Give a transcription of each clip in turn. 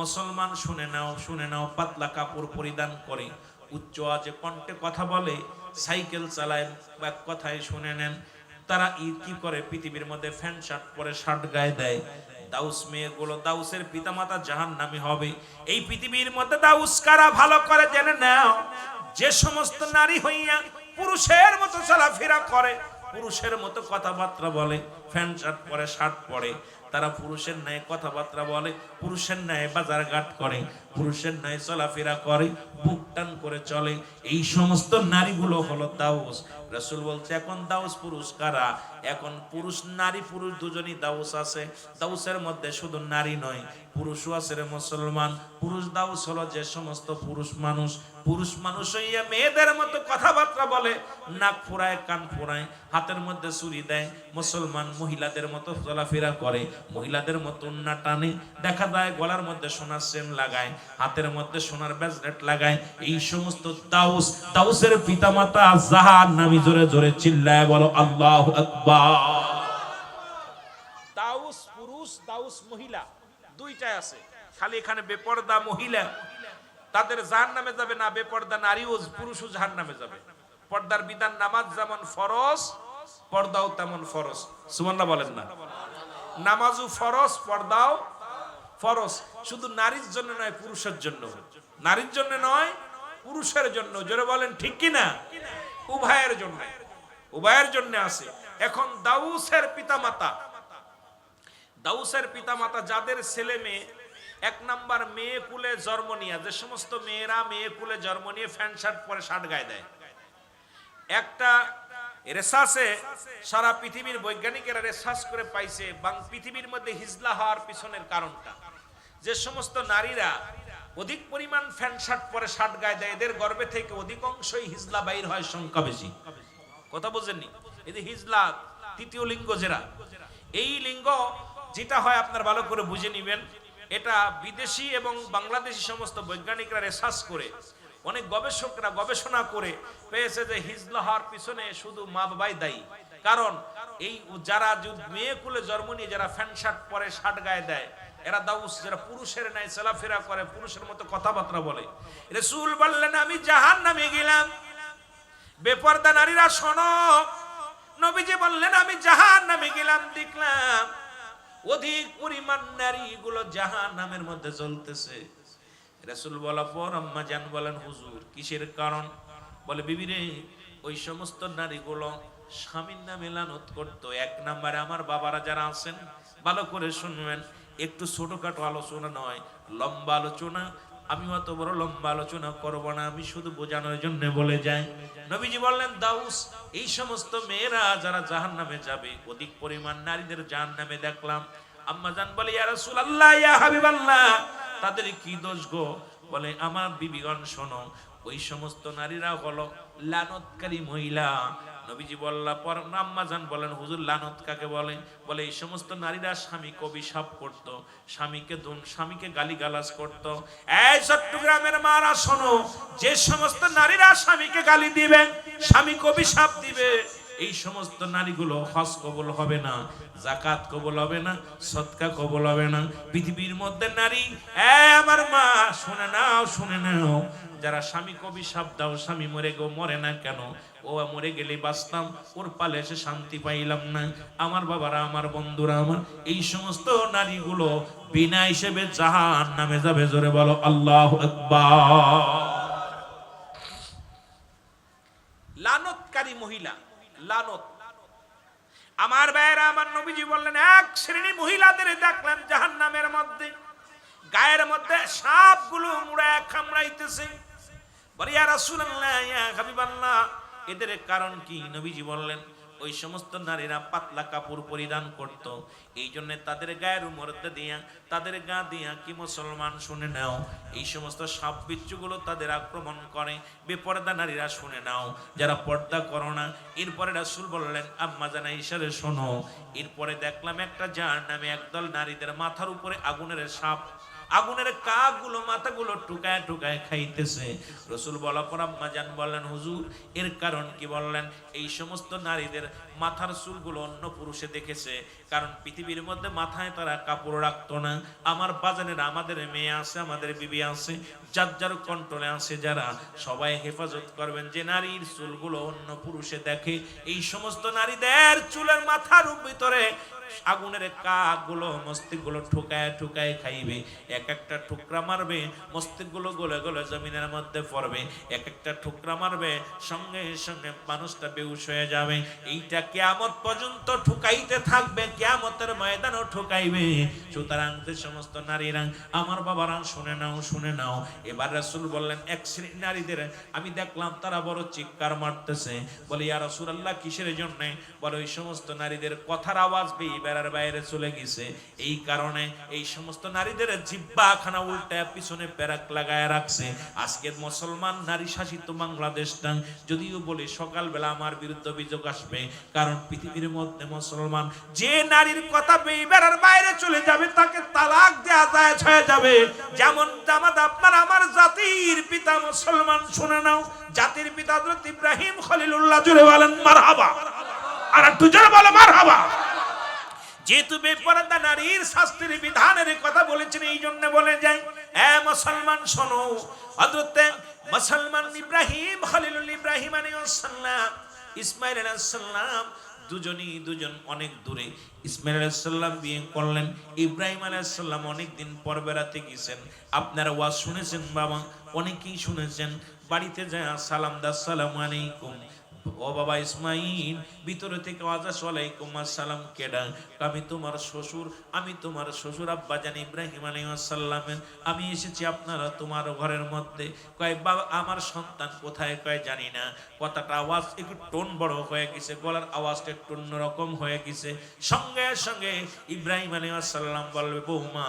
মুসলমান শুনে নাও, পাতলা কাপড় পরিধান করে উচ্চ আওয়াজে কণ্ঠে কথা বলে, সাইকেল চালায়, বা কথায় শুনে নেন তারা কি করে, পৃথিবীর মধ্যে প্যান্ট শার্ট পরে, শার্ট গায়ে দেয়। দাউস মেয়েগুলো, দাউসের পিতামাতা জাহান্নামী হবে। এই পৃথিবীর মধ্যে দাউস কারা ভালো করে জেনে নাও। যে সমস্ত নারী হইয়া পুরুষের মতো চলাফেরা করে, পুরুষের মতো কথাবার্তা বলে, প্যান্ট শার্ট পরে, শার্ট পরে, তারা পুরুষের ন্যায় কথাবার্তা বলে, পুরুষের ন্যায় বাজার ঘাট করে, পুরুষের ন্যায় চলাফেরা করে, বুক টান করে চলে, এই সমস্ত নারীগুলো হলো দাউস। রাসূল বলছে এখন দাউস পুরুষ কারা? এখন পুরুষ নারী পুরুষ দুজনই দাউস আছে। দাউসের মধ্যে শুধু নারী নয়, পুরুষও আছে রে মুসলমান। পুরুষ দাউস হলো যে সমস্ত পুরুষ মানুষ হইয়া মেয়েদের মতো কথাবার্তা বলে, নাক ফুরায়, কান ফুরায়, হাতের মধ্যে ছুরি দেয়, মুসলমান মহিলাদের মতো চলাফেরা করে, মহিলাদের মতো উন্না টানে, দেখা যায় গলার মধ্যে সোনার চেন লাগায়, হাতের মধ্যে সোনার ব্রেসলেট লাগায়। এই সমস্ত দাউস, দাউসের পিতামাতা জাহান্নামী। জোরে জোরে চিল্লায় বলো আল্লাহু আকবার। দাউস পুরুষ, দাউস মহিলা, দুইটাই আছে। খালি এখানে বেপরদা মহিলা তাদের জাহান্নামে যাবে না, বেপরদা নারীও পুরুষও জাহান্নামে যাবে। পর্দার বিধান, নামাজ যেমন ফরজ, পর্দাও তেমন ফরজ। সুবহানাল্লাহ বলেন না? নামাজও ফরজ, পর্দাও ফরজ। শুধু নারীর জন্য নয়, পুরুষের জন্য। নারীর জন্য নয়, পুরুষের জন্য। জোরে বলেন ঠিক কি না? উভয়ের জন্য, উভয়ের জন্য আছে। এখন দাউসের পিতামাতা যাদের ছেলে মেয়ে এক নাম্বার মেয়ে কুলে জন্ম নিয়ে, যে সমস্ত মেয়েরা মেয়ে কুলে জন্ম নিয়ে প্যান্ট শার্ট পরে, শার্ট গায়ে দেয়, একটা রিসার্চে সারা পৃথিবীর বৈজ্ঞানিকেরা রিসার্চ করে পাইছে পৃথিবীর মধ্যে হিজলা হওয়ার পিছনের কারণটা, যে সমস্ত নারীরা অধিক পরিমাণ প্যান্ট শার্ট পরে, শার্ট গায়ে দেয়, এদের গর্ভে থেকে অধিকাংশই হিজলা বাইর হয়, সংখ্যা বেশি। কথা বুঝেননি? এই যে হিজলা, তৃতীয় লিঙ্গ যেটা, এই লিঙ্গ যেটা হয় আপনার ভালো করে বুঝে নিবেন। এটা বিদেশি এবং বাংলাদেশি সমস্ত বৈজ্ঞানিকরা রিসার্চ করে, অনেক গবেষকরা গবেষণা করে পেয়েছে যে হিজলা হওয়ার পিছনে শুধু মা বাবাই দায়ী। কারণ এই যারা মেয়ে কুলে জন্ম নিয়ে যারা প্যান্ট শার্ট পরে, শার্ট গায়ে দেয়, এরা দাউস, যারা পুরুষের ন্যায় চলাফেরা করে, পুরুষের মতো কথাবার্তা বলে। রাসূল বললেন আমি জাহান্নামে গেলাম। বেপরদা নারীরা শোনো, নবীজি বললেন আমি জাহান্নামে গেলাম, দেখলাম অধিক পরিমাণ নারীগুলো জাহান্নামের মধ্যে চলতেছে। রাসূল বলার পর আম্মা জান বলেন হুজুর কিসের কারণ? বলে বিবি রে, ওই সমস্ত নারীগুলো স্বামীর নামে লানত করতো। এক নম্বরে আমার বাবারা যারা আছেন ভালো করে শুনবেন, একটু ছোটখাটো আলোচনা নয়, লম্বা আলোচনা। আমি অত বড় লম্বা আলোচনা করব না, আমি শুধু বোঝানোর জন্য বলে যাই। নবীজি বললেন দাউস, এই সমস্ত মেয়েরা যারা জাহান্নামে যাবে, অধিক পরিমাণ নারীদের জাহান্নামে দেখলাম। আম্মা জান বলে ইয়া রাসূলুল্লাহ, ইয়া হাবিবাল্লাহ, তাদের কি দোষ গো? বলে আমার বিবিগণ শোনো, ওই সমস্ত নারীরা হলো লানতকারী মহিলা। নবীজি বললা পর আম্মা জান বলেন হুজুর লানত কাকে বলে? বলে এই সমস্ত নারীরা স্বামীকে অভিশাপ করত, স্বামীকে গালিগালাজ করত। এই চট্টগ্রামের মারা শোনো, যে সমস্ত নারীরা স্বামীকে গালি দিবে, স্বামীকে অভিশাপ দিবে, এই সমস্ত নারীগুলো হজ কবুল হবে না, যাকাত কবুল হবে না, সদকা কবুল হবে না। পৃথিবীর মধ্যে নারী, আমার মা শুনে নাও, যারা স্বামীকে অভিশাপ দাও, স্বামী মরে না কেন? ও মরে গেলে বাঁচতাম, ওর পালে এসে শান্তি পাইলাম না। আমার বাবারা, আমার বন্ধুরা, আমার এই সমস্ত নারীগুলো বিনা হিসেবে জাহান্নামে যাবে। জোরে বলো আল্লাহু আকবার। লানতকারী মহিলা, লানত। আমার ভাইয়েরা, আমার নবীজি বললেন এক শ্রেণী মহিলাদের দেখলাম জাহান্নামের মধ্যে, গায়ের মধ্যে সাপগুলো মুড়ায় কামড়াইতেছে। বলে ইয়া রাসূলুল্লাহ, ইয়া হাবিবাল্লাহ, এদের কারণ কি? নবীজি বললেন ওই সমস্ত নারীরা পাতলা কাপড় পরিধান করত, এই জন্য তাদের গায়ের মধ্যে দিয়া, তাদের গা দিয়া কি মুসলমান শুনে নাও, এই সমস্ত সাপ বিচ্ছুগুলো তাদের আক্রমণ করে। বেপরদা নারীরা শুনে নাও, যারা পর্দা করো না। এরপরে রাসূল বললেন আম্মা জান আয়েশারে শোনো, এরপরে দেখলাম একটা জাহান্নামে একদল নারীদের মাথার উপরে আগুনের সাপ, আগুনের কাকগুলো মাথাগুলো টুকায় টুকায় খাইতেছে। রাসূল বলার পর আম্মা জান বললেন, হুজুর এর কারণ কি? বললেন, এই সমস্ত নারীদের মাথার চুলগুলো অন্য পুরুষে দেখেছে, কারণ পৃথিবীর মধ্যে মাথায় তারা কাপড় রাখতো না। আমার বাজানের আমাদের মেয়ে আছে, আমাদের বিবি আছে, যার যার কন্ট্রোলে আছে যারা, সবাই হেফাজত করবেন যে নারীর চুলগুলো অন্য পুরুষে দেখে, এই সমস্ত নারীদের চুলের মাথার ভিতরে আগুনের কাকগুলো মস্তিষ্কগুলো ঠুকায় ঠুকায় খাইবে। এক একটা ঠুকরা মারবে, মস্তিষ্কগুলো গলে গলে জমিনের মধ্যে পড়বে। এক একটা ঠুকরা মারবে, সঙ্গে সঙ্গে মানুষটা বেহুশ হয়ে যাবে। এইটা কিয়ামত পর্যন্ত ঠুকাইতে থাকবে, কিয়ামতের ময়দানও ঠুকাইবে। সুতরাং যে সমস্ত নারীরা, আমার বাবারা শুনে নাও, শুনে নাও। এবার রাসূল বললেন, এক শ্রেণীর নারীদের আমি দেখলাম তারা বড় চিৎকার মারতেছে। বলে, ইয়া রাসূলুল্লাহ কিসের জন্য? বলে, ওই সমস্ত নারীদের কথার আওয়াজ বেড়ার বাইরে চলে গেছে, এই কারণে এই সমস্ত নারীদের জিহ্বাখানা উল্টায় পিছনে পেরাক লাগায় রাখছে। আজকের মুসলমান নারী শাসিত বাংলাদেশটা, যদিও বলি সকালবেলা আমার বিরুদ্ধে অভিযোগ আসবে, কারণ পৃথিবীর মধ্যে মুসলমান যে নারীর কথা বেড়ার বাইরে চলে যাবে তাকে তালাক দেয়া জায়েজ হয়ে যাবে। যেমন আপনার আমার জাতির পিতা মুসলমান, শুনে নাও, জাতির পিতা হযরত ইব্রাহিম খলিলুল্লাহ, জুড়ে বলেন মারহাবা, আর একটু জোরে বলো মারহাবা। যেহেতু বেপরদা নারীর শাস্তির বিধানের কথা বলেছেন, এই জন্য বলে যাই, এ মুসলমান শোনো, হযরত মুসলমান ইব্রাহিম খলিলুল ইব্রাহিম আলাইহিস সালাম, ইসমাঈল আলাইহিস সালাম দুজন অনেক দূরে। ইসমাঈল আলাইহিস সালাম বিয়ে করলেন, ইব্রাহিম আলাইহিস সালাম অনেক দিন পর বেড়াতে গেছেন। আপনারা ওয়াজ শুনেছেন বাবা, অনেকেই শুনেছেন। বাড়িতে যায় সালাম দা, আসসালামু আলাইকুম। ও বাবা ইসমাইল, ভিতরে থেকে আওয়াজ আসে, ওয়ালাইকুম আসসালাম। কেডা? আমি তোমার শ্বশুর, আমি তোমার শ্বশুর আব্বা জান ইব্রাহিম আলাইহিস সালামের, আমি এসেছি আপনারা তোমার ঘরের মধ্যে। কয় বাবা আমার সন্তান কোথায়? কয় জানি না। কথাটা আওয়াজ একটু টোন বড় হয়ে গেছে, গলার আওয়াজটা একটু অন্যরকম হয়ে গেছে। সঙ্গে সঙ্গে ইব্রাহিম আলাইহিস সালাম বলবে, বৌমা।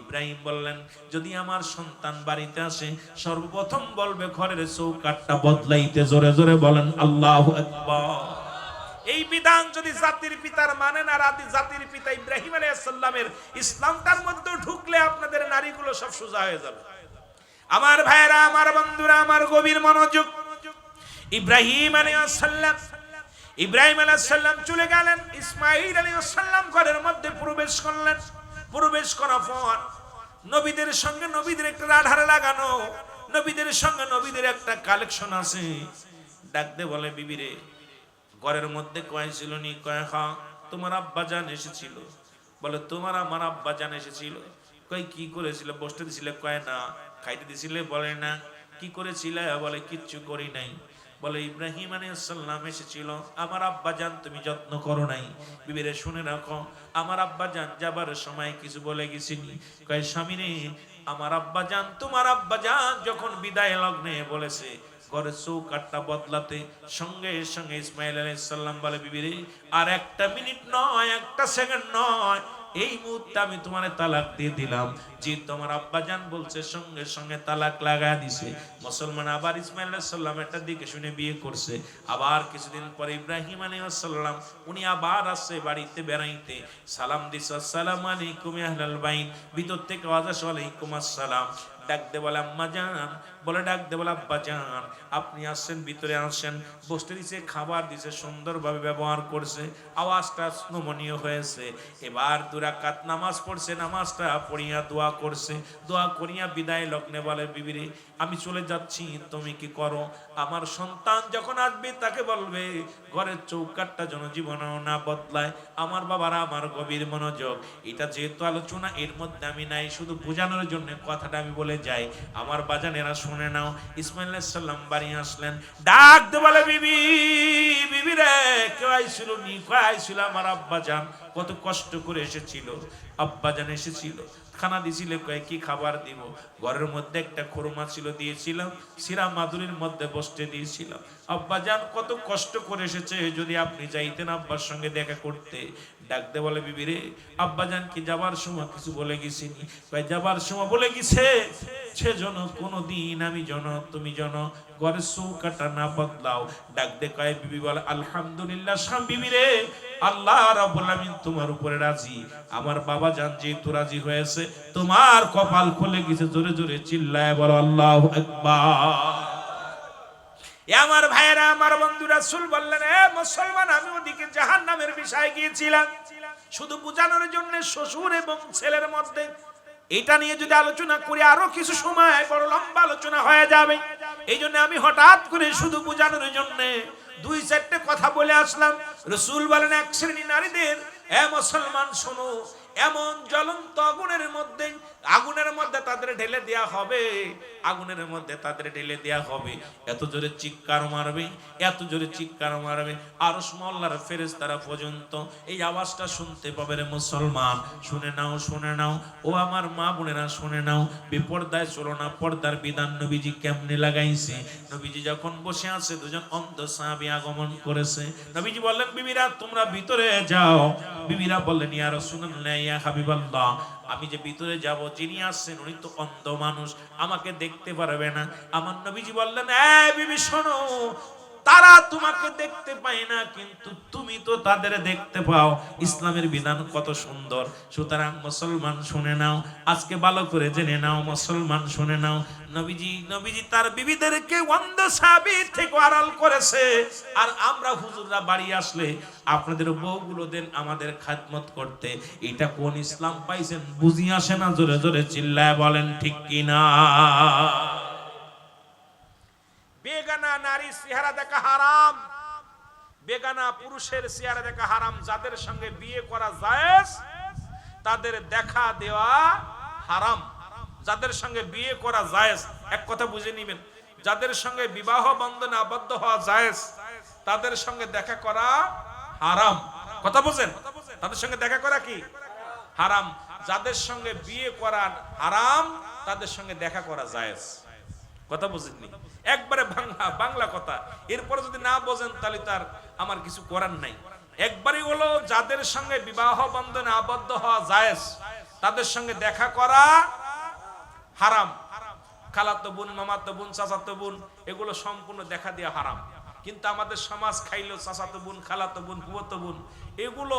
ইব্রাহিম বললেন, যদি আমার সন্তান বাড়িতে আসে, সর্বপ্রথম বলবে ঘরের চৌকাঠটা বদলাইতে। জোরে জোরে বলেন আল্লাহু আকবার। এই বিধান যদি জাতির পিতার মানেন, আর জাতির পিতা ইব্রাহিম আলাইহিস সালামের ইসলামটার মধ্যে ঢুকলে আপনাদের নারীগুলো সব সোজা হয়ে যাবে। আমার ভাইরা, আমার বন্ধুরা, আমার গভীর মনোযোগ। ইব্রাহিম আলাইহিস সালাম চলে গেলেন, ইসমাঈল আলাইহিস সালাম ঘরের মধ্যে প্রবেশ করলেন। প্রবেশ করার পর নবীদের সঙ্গে নবীদের একটা রাডার লাগানো, নবীদের সঙ্গে নবীদের একটা কালেকশন আছে। ডাকতে বলে, বিবিরে ঘরের মধ্যে কয় ছিল নি? কয় হ্যাঁ, তোমার আব্বা জান এসেছিল। বলে, তোমার আমার আব্বা জান এসেছিল? কয় কি করেছিল? বসতে দিছিলে? কয় না। খাইতে দিছিলে? বলে না। কি করেছিল? বলে কিচ্ছু করি নাই। বলে, ইব্রাহিম আলাইহিস সালাম এসেছিল, আমার আব্বা জান তুমি যত্ন করো নাই। বিবিরে শুনে রাখো, আমার আব্বা জান যাবার সময় কিছু বলে গেছিনি। কয় স্বামী রে, আমার আব্বা জান, তোমার আব্বা জান যখন বিদায় লগ্নে বলেছে ঘরের চৌকাঠটা বদলাতে, সঙ্গে সঙ্গে ইসমাঈল আলাইহিস সালাম বলে, বিবিরে আর একটা মিনিট নয়, একটা সেকেন্ড নয়, এই মুহূর্তে আমি তোমারে তালাক দিয়ে দিলাম। যে তোমার আব্বা জান বলছে, সঙ্গে সঙ্গে তালাক লাগায় দিছে। মুসলমান আবার ইসমাঈল আলাইহিস সালাম একটা দিকে শুনে বিয়ে করছে। আবার কিছুদিন পরে ইব্রাহিম আলাইহিস সালাম উনি আবার আসছে বাড়িতে বেড়াইতে। সালাম দিছে, আসসালামু আলাইকুম ইয়া আহলাল বাইত। ভিতর থেকে আওয়াজ আসে, ওয়ালাইকুম আসসালাম। ডাক দে বলে, আম্মা জান। বলে, ডাক দে বলে, আব্বা জান আপনি আসছেন, ভিতরে আসেন। বসতে দিছে, খাবার দিছে, সুন্দরভাবে ব্যবহার করছে, আওয়াজটা নমনীয় হয়েছে। এবার 2 রাকাত নামাজ পড়ছে, নামাজটা পড়িয়া দোয়া করছে, দোয়া করিয়া বিদায় লগ্নে বলে, বিবিরে আমি চলে যাচ্ছি, তুমি কি করো? আমার সন্তান যখন আসবে তাকে বলবে ঘরের চৌকাঠটা যেন জীবনেও না বদলায়। আমার বাবারা, আমার গভীর মনোযোগ। এটা যেহেতু আলোচনা, এর মধ্যে আমি নাই, শুধু বোঝানোর জন্য কথাটা আমি বলে যাই। আমার বাজানেরা শুনে নাও। ইসমাঈল আলাইহিস সালাম বাড়ি আসলেন, ডাক দে বলে, বিবি, বিবি রে কেউ আইছিল নি? কয় আইছিল আমার আব্বা জান, কত কষ্ট করে এসেছিল। আব্বা জান এসেছিল, খানা দিছিলে? কয় কি খাবার দিব? ঘরের মধ্যে একটা খুরমা ছিল, দিয়েছিলাম, সিরা মাদুরির মধ্যে বসতে দিয়েছিলাম। আব্বা জান কত কষ্ট করে এসেছে, যদি আপনি যাইতেন আব্বার সঙ্গে দেখা করতে। ডাকতে বলে, বিবি রে আব্বা জান কি যাবার সময় কিছু বলে গেছিনি? কয় যাবার সময় বলে গেছে। সেজন্য কোনদিন আমি জন তুমি জন ঘরের চৌকাটা না বদলাও। ডাক দে কয় বিবি বলে আলহামদুলিল্লাহ স্বামী বিবি রে, আল্লাহ রাব্বুল আলামিন তোমার উপরে রাজি, আমার বাবা জান যেহেতু রাজি হয়েছে, তোমার কপাল খুলে গেছে। জোরে জোরে চিল্লায় বলো আল্লাহু আকবার। আমার ভাইরা, আমার বন্ধু, রাসূল বললেন, এ মুসলমান, আমি ওদিকে জাহান্নামের বিষয় গিয়েছিলাম শুধু বোঝানোর জন্য শ্বশুর এবং ছেলের মধ্যে। এটা নিয়ে যদি আলোচনা করি আরো কিছু সময় বড় লম্বা আলোচনা হয়ে যাবে। এই জন্য আমি হঠাৎ করে শুধু বোঝানোর জন্য দুই চারটে কথা বলে আসলাম। রাসূল বলেন, এক শ্রেণী নারীদের, এ মুসলমান শোনো, এমন জ্বলন্ত আগুনের মধ্যে তাদের ঢেলে দেয়া হবে, আগুনের মধ্যে তাদের ঢেলে দেয়া হবে। এত জোরে চিৎকার মারবে, এত জোরে চিৎকার মারবে, আরশ মহল্লার ফেরেশতারা পর্যন্ত এই আওয়াজটা শুনতে পাবে। রে মুসলমান, শুনে নাও, শুনে নাও, ও আমার মা বোনেরা শুনে নাও। বিপর্দায় চলো না, পর্দার বিধান নবীজি কেমনে লাগাইছে। নবীজি যখন বসে আছে, দুজন অন্ধ সাহাবী আগমন করেছে। নবীজি বললেন, বিবিরা তোমরা ভিতরে যাও। বিবিরা বললেন, ইয়া রাসূলুল্লাহ, ইয়া হাবিবাল্লাহ, আমি যে ভিতরে যাব, যিনি আসছেন উনি তো অন্ধ মানুষ, আমাকে দেখতে পারবে না। আমার নবীজি বললেন, এই বিবি শোনো, তারা তোমাকে দেখতে পায় না, কিন্তু তুমি তো তাদের দেখতে পাও। ইসলামের বিধান কত সুন্দর। সুতরাং মুসলমান শুনে নাও, আজকে ভালো করে জেনে নাও, মুসলমান শুনে নাও। নবীজি তার বিবিদেরকে অন্ধ সাহাবী থেকে আড়াল করেছে। আর আমরা হুজুররা বাড়ি আসলে আপনাদের বউগুলো দেন আমাদের খেদমত করতে। এটা কোন ইসলাম পাইছেন বুঝি আসে না। জোরে জোরে চিল্লায় বলেন ঠিক কিনা। বেগানা নারী চেহারা দেখা হারাম, বেগানা পুরুষের চেহারা দেখা হারাম। যাদের সঙ্গে বিয়ে করা জায়েজ তাদের দেখা দেওয়া হারাম। যাদের সঙ্গে বিয়ে করা জায়েজ, এক কথা বুঝে নিবেন, যাদের সঙ্গে বিবাহ বন্ধনে আবদ্ধ হওয়া জায়েজ তাদের সঙ্গে দেখা করা হারাম। কথা বুঝেন? তাদের সঙ্গে দেখা করা কি হারাম। যাদের সঙ্গে বিয়ে করা হারাম তাদের সঙ্গে দেখা করা জায়েজ। কথা বুঝেননি? একবারে বাংলা কথা। এরপরে যদি না বোঝেন তাহলে তার আমার কিছু করার নাই। একবারই হলো, যাদের সঙ্গে বিবাহ বন্ধনে আবদ্ধ হওয়া জায়েজ তাদের সঙ্গে দেখা করা হারাম। খালাতো বোন, মামাতো বোন, চাচাতো বোন, এগুলো সম্পূর্ণ দেখা দেওয়া হারাম। কিন্তু আমাদের সমাজ খাইলো চাচাতো বোন, খালাতো বোন, ফুফাতো বোন, এগুলো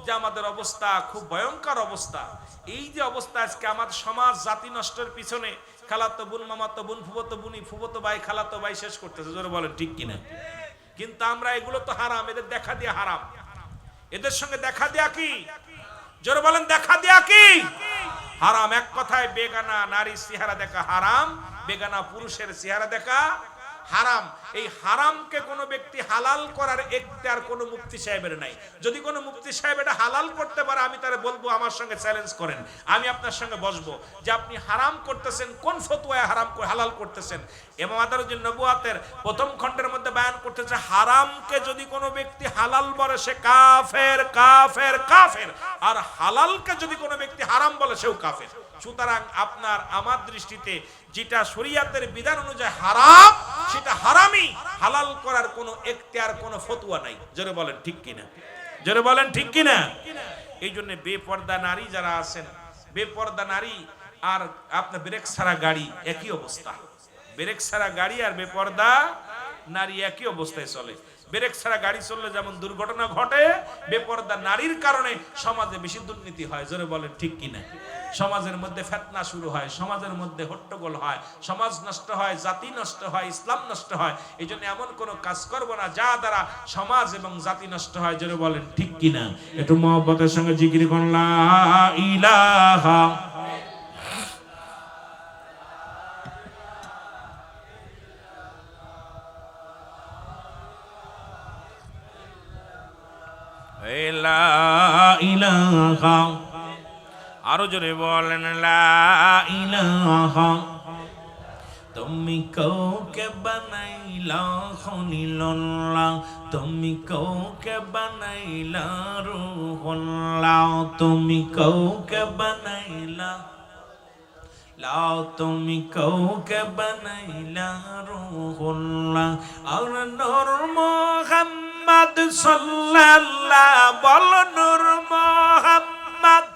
যে আমাদের অবস্থা খুব ভয়ঙ্কর অবস্থা। এই যে অবস্থা আজকে আমাদের সমাজ জাতি নষ্টের পিছনে খালাতো বোন, মামাতো বোন, ফুফাতো বোনই, ফুফাতো ভাই, খালাতো ভাই শেষ করতেছে। জোরে বলেন ঠিক কিনা? কিন্তু আমরা এগুলো তো হারাম, এদের দেখা দেয়া হারাম। এদের সঙ্গে দেখা দেয়া কি? জোরে বলেন, দেখা দেয়া কি হারাম। এক কথায় বেগানা নারীর চেহারা দেখা হারাম, বেগানা পুরুষের চেহারা দেখা হারাম। এই হারামকে কোনো ব্যক্তি হালাল করার এখতিয়ার কোনো মুফতি সাহেবের নাই। যদি কোনো মুফতি সাহেব এটা হালাল করতে পারে, আমি তারে বলবো আমার সঙ্গে চ্যালেঞ্জ করেন, আমি আপনার সঙ্গে বসবো যে আপনি হারাম করতেছেন, কোন ফতোয়ায় হারাম হালাল করতেছেন। ইমাম আদারুদ্দিন নবুয়াতের প্রথম খণ্ডের মধ্যে বয়ান করতেছে, হারামকে যদি কোনো ব্যক্তি হালাল বলে সে কাফের, কাফের, কাফের। আর হালালকে যদি কোনো ব্যক্তি হারাম বলে সেও কাফের। সুতরাং আপনার আমার দৃষ্টিতে যেটা শরীয়তের বিধান অনুযায়ী হারাম সেটা হারামই, হালাল করার কোনো এখতিয়ার, কোনো ফতোয়া নাই। জোরে বলেন ঠিক কিনা? জোরে বলেন ঠিক কিনা? এই জন্য বেপর্দা নারী যারা আছেন, বেপর্দা নারী আর আপনার ব্রেক ছাড়া গাড়ি একই অবস্থা। ব্রেক ছাড়া গাড়ি আর বেপর্দা নারী একই অবস্থায় চলে। ব্রেক ছাড়া গাড়ি চললে যেমন দুর্ঘটনা ঘটে, বেপর্দা নারীর কারণে সমাজে বেশি দুর্নীতি হয়। জোরে বলেন ঠিক কিনা? সমাজের মধ্যে ফিতনা শুরু হয়, সমাজের মধ্যে হট্টগোল হয়, সমাজ নষ্ট হয়, জাতি নষ্ট হয়, ইসলাম নষ্ট হয়। এই জন্য এমন কোনো কাজ করবো না যা দ্বারা সমাজ এবং জাতি নষ্ট হয়। জোরে বলেন ঠিক কিনা? একটু মহব্বতের সঙ্গে জিকির করুন, লা ইলাহা ইলাহা। আরো জোরে বলেন, লা ইলাহা। তুমি কাউকে বানাইলা খলিলুল্লাহ, তুমি কাউকে বানাইলা রূহুল্লাহ, তুমি কাউকে বানাইলা লাও, তুমি কাউকে বানাইলা রূহুল্লাহ। আর নূর মুহাম্মদ সাল্লাল্লাহু, বল নূর মুহাম্মদ।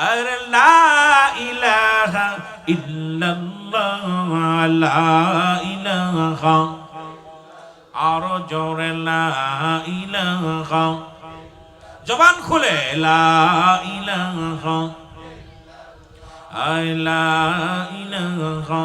আর লা ইলাহা ইল্লাল্লাহ লা ইলাহা আরো জোরে লা ইলাহা জবান খুলে লা ইলাহা লা ইলাহা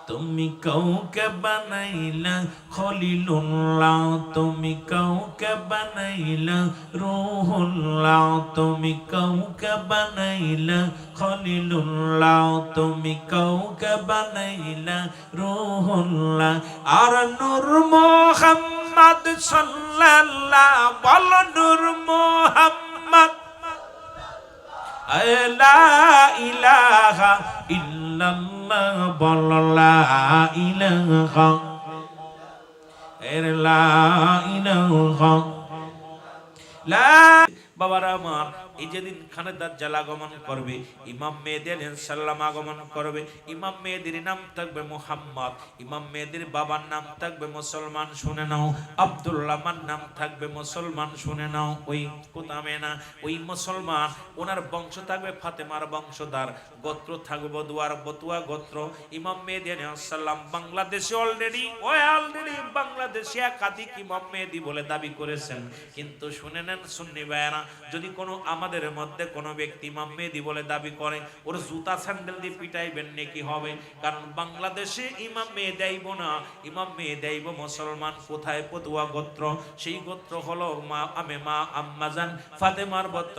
তুমি কাউকে বানাইলা খলিলুল্লাহ তুমি কাউকে বানাইলা রূহুল্লাহ তুমি কাউকে বানাইলা খলিলুল্লাহ তুমি কাউকে বানাইলা রূহুল্লাহ আর নূর মুহাম্মদ সাল্লাল্লাহু বল নূর মুহাম্মদ লা ইলাহা ইল্লাল্লাহ বল লা ইলাহা লা ইলাহা লা বাবারা আমার এই যেদিন খানে দাজ্জাল আগমন করবে ইমাম মেহেদী আলাইহিস সালাম আগমন করবে ইমাম মেহেদীর নাম থাকবে মুহাম্মদ ইমাম মেহেদীর বাবার নাম থাকবে মুসলমান শুনে নাও আব্দুল্লাহ মান নাম থাকবে মুসলমান শুনে নাও ওই কোতামে না ওই মুসলমান ওনার বংশ থাকবে ফাতেমার বংশধর গোত্র থাকবে বতুয়া গোত্র ইমাম মেহেদী আলাইহিস সালাম বাংলাদেশে অলরেডি বাংলাদেশে একাধিক ইমাম মেহেদী বলে দাবি করেছেন কিন্তু শুনে নেন সুন্নি ভাইরা যদি কোনো আমাদের মধ্যে কোনো ব্যক্তি ইমাম মেহেদী বলে দাবি করে ওর জুতা স্যান্ডেল দিয়ে পিটাইবেন নাকি হবে কারণ বাংলাদেশে ইমাম মেহেদী আইব না ইমাম মেহেদী আইব মুসলমান কোথায় পতুয়া গোত্র সেই গোত্র হলো মা আম্মাজান ফাতেমার গোত্র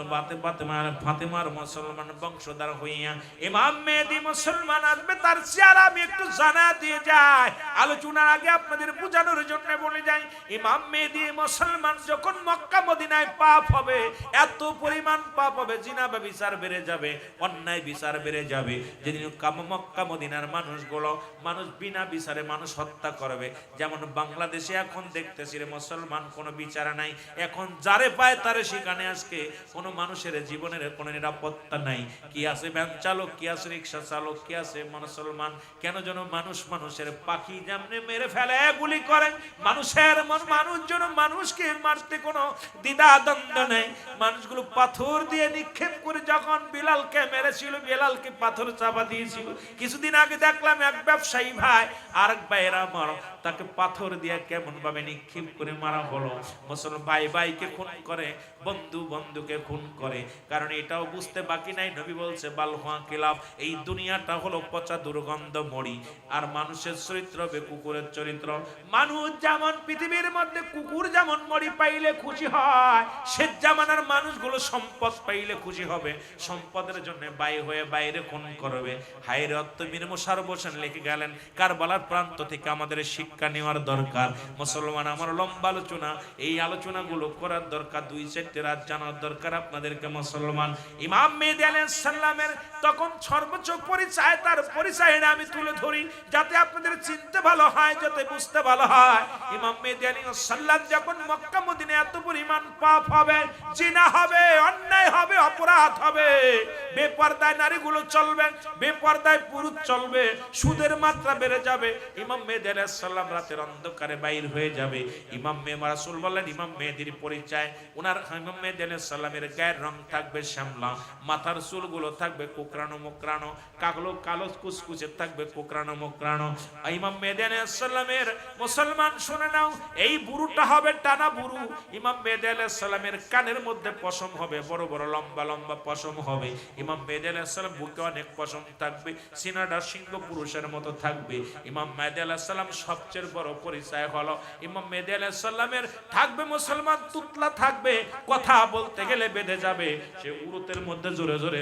ফাতেমার মুসলমান বংশধর হইয়া ইমাম মেহেদী মুসলমান আসবে তার চেহারা আমি একটু জানা দিয়ে যাই আলোচনার আগে আপনাদের বোঝানোর জন্য বলে যাই ইমাম মেহেদী মুসলমান যখন মক্কা মদিনায় পাপ হবে এত পরিমাণ পাপ হবে জিনা ব্যভিচার বেড়ে যাবে অন্যায় বিচার বেড়ে যাবে যেদিন মক্কা মদিনার মানুষগুলো মানুষ বিনা বিচারে মানুষ হত্যা করবে যেমন বাংলাদেশে এখন দেখতেছি রে মুসলমান কোনো বিচার নাই এখন যারে পায় তারে সেখানে আজকে কোনো মানুষের জীবনের কোনো নিরাপত্তা নাই কি আছে ভ্যান চালক কি আছে রিক্সা চালক কি আছে মুসলমান কেন যেন মানুষের পাখি যেমনি মেরে ফেলে গুলি করে মানুষ যেন মানুষকে মারতে কোনো দ্বিধা দ্বন্দ্ব নেই মানুষগুলো পাথর দিয়ে নিক্ষেপ করে যখন বিলালকে মেরেছিল বিলালকে পাথর চাপা দিয়েছিল কিছুদিন আগে দেখলাম এক ব্যবসায়ী ভাই আরেক ভাইয়েরা তাকে পাথর দিয়ে কেমন ভাবে নিক্ষেপ করে মারা হলো মুসলমান ভাইকে খুন করে বন্ধু বন্ধুকে খুন করে কারণ এটাও বুঝতে বাকি নাই নবী বলছে বালহুয়া কিলাব এই দুনিয়াটা হলো পচা দুর্গন্ধ মরি আর মানুষের চরিত্র হবে কুকুরের চরিত্র মানুষ যেমন পৃথিবীর মধ্যে কুকুর যেমন মরি পাইলে খুশি হয় সে জামানার মানুষগুলো সম্পদ পাইলে খুশি হবে সম্পদের জন্য বাইরে খুন করবে হায়রে অত্তমীর মোশাররফ হোসেন লিখে গেলেন কারবালার প্রান্ত থেকে আমাদের শিক্ষা নেওয়ার দরকার মুসলমান আমার লম্বা আলোচনা এই আলোচনাগুলো করার দরকার 2-4 রাত জানার দরকার আপনাদেরকে মুসলমান ইমাম মেহেদী আলাইহিস সালামের তখন সর্বোচ্চ পরিচয় তার পরিচয়টা আমি তুলে ধরি যাতে আপনাদের চিনতে ভালো হয় যাতে বুঝতে ভালো হয় ইমাম মেহেদী আলাইহিস সালাম যখন মক্কা মদিনায় এত পরিমাণ পাপ হবে জিনা হবে অন্যায় হবে অপরাধ হবে বেপরদায় নারীগুলো চলবে বেপরদায় পুরুষ চলবে সুদের মাত্রা বেড়ে যাবে ইমাম মেহেদী আলাইহিস সালাম রাতের অন্ধকারে বাইর হয়ে যাবে ইমাম রাসূল বললেন ইমাম মেহেদীর পরিচয় ওনার ইমাম মেহেদী আলাইহিস সালামের গায়ের রং থাকবে শ্যামলা মাথার চুলগুলো থাকবে কোকড়ানো মোকড়ানো কালো কুচকুচে থাকবে কোকড়ানো মোকড়ানো ইমাম মেহেদী আলাইহিস সালামের মুসলমান শুনে নাও এই বুরুটা হবে টানা বুরু ইমাম মেহেদী আলাইহিস সালামের কানের মধ্যে পশম হবে বড় বড় লম্বা লম্বা পশম হবে ইমাম মেহেদী আলাইহিস সালাম বুকে অনেক পশম থাকবে সিনাটা সিংহ পুরুষের মতো থাকবে ইমাম মেহেদী আলাইহিস সালাম সবচেয়ে বড় পরিচয় হলো ইমাম মেহেদী আলাইহিস সালামের থাকবে মুসলমান তুতলা থাকবে কথা বলতে গেলে বেঁধে যাবে সে উরুতের মধ্যে জোরে জোরে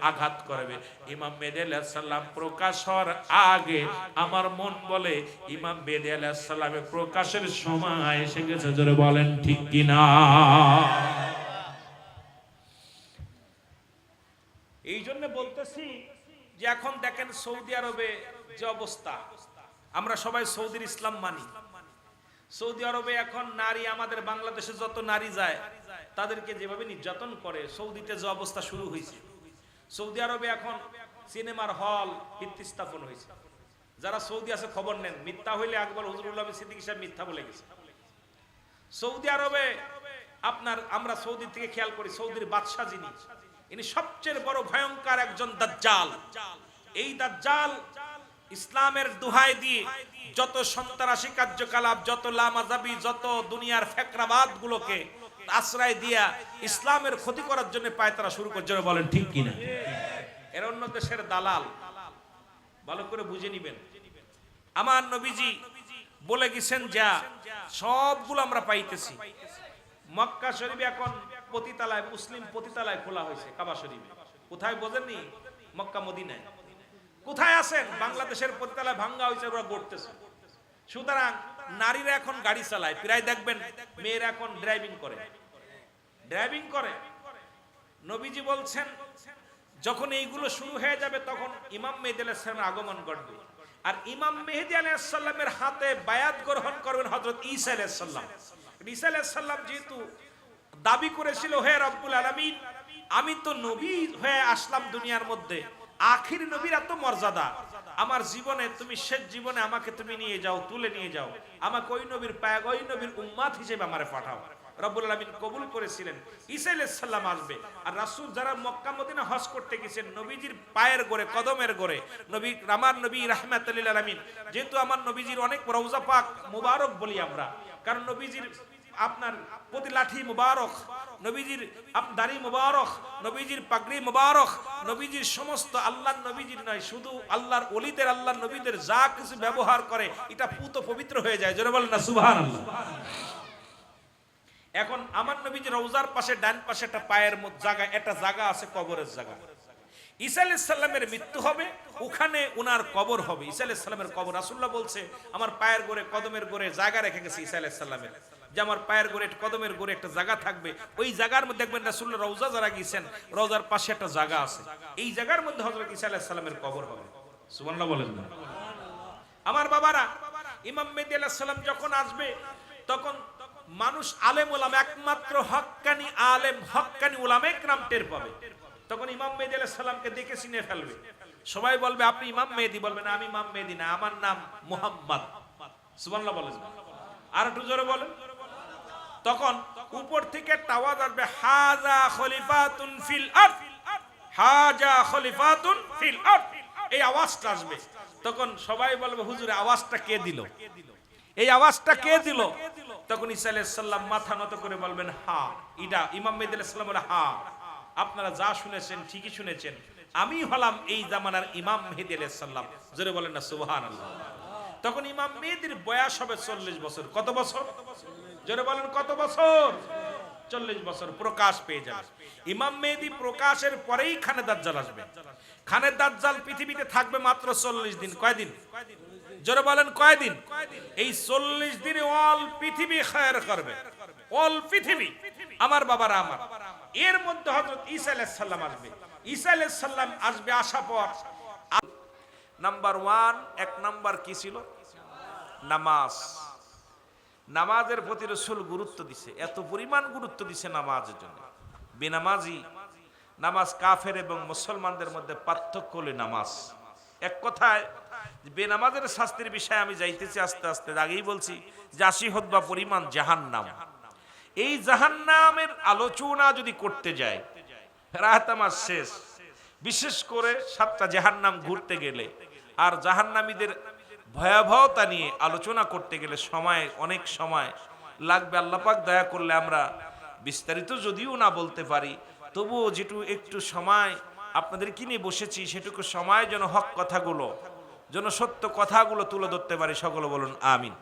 আঘাত করবে ইমাম মেহেদী আলাইহিস সালাম প্রকাশ হওয়ার আগে আমার মন বলে ইমাম মেহেদী আলাইহিস সালামের প্রকাশের সময় এসে গেছে জোরে বলেন ঠিক কিনা এই জন্য বলতেছি যে এখন দেখেন সৌদি আরবে যে অবস্থা আমরা সবাই সৌদির ইসলাম মানি সৌদি আরবে এখন নারী আমাদের বাংলাদেশে যত নারী যায় তাদেরকে যেভাবে নির্যাতন করে সৌদিতে যে অবস্থা শুরু হয়েছে সৌদি আরবে এখন সিনেমার হল ভিত্তি স্থাপন হয়েছে যারা সৌদি আছে খবর নেন মিথ্যা হইলে আকবর হুজুরুল আমিন সিদ্দিকী সাহেব মিথ্যা বলে গেছে সৌদি আরবে আপনার আমরা সৌদি থেকে খেয়াল করি সৌদির বাদশা যিনি ইনি সবচেয়ে বড় ভয়ঙ্কর একজন দাজ্জাল এই দাজ্জাল ইসলামের দোহাই দিয়ে যত সন্ত্রাসী কার্যকলাপ, যত লামাজাবি, যত দুনিয়ার ফেকরাবাদ গুলোকে আশ্রয় দিয়া ইসলামের ক্ষতি করার জন্য পায়তারা শুরু করছে। বলেন ঠিক কিনা? এর অন্য দেশের দালাল, ভালো করে বুঝে নিবেন। আমার নবীজি বলে গেছেন যা সবগুলো আমরা পাইতেছি। মক্কা শরীফ এখন পতিতালায়, মুসলিম পতিতালায় খোলা হয়েছে। কাবা শরীফ কোথায় বোঝেননি? মক্কা মদিনায়। কোথায় আছেন? বাংলাদেশের পতিতালায় ভাঙ্গা হয়েছে, ওরা গড়তেছে। সুতরাং নারীরা এখন গাড়ি চালায়, প্রায় দেখবেন মেয়েরা এখন ড্রাইভিং করে। নবীজি বলছেন যখন এইগুলো শুরু হয়ে যাবে তখন ইমাম মেহেদী আলাইহিস সালামের আগমন ঘটবে। আর ইমাম মেহেদী আলাইহিস সালামের হাতে বায়াত গ্রহণ করবেন হযরত ঈসা আলাইহিস সালাম। ঈসা আলাইহিস সালাম যেহেতু দাবি করেছিল, হে রব্বুল আলামিন, আমি তো নবী হয়ে আসলাম দুনিয়ার মধ্যে, আখির নবীর এত মর্যাদা, আমার জীবনে তুমি শেষ জীবনে আমাকে তুমি নিয়ে যাও, তুলে নিয়ে যাও, আমাকে ওই নবীর পায়, ওই নবীর উম্মাত হিসেবে আমারে পাঠাও। রব্বুল আলামিন কবুল করেছিলেন। ঈসা আলাইহিস সালাম আসবে। আর রাসূল যারা মক্কা মদিনা হজ করতে গেছেন, নবীজির পায়ের গোরে, কদমের গোরে, নবী আমার নবী রাহমাতুল লিল আলামিন, যেহেতু আমার নবীজির অনেক রওজা পাক মুবারক বলি আমরা, কারণ নবীজির আপনার প্রতি লাঠি মুবারক, নবীজির দাড়ি মুবারক, নবীজির পাগড়ি মুবারক, নবীজির সমস্ত আল্লাহর নবীজির নয়, শুধু আল্লাহর ওলিদের, আল্লাহর নবীদের যা কিছু ব্যবহার করে এটা পুত পবিত্র হয়ে যায়। জোরে বলেন না সুবহানাল্লাহ। এখন আমার নবীজি রওজার পাশে ডান পাশে একটা পায়ের মধ্যে জায়গা, একটা জায়গা আছে কবরের জায়গা। ঈসা আলাইহিস সালামের মৃত্যু হবে, ওখানে ওনার কবর হবে। ঈসা আলাইহিস সালামের কবর, রাসূলুল্লাহ বলছে আমার পায়ের গোরে, কদমের গোরে জায়গা রেখে গেছে ঈসা আলাইহিস সালামের, যে আমার পায়ের গোরে, কদমের গোরে একটা জায়গা থাকবে। ওই জায়গার মধ্যে দেখবেন রাসূলুল্লাহ রওজা যারা গিয়েছেন, রওজার পাশে একটা জায়গা আছে, এই জায়গার মধ্যে হযরত ঈসা আলাইহিস সালামের কবর হবে। সুবহানাল্লাহ বলেন না? আমার বাবারা, ইমাম মেহেদী আলাইহিস সালাম যখন আসবে তখন মানুষ, আলেম ওলামা, একমাত্র হক্কানি আলেম, হক্কানি ওলামা একরাম টের পাবে। তখন ইমাম মেহেদী আলাইহিস সালামকে দেখে চিনে ফেলবে। সবাই বলবে আপনি ইমাম মেহেদী, বলবে না আমি ইমাম মেহেদী না, আমার নাম মুহাম্মদ। সুবহানাল্লাহ বলেন। আর একটু জোরে বলেন। তখন উপর থেকে একটা আওয়াজ আসবে, হাযা খলিফাতুন ফিল আরদ, হাযা খলিফাতুন ফিল আরদ। এই আওয়াজটা আসবে। তখন সবাই বলবে হুজুর আওয়াজটা কে দিল? এই আওয়াজটা কে দিল? তখন ঈসা আলাইহিস সালাম মাথা নত করে বলবেন হা। এটা ইমাম মেহেদী আলাইহিস সালাম বলে হা, আপনারা যা শুনেছেন ঠিকই শুনেছেন, আমি হলাম এই জামানার ইমাম মেহেদী আলাইহিস সালাম। জোরে বলেন না সুবহানাল্লাহ। তখন ইমাম মেহেদীর বয়স হবে 40 বছর। কত বছর? জোরে বলেন কত বছর? 40 বছর। প্রকাশ পেয়ে যাবে। ইমাম মেহেদী প্রকাশের পরেই খানে দাজ্জাল আসবে। খানে দাজ্জাল পৃথিবীতে থাকবে মাত্র 40 দিন। কয়দিন? জোরে বলেন কয়দিন? এই 40 দিনে অল পৃথিবী খায়ের করবে, অল পৃথিবী। আমার বাবারা আমার, এর মধ্যে হযরত ঈসা আলাইহিস সালাম আসবে। ঈসা আলাইহিস সালাম আসবে, আসা পর নাম্বার 1, এক নাম্বার কি ছিল? নামাজ। নামাজের প্রতি রাসূল গুরুত্ব দিছে, এত পরিমাণ গুরুত্ব দিছে নামাজের জন্য। বেনামাজি, নামাজ কাফের এবং মুসলমানদের মধ্যে পার্থক্য হলো নামাজ। এক কথায় বেনামাজের শাস্তির বিষয়ে আমি যাইতেছি আস্তে আস্তে। আগেই বলছি যে 80 হুতবা পরিমাণ জাহান্নাম। এই জাহান্নামের আলোচনা যদি করতে যায়, রাত আমার শেষ। বিশেষ করে 7টা জাহান্নাম ঘুরতে গেলে আর জাহান্নামীদের ভয়াবহতা নিয়ে আলোচনা করতে গেলে সময়, অনেক সময় লাগবে। আল্লাহ পাক দয়া করলে আমরা বিস্তারিত যদিও না বলতে পারি, তবুও যেটু একটু সময় আপনাদেরকে নিয়ে বসেছি, সেটুকু সময় যেন হক কথাগুলো, যেন সত্য কথাগুলো তুলে ধরতে পারি। সকলে বলুন আমিন।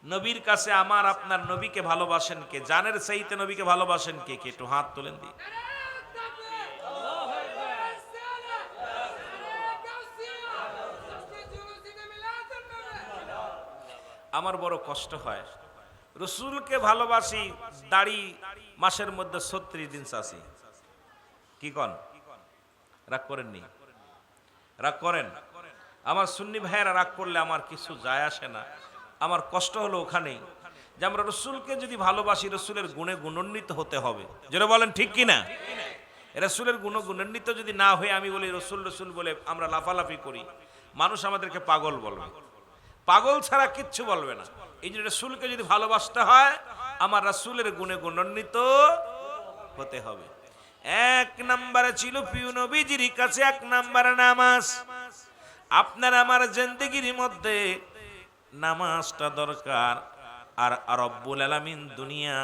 নবীর কাছে আমার আপনার নবীকে ভালোবাসেন কে? জানের চাইতে নবীকে ভালোবাসেন কে? কে একটু হাত তোলেন দি। আমার বড় কষ্ট হয়, রসুলকে ভালোবাসি, দাড়ি মাসের মধ্যে 36 দিন চাষি। কি কন? রাগ করেননি? রাগ করেন? আমার সুন্নি ভাইয়েরা রাগ করলে আমার কিছু যায় আসে না। আমার কষ্ট হলো ওখানেই যে আমরা রসুলকে যদি ভালোবাসি, রসুলের গুণে গুণান্বিত হতে হবে। যেটা বলেন ঠিক কিনা? রসুলের গুণ গুণান্বিত যদি না হয়ে আমি বলি রসুল রসুল বলে আমরা লাফালাফি করি, মানুষ আমাদেরকে পাগল বলবে। পাগল ছাড়া কিচ্ছু বলবে না। এই যে রসুলকে যদি ভালোবাসতে হয়, আমার রসুলের গুণে গুণান্বিত হতে হবে। এক নম্বরে ছিল প্রিয় নবীজির কাছে এক নম্বরে নামাজ। আপনার আমার জিন্দেগির মধ্যে নামাজটা দরকার। আর রব্বুল আলামিন দুনিয়া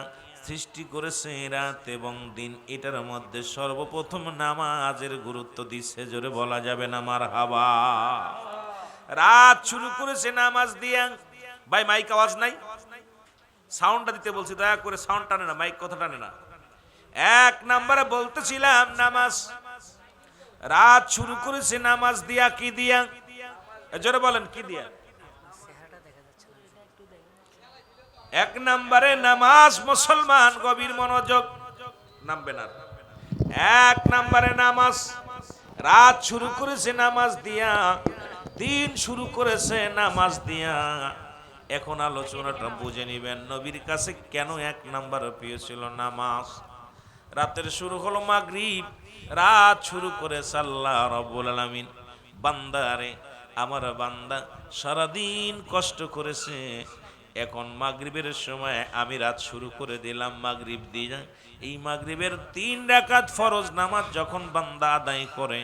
সৃষ্টি করেছে রাত এবং দিন, এটার মধ্যে সর্বপ্রথম নামাজের গুরুত্ব দিচ্ছে, জোরে বলা যাবে না মারহাবা। রাত শুরু করেছে নামাজ দিয়া। ভাই মাইক আওয়াজ নাই, সাউন্ডটা দিতে বলছি, দয়া করে সাউন্ড টানে না, মাইক কথা টানে না। এক নম্বরে বলতেছিলাম নামাজ। রাত শুরু করেছে নামাজ দিয়া। কি দিয়া? জোরে বলেন কি দিয়া? এক নম্বরে নামাজ। মুসলমান গভীর মনোযোগ, নামবে না। এক নম্বরে নামাজ। রাত শুরু করেছে নামাজ দিয়া, দিন শুরু করেছে নামাজ দিয়া। এখন আলোচনাটা বুঝে নিবেন, নবীর কাছে কেন এক নাম্বার প্রিয় ছিল নামাজ। রাতের শুরু হলো মাগরিব, রাত শুরু করেছে আল্লাহ রাব্বুল আলামিন। বান্দারে, আমার বান্দা সারাদিন কষ্ট করেছে, এখন মাগরিবের সময় আমি রাত শুরু করে দিলাম মাগরিব দিয়ে। এই মাগরিবের 3 রাকাত ফরজ নামাজ যখন বান্দা আদায় করে,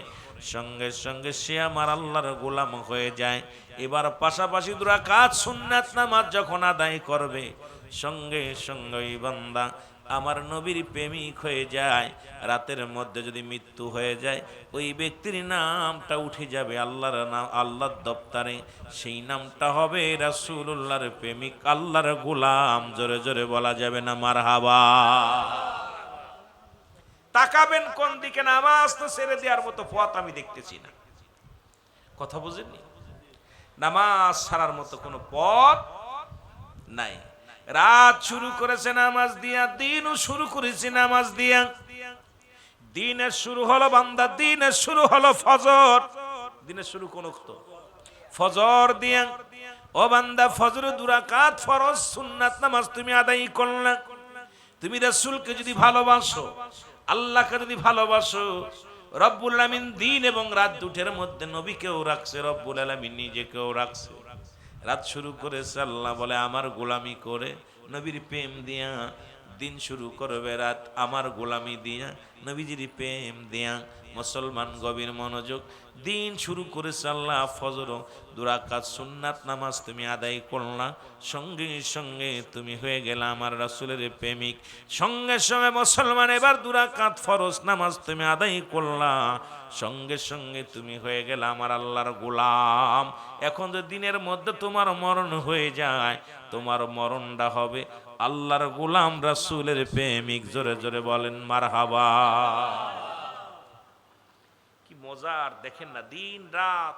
সঙ্গে সঙ্গে সে আমার আল্লাহর গোলাম হয়ে যায়। এবার পাশাপাশি 2 রাকাত সুন্নাত নামাজ যখন আদায় করবে, সঙ্গে সঙ্গে ওই বান্দা আমার নবীর প্রেমিক হয়ে যায়। রাতের মধ্যে যদি মৃত্যু হয়ে যায়, ওই ব্যক্তির নামটা উঠে যাবে আল্লাহর নাম, আল্লাহর দপ্তরে। সেই নামটা হবে রাসূলুল্লাহর প্রেমিক, আল্লাহর গোলাম। জোরে জোরে বলা যাবে না মারহাবা। তাকাবেন কোন দিকে? নামাজ তো ছেড়ে দেওয়ার মতো পথ আমি দেখতেছি না। কথা বুঝেননি? নামাজ ছাড়ার মতো কোনো পথ নাই। রাত শুরু করেছে নামাজ দিয়া, দিনও শুরু করেছে নামাজ দিয়া। দিনের শুরু হলো বান্দা, দিনের শুরু হলো ফজর। দিনের শুরু কোন ওয়াক্ত? ফজর দিয়া। ও বান্দা, ফজরে 2 রাকাত ফরজ সুন্নাত নামাজ তুমি আদায় করলে। তুমি রাসূলকে যদি ভালোবাসো, আল্লাহকে যদি ভালোবাসো, রব্বুল আলামিন দিন এবং রাত দুটের মধ্যে নবীকেও রাখছে, রব্বুল আলামিন নিজেকেও রাখছে। রাত শুরু করেছে আল্লাহ বলে আমার গোলামি করে, নবীর প্রেম দিয়া। দিন শুরু করবে রাত আমার গোলামি দিয়া, নবীজির প্রেম দিয়া। মুসলমান গভীর মনোযোগ। দিন শুরু করেছে আল্লাহ, ফজর 2 রাকাত সুন্নাত নামাজ তুমি আদায় করলা, সঙ্গে সঙ্গে তুমি হয়ে গেলা আমার রাসূলের প্রেমিক। সঙ্গে সঙ্গে মুসলমান এবার 2 রাকাত ফরজ নামাজ তুমি আদায় করলা, সঙ্গে সঙ্গে তুমি হয়ে গেলা আমার আল্লাহর গোলাম। এখন যে দিনের মধ্যে তোমার মরণ হয়ে যায়, তোমার মরণটা হবে আল্লাহর গোলাম, রাসূলের প্রেমিক। জোরে জোরে বলেন মারহাবা। কি মজার দেখেন না, দিন রাত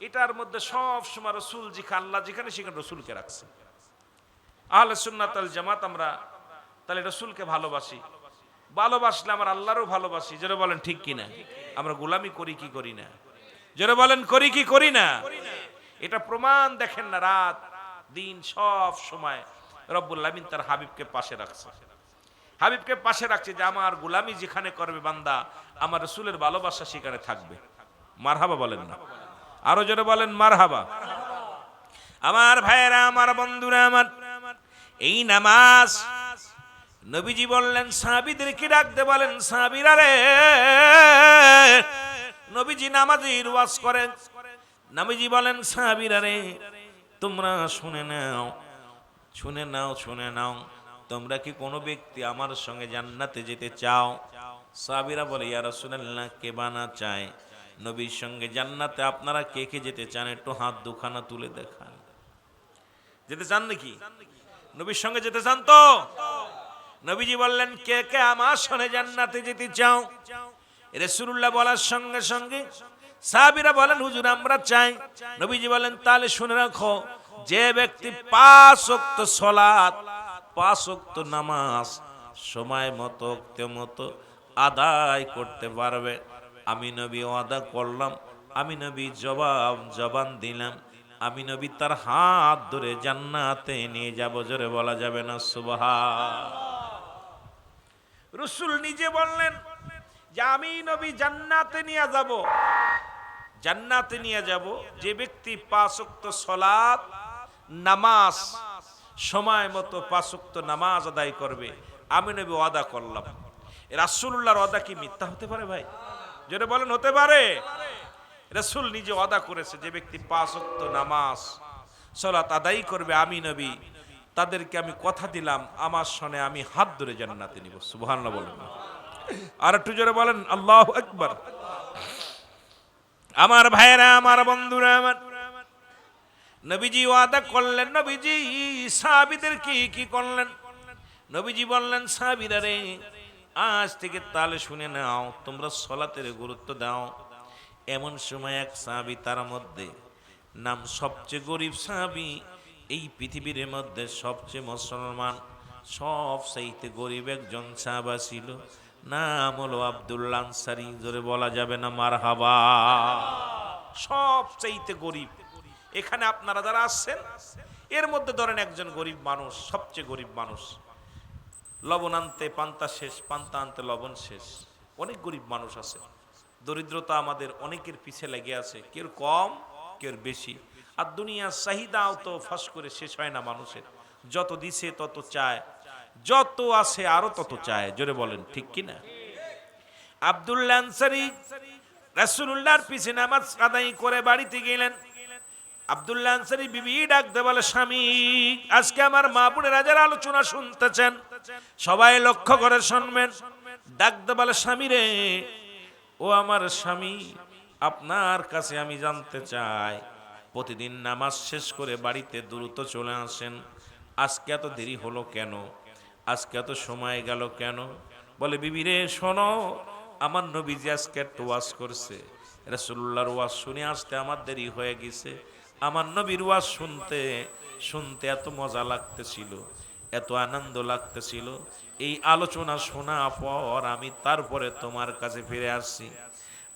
এটার মধ্যে সব সময় রাসূল যেখানে, আল্লাহ যেখানে সেখানে রাসূলকে রাখছে। আহলে সুন্নাত ওয়াল জামাত আমরা তাহলে রাসূলকে ভালোবাসি, ভালোবাসলে আমার আল্লাহরও ভালোবাসি। জোরে বলেন ঠিক কিনা? আমরা গোলামি করি কি করি না? জোরে বলেন করি কি করি না? এটা প্রমাণ দেখেন না, রাত দিন সব সময় রব্বুল আলামিন তার হাবিবকে পাশে রাখছে। হাবিবকে পাশে রাখছে যে আমার গোলামি যেখানে করবে বান্দা, আমার রাসূলের ভালোবাসা সেখানে থাকবে। মারহাবা বলেন না? আরো জোরে বলেন মারহাবা। আমার ভাইয়েরা, আমার বন্ধুরা, আমার এই নামাজ নবীজি বললেন সাহাবীদেরকে ডাকতে বলেন, সাহাবীরা রে, নবীজি নামাজের ওয়াজ করেন। নবীজি বলেন সাহাবীরা রে, তোমরা শুনে নাও, শুনে নাও, শুনে নাও। তোমরা কি কোনো ব্যক্তি আমার সঙ্গে জান্নাতে যেতে চাও? সাহাবীরা বলে ইয়া রাসূলুল্লাহ, কে বানা চায়? নবীর সঙ্গে জান্নাতে আপনারা কে কে যেতে চান? একটু হাত দুখানা তুলে দেখান। যেতে চান নাকি? নবীর সঙ্গে যেতে চান তো? নবীজি বললেন কে কে আমার সঙ্গে জান্নাতে যেতে চাও? রাসূলুল্লাহ বলার সঙ্গে সঙ্গে সাহাবীরা বলেন হুজুর আমরা চাই। নবীজি বলেন তাহলে শুনে রাখো, যে ব্যক্তি 5 ওয়াক্ত সালাত, 5 ওয়াক্ত নামাজ সময় মতো মতো আদায় করতে পারবে, আমি নবী ওয়াদা করলাম, আমি নবী জবান দিলাম, আমি নবী তার হাত ধরে জান্নাতে নিয়ে যাব। জোরে বলা যাবে না সুবহান? রাসূল নিজে বললেন যে আমি নবী জান্নাতে নিয়ে যাব, জান্নাতে নিয়ে যাব যে ব্যক্তি 5 ওয়াক্ত সালাত নামাজ সময় মতো 5 ওয়াক্ত নামাজ আদায় করবে, আমি নবী ওয়াদা করলাম। রাসূলুল্লাহর ওয়াদা কি মিথ্যা হতে পারে ভাই? যেটা বলেন হতে পারে। রাসূল নিজে ওয়াদা করেছে, যে ব্যক্তি 5 ওয়াক্ত নামাজ সালাত আদায় করবে, আমি নবী তাদেরকে আমি কথা দিলাম আমার সনে আমি হাত ধরে জান্নাতে নিব। সুবহানাল্লাহ বলেন। আর একটু জোরে বলেন আল্লাহু আকবার। আমার ভাইরা, আমার বন্ধুরা, আমার নবীজি ওয়াদা করলেন। নবীজি সাহাবীদের কি করলেন? নবীজি বললেন, সাহাবীরা রে, আজ থেকে তাহলে শুনে নাও, তোমরা সালাতের গুরুত্ব দাও। এমন সময় এক সাহাবী, তার মধ্যে নাম সবচেয়ে গরিব সাহাবী, এই পৃথিবীর মধ্যে সবচেয়ে মুসলমান সবচাইতে গরিব একজন সাহাবা ছিল, নাম হলো আব্দুল্লাহ আনসারী। জোরে বলা যাবে না মারহাবা? সবচাইতে গরিব। এখানে আপনারা যারা আসছেন এর মধ্যে ধরেন একজন গরিব মানুষ, সবচেয়ে গরিব মানুষ, লবণ আনতে পান্তা শেষ, পান্তা আনতে লবণ শেষ। অনেক গরিব মানুষ আছে, দরিদ্রতা আমাদের অনেকের পিছে লেগে আছে, কেউ কম কেউ বেশি। আর দুনিয়ার চাহিদাও তো ফাঁস করে শেষ হয় না মানুষের, যত দিছে তত চায়, যত আছে আরো তত চায়। জোরে বলেন ঠিক কিনা? আব্দুল্লাহ আনসারী রাসূলুল্লাহর পিছে নামাজ আদায় করে বাড়িতে গেলেন। আব্দুল্লাহ আনসারী বিবি ডাকতে বলে, স্বামী, আজকে আমার মা বোনেরা যারা আলোচনা শুনতেছেন সবাই লক্ষ্য করে শুনবেন। ডাকতে বলে, স্বামী রে, ও আমার স্বামী, আপনার কাছে আমি জানতে চাই, প্রতিদিন নামাজ শেষ করে বাড়িতে দ্রুত চলে আসেন, আজকে এত দেরি হলো কেন? আজকে এত সময় গেল কেন? বলে, বিবি রে শোনো, আমার নবীজি আজকে একটু ওয়াজ করছে, রাসূলুল্লাহর ওয়াজ শুনে আসতে আমার দেরি হয়ে গেছে। আমার নবীর ওয়াজ শুনতে শুনতে এত মজা লাগতেছিল, এত আনন্দ লাগতেছিল, এই আলোচনা শোনা পর আমি তারপরে তোমার কাছে ফিরে আসছি।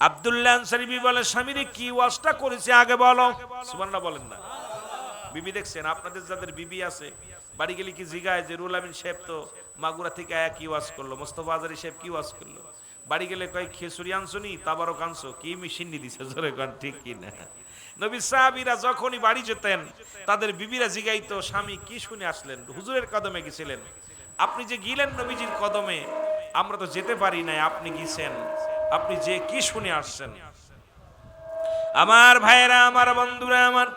আব্দুল্লাহ আনসারী বিবি বলে, স্বামীরে কি ওয়াজটা করেছে আগে বলো। সুবহানাল্লাহ বলেন না? বিবি দেখছেন, আপনাদের যাদের বিবি আছে বাড়ি গেলে কি জিগায় যে রুল আমিন সাহেব তো মাগুরা থেকে আয়া কি ওয়াজ করলো, মোস্তফা আজারি সাহেব কি ওয়াজ করলো? বাড়ি গেলে কয় খিচুড়ি আনছো নি, তাবারক আনছো, কি মেশিন নি দিছে? জোরে কোন ঠিক কি না? নবী সাহাবীরা যখনই বাড়ি যেতেন তাদের বিবিরা জিগাইতো, স্বামী কি শুনে আসলেন? হুজুরের কদমে গেছিলেন। আপনি যে গিলেন নবীজির কদমে, আমরা তো যেতে পারি নাই, আপনি গিয়েছেন, আপনি যে কি শুনে আসছেন? আমার ভাইরা, আমার বন্ধুরা, আমার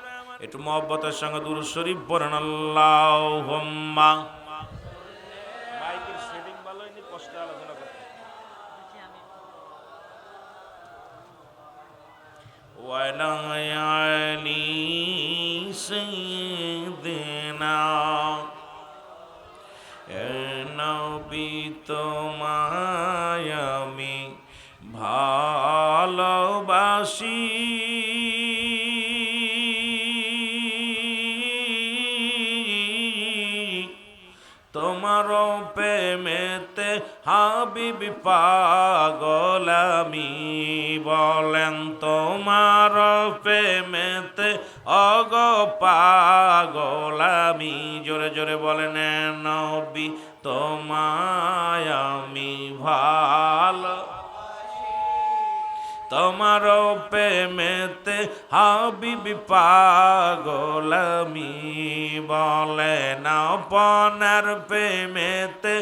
একটু মহব্বতের সঙ্গে দুরূদ শরীফ পড়েন। আল্লাহুম্মা। মাইকের সেটিং ভালো হয়নি, কষ্ট আলোচনা করতে। ওয়ালা আলি সাইয়্যিদিনা, এ নবী তোমায় আমি ভালোবাসি, তোমার প্রেমেতে হাবিবি পাগল আমি। বলেন, তোমার প্রেমেতে অগ পাগল আমি। জোরে জোরে বলেন, নবী তোমায় আমি ভালো, তোমার প্রেমেতে হাবিবি পাগল আমি। বলেন, আপনার প্রেমেতে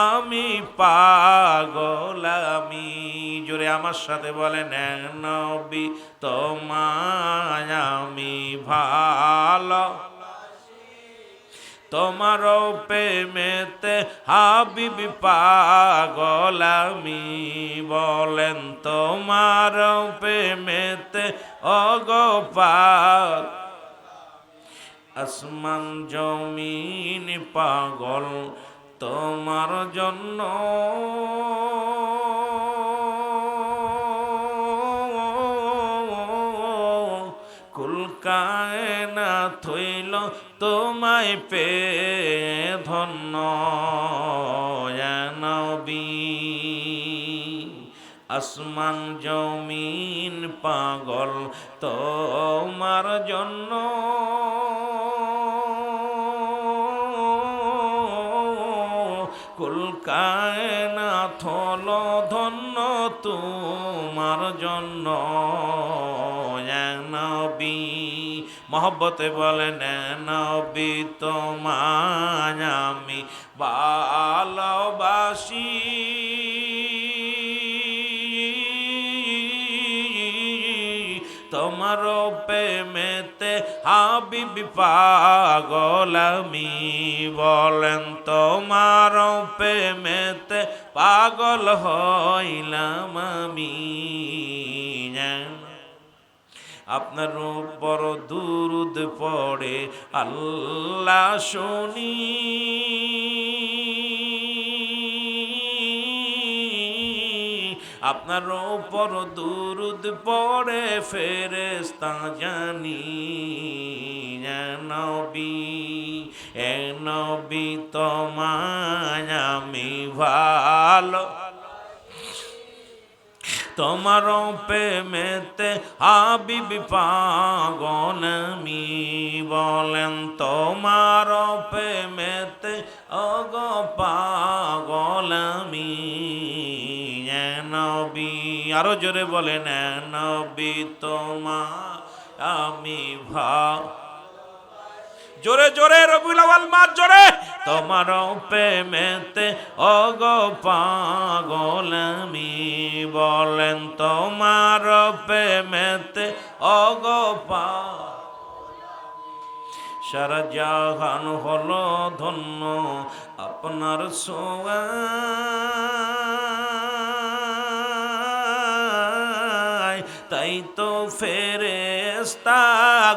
আমি পাগল আমি। জোরে আমার সাথে বলেন, নবী তোমায় আমি ভালো, তোমার প্রেমেতে হাবিবি পাগল আমি। বলেন, তোমার প্রেমেতে ওগো পাগল, আসমান জমিন পাগল তোমার জন্য। কুল কায়নাত হইল তোমায় পেয়ে ধন্য, ইয়া নবী। আসমান জমিন পাগল তোমার জন্য, কুল কায়নাত হলো ধন্য তোমার জন্য, ইয়া নবী। মহব্বতে বলেন, নবী তোমায় আমি ভালোবাসি। তোমার প্রেমেতে হাবিবি পাগল আমি, বলেন তোমার প্রেমেতে পাগল হইলাম আমি। আপনার উপর দুরুদ পড়ে আল্লাহ শুনি, আপনার উপর দুরুদ পড়ে ফেরেশতা জানি। এ নবী তোমায় আমি ভালো, তোমার প্রেমেতে হাবিবি পাগল আমি, বলেন তোমার প্রেমেতে ওগো পাগল আমি। নবী, আরো জোরে বলেন, নবী তোমার আমি জোরে জোরে রবিউল আউয়াল মাস জোরে, তোমার প্রেমেতে ওগো পাগল আমি, বলেন তোমার প্রেমেতে ওগো সারা জাহান হলো ধন্য আপনার ছোঁয়ায়, তাই তো ফেরেশতা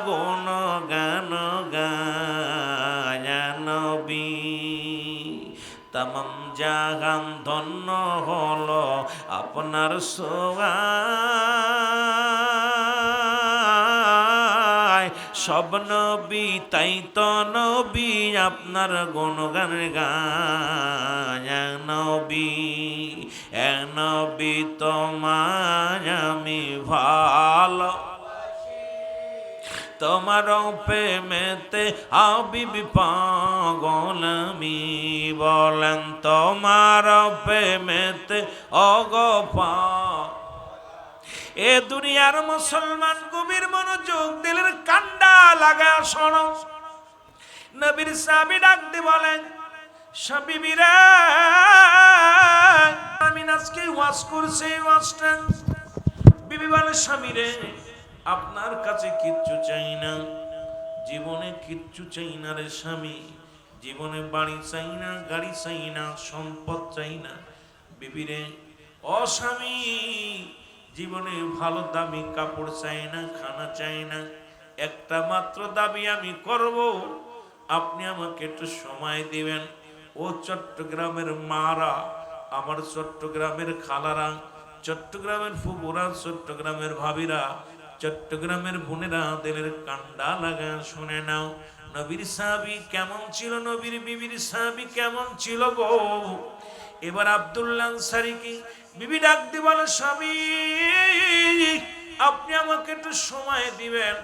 গুণগান গায়। নবী তামাম জাহান ধন্য হলো আপনার ছোঁয়ায়, সব নবী তাই তো নবী আপনার গুণগান গায়। নবী এ নবী তোমায় আমি ভালো, তোমার প্রেমেতে হাবিবি পাগল আমি, বলেন তোমার প্রেমেতে ওগো এ দুনিয়ার মুসলমান গভীর মনোযোগ দিলের কান্ডা লাগা শোনো। নবীর সাহাবী ডাক দিয়ে বলেন, সাবিবিরা আমি আজকে ওয়াজ করছি, ওয়াজটা বিবি বলে স্বামীরে আপনার কাছে কিচ্ছু চাই না, জীবনে কিচ্ছু চাই না রে স্বামী, জীবনে বাড়ি চাই না, গাড়ি চাই না, সম্পদ চাই না। বিবিরে ও স্বামী, জীবনে ভালো দামি কাপড় চাই না, খানা চাই না, একটা মাত্র দাবি আমি করব, আপনি আমাকে একটু সময় দিবেন। ও চট্টগ্রামের মারা, আমার চট্টগ্রামের খালারা, চট্টগ্রামের ফুবুরা, চট্টগ্রামের ভাবিরা, চট্টগ্রামের বোনেরা, দিলের কান্ডা লাগা শুনে নাও। নবীর সাহাবী কেমন ছিল, নবীর বিবির সাহাবী কেমন ছিল গো। এবার আব্দুল্লাহ আনসারী কি বিবি ডাক দিয়ে বলে, স্বামী আপনি আমাকে একটু সময় দিবেন,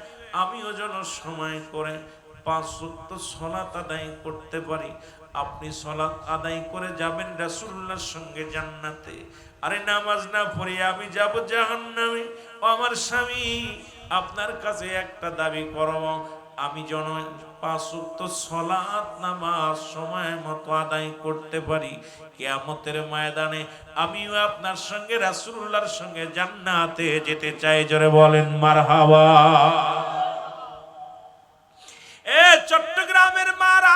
আমিও যেন সময় করে 5 ওয়াক্ত সালাত আদায় করতে পারি। আপনি সালাত আদায় করে যাবেন রাসূলুল্লাহর সঙ্গে জান্নাতে, আরে নামাজ না পড়ে আমি যাব জাহান্নামে। আমার স্বামী আপনার কাছে একটা দাবি করব, আমি যেন 5 ওয়াক্ত সালাত নামাজ সময় মতো আদায় করতে পারি, কিয়ামতের ময়দানে আমিও আপনার সঙ্গে রাসূলুল্লাহর সঙ্গে জান্নাতে যেতে চাই। জোরে বলেন মারহাবা। এ চট্টগ্রামের মারা,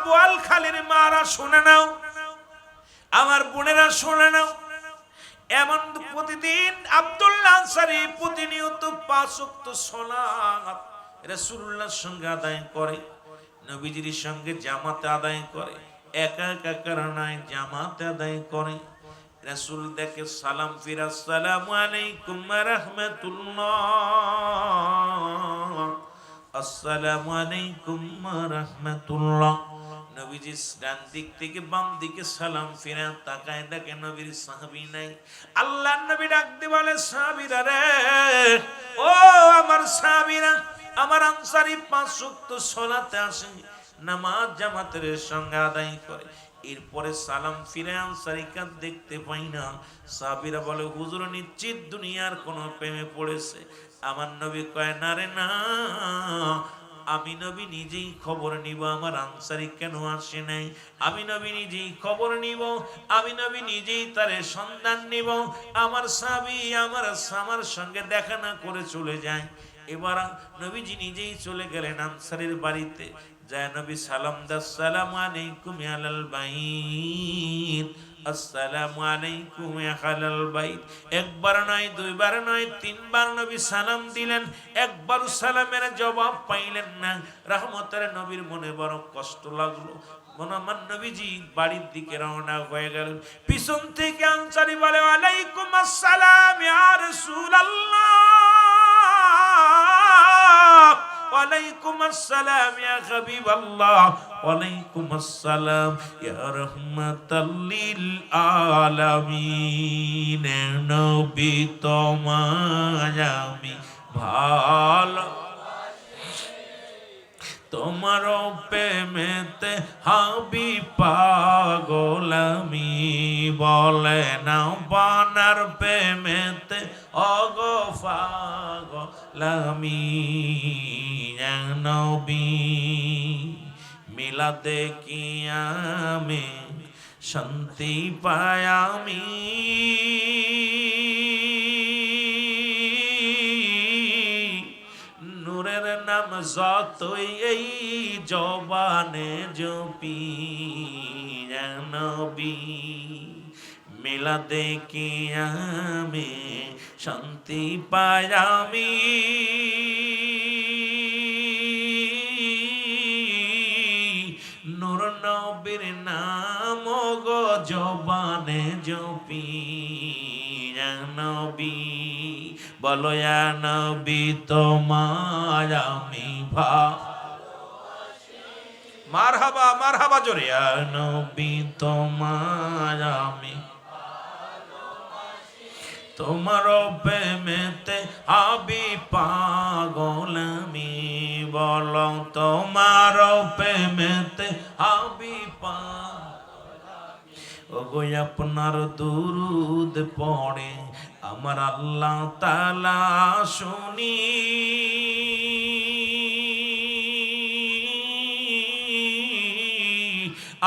বোয়ালখালীর মারা শুনে নাও, আমার বোনেরা শুনে নাও। এমন প্রতিদিন আব্দুল্লাহ আনসারী প্রতিনিয়ত 5 ওয়াক্ত সালাত রাসূলুল্লাহর সঙ্গে আদায় করে, নবীজির সঙ্গে জামাতে আদায় করে, একা একা কারণায় জামাতে আদায় করে। রাসূল দেখে সালাম ফিরা, আসসালামু আলাইকুম ওয়া রাহমাতুল্লাহ, আসসালামু আলাইকুম ওয়া রাহমাতুল্লাহ। নবীজি ডান দিক থেকে বাম দিকে সালাম ফিরে তাকায়, দেখে নবীর সাহাবী নাই। আল্লাহর নবী ডাক দিয়ে বলে, সাহাবীরা রে, ও আমার সাহাবীরা, আমার আনসারী 5 ওয়াক্ত সালাতে আসে, নামাজ জামাতের সঙ্গে আদায় করে, এরপরে সালাম ফিরে আনসারীকে দেখতে পাই না। সাহাবীরা বলে, হুজুর নিশ্চিত দুনিয়ার কোন প্রেমে পড়েছে। আমার নবী কয়, না রে না, আমি নবী নিজেই খবর নিব আমার আনসারী কেন আসে নাই, আমি নবী নিজেই খবর নিব, আমি নবী নিজেই তার সন্ধান নিব। আমার সাহাবী আমার সঙ্গে দেখা না করে চলে যায়। এবার নবীজি নিজেই চলে গেলেন আনসারীর বাড়িতে, যায় নবী সালাম দাস, সালামু আলাইকুম আলাল বাইত, আসসালামু আলাইকুম আলাল বাইত। একবার নয়, দুইবার নয়, তিনবার নবী সালাম দিলেন, একবার সালামের জবাব পাইলেন না। রহমতের নবীর মনে বড় কষ্ট লাগলো। আমার নবীজি বাড়ির দিকে রওনা হয়ে গেলেন। পিছন থেকে আনসারী বলে, ওয়ালাইকুম আসসালাম ইয়া রাসূলুল্লাহ, ওয়ালাইকুম আসসালাম ইয়া হাবিবাল্লাহ, ওয়ালাইকুম আসসালাম ইয়া রাহমাতাল লিল আলামিন। নবী তোমায় আমি ভালো, তোমার প্রেমেতে হবি পাগল আমি, বলে না বানার প্রেমেতে অগো পাগল আমি। নবী মিলাদে কি আমি শান্তি পাই আমি, নূরের নাম যতই এই জবানে জপি, নবী মিলাদে কি আমি শান্তি পাই আমি। নূর নবীর নাম গো জবানে জপি, নবী বলো ইয়া নবী তোমায় আমি ভালোবাসি। মারহাবা মারহাবা জোরে, ইয়া নবী তোমায় আমি ভালোবাসি, তোমার প্রেমেতে হবি পাগল আমি, বলো তোমার প্রেমেতে হবি পাগল। ওগো আপনার দুরুদ পড়ে আমার আল্লাহ তাআলা শুনি,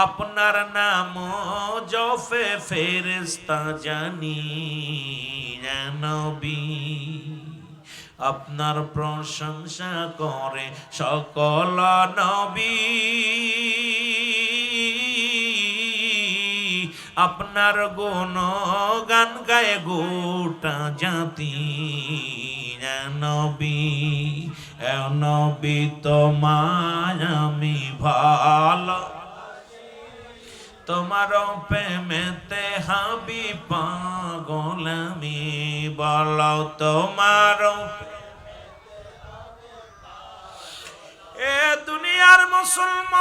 আপনার নাম জপে ফেরেশতা জানি। নবী আপনার প্রশংসা করে সকল নবী, আপনার গুণগান গায়ে গোটা জাতি। নবী নবী তোমায় আমি ভালো, তোমার প্রেমেতে হবি পাগল আমি, বলো তোমার এ দুনিয়ার মুসলমান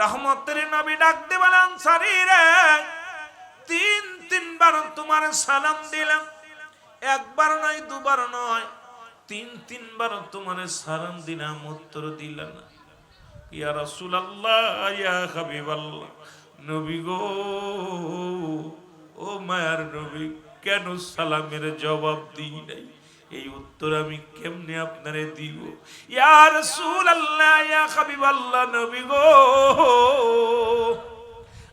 রহমতের নবী ডাকতে বলেন, আনসারী রে, তিনবার তোমার সালাম দিলাম, একবার নয়, দুবার নয়, তিনবার তোমার সালাম দিলাম, উত্তর দিলা না। ইয়া রাসূলুল্লাহ, ইয়া হাবিবাল্লাহ, নবী গো, ও মায়ার নবী, কেন সালামের জবাব দিই নাই? এই উত্তর আমি কেমনে আপনারে দিব? ইয়া রাসূলুল্লাহ, ইয়া হাবিবাল্লাহ, নবী গো,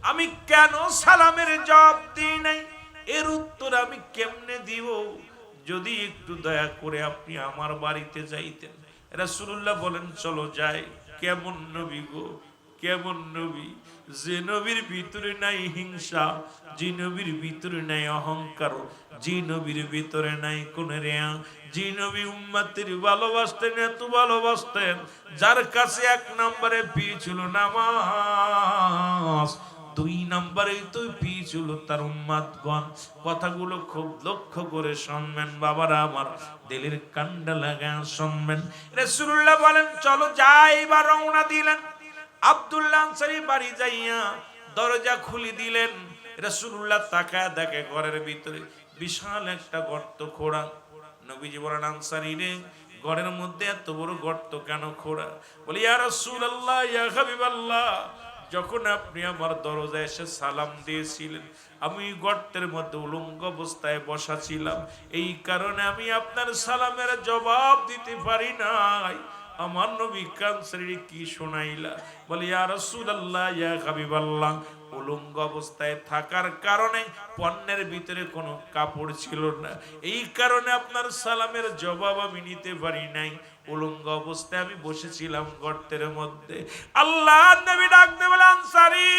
আমি কেন সালামের জবাব দিই নাই, এর উত্তর আমি কেমনে দিব? যদি একটু দয়া করে আপনি আমার বাড়িতে যাইতেন। রাসূলুল্লাহ বলেন, চলো যাই। কেমন নবী গো, কেমন নবী? যে নবীর ভিতরে নাই হিংসা, যে নবীর ভিতরে নাই অহংকার, যে নবীর ভিতরে নাই কোন রেয়া, যে নবী উম্মতের ভালোবাসতেন, এত ভালোবাসতেন, যার কাছে 1 নম্বরে প্রিয় ছিল নামাজ, 2 নম্বরে তো প্রিয় ছিল তার উম্মতগণ। কথাগুলো খুব লক্ষ্য করে শুনবেন বাবারা আমার, দিলের কান্ডা লাগা শুনবেন। রাসূলুল্লাহ বলেন, চলো যাই। বা রওনা দিলেন। আব্দুল্লাহ আনসারী বাড়ি যাইয়া দরজা খুলে দিলেন। রাসূলুল্লাহ তাকায় দেখে ঘরের ভিতরে বিশাল একটা গর্ত খোঁড়া। নবীজি বলেন, আনসারী রে, ঘরের মধ্যে এত বড় গর্ত কেন খোঁড়া? বলি, ইয়া রাসূলুল্লাহ, ইয়া হাবিবাল্লাহ, যখন আপনি আমার দরজায় এসে সালাম দিয়েছিলেন, আমি গর্তের মধ্যে উলঙ্গ অবস্থায় বসা ছিলাম, এই কারণে আমি আপনার সালামের জবাব দিতে পারি নাই। আমার নবী কানসারি কি শোনাইলা, বলে ইয়া রাসূলুল্লাহ ইয়া হাবিবাল্লাহ, উলঙ্গ অবস্থায় থাকার কারণে পণ্যের ভিতরে কোনো কাপড় ছিল না, এই কারণে আপনার সালামের জবাব আমি নিতে পারি নাই। উলঙ্গ অবস্থায় আমি বসেছিলাম গর্তের মধ্যে। আল্লাহ নবী ডাক দিয়ে বলে আনসারী,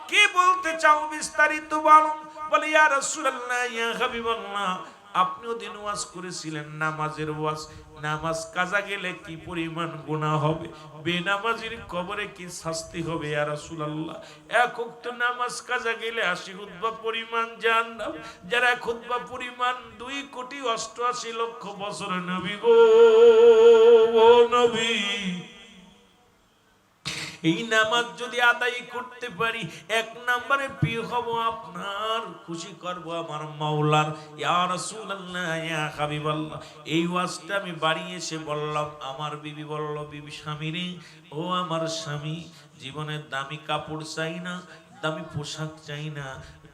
কি বলতে চাও বিস্তারিত বলো। বলে ইয়া রাসূলুল্লাহ ইয়া হাবিবাল্লাহ, আপনিও দিন ওয়াজ করেছিলেন নামাজের ওয়াজ, নামাজ কাজা গেলে কি পরিমাণ গুনাহ হবে, বেনামাজির কবরে কি শাস্তি হবে ইয়া রাসূলুল্লাহ। এক ওয়াক্ত নামাজ কাজা গেলে 80 খুতবা পরিমাণ জাহান্নাম, যারা এক খুতবা পরিমাণ 2,88,00,000 বছর। নবী গো, ও নবী, এই নামাজ যদি আদায় করতে পারি, এক নম্বরে প্রিয় হব আপনার, খুশি করব আমার মাওলার। ইয়া রাসূলুল্লাহ ইয়া হাবিবাল্লাহ, এই ওয়াজটা আমি বাড়ি এসে বললাম। আমার বিবি বলল, বিবি স্বামী রে, ও আমার স্বামী, জীবনের দামি কাপড় চাই না, দামি পোশাক চাই না,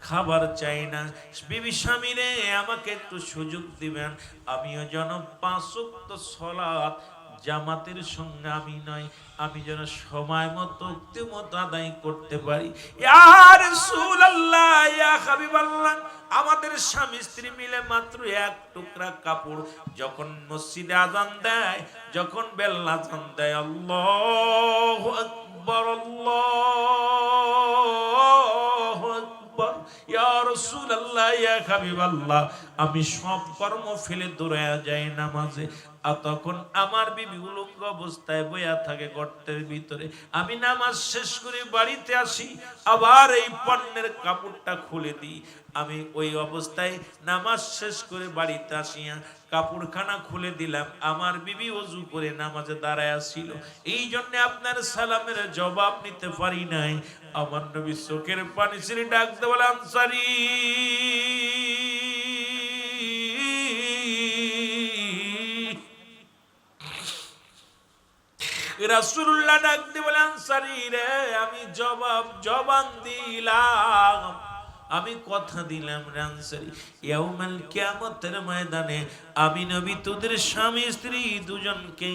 খাবার চাই না, বিবি স্বামী রে আমাকে একটু সুযোগ দিবেন, আমিও যেন 5 ওয়াক্ত সালাত জামাতের সঙ্গে আমি নয়, আমি যেন সময় মতো আদায় করতে পারি। ইয়া রাসূলুল্লাহ ইয়া হাবিবাল্লাহ, আমাদের স্বামী স্ত্রী মিলে মাত্র এক টুকরা কাপড়, যখন মসজিদে আযান দেয়, যখন বেল আযান দেয়, আল্লাহু আকবার আল্লাহু আকবার, ইয়া রাসূলুল্লাহ ইয়া হাবিবাল্লাহ, আমি সব কর্ম ফেলে দৌড়ায়া যাই নামাজে। আর তখন আমার বিবি উলঙ্গ অবস্থায় বইয়া থাকে গর্তের ভিতরে। আমি নামাজ শেষ করে বাড়িতে আসি, আবার এই পণ্যের কাপড়টা খুলে দিই। আমি ওই অবস্থায় নামাজ শেষ করে বাড়িতে আসিয়া কাপড়খানা খুলে দিলাম, আমার বিবি ওযু করে নামাজে দাঁড়ায় ছিল, এই জন্য আপনার সালামের জবাব নিতে পারি নাই। আমার নবী চোখের পানি ছেড়ে ডাক দিয়ে বলে আনসারী, রাসূলুল্লাহ ডাক দিয়ে বলে আনসারী রে, আমি জবান দিলাম, আমি কথা দিলাম রে আনসারী, ইয়াউমাল কিয়ামতের ময়দানে আমি নবী তোদের স্বামী স্ত্রী দুজনকে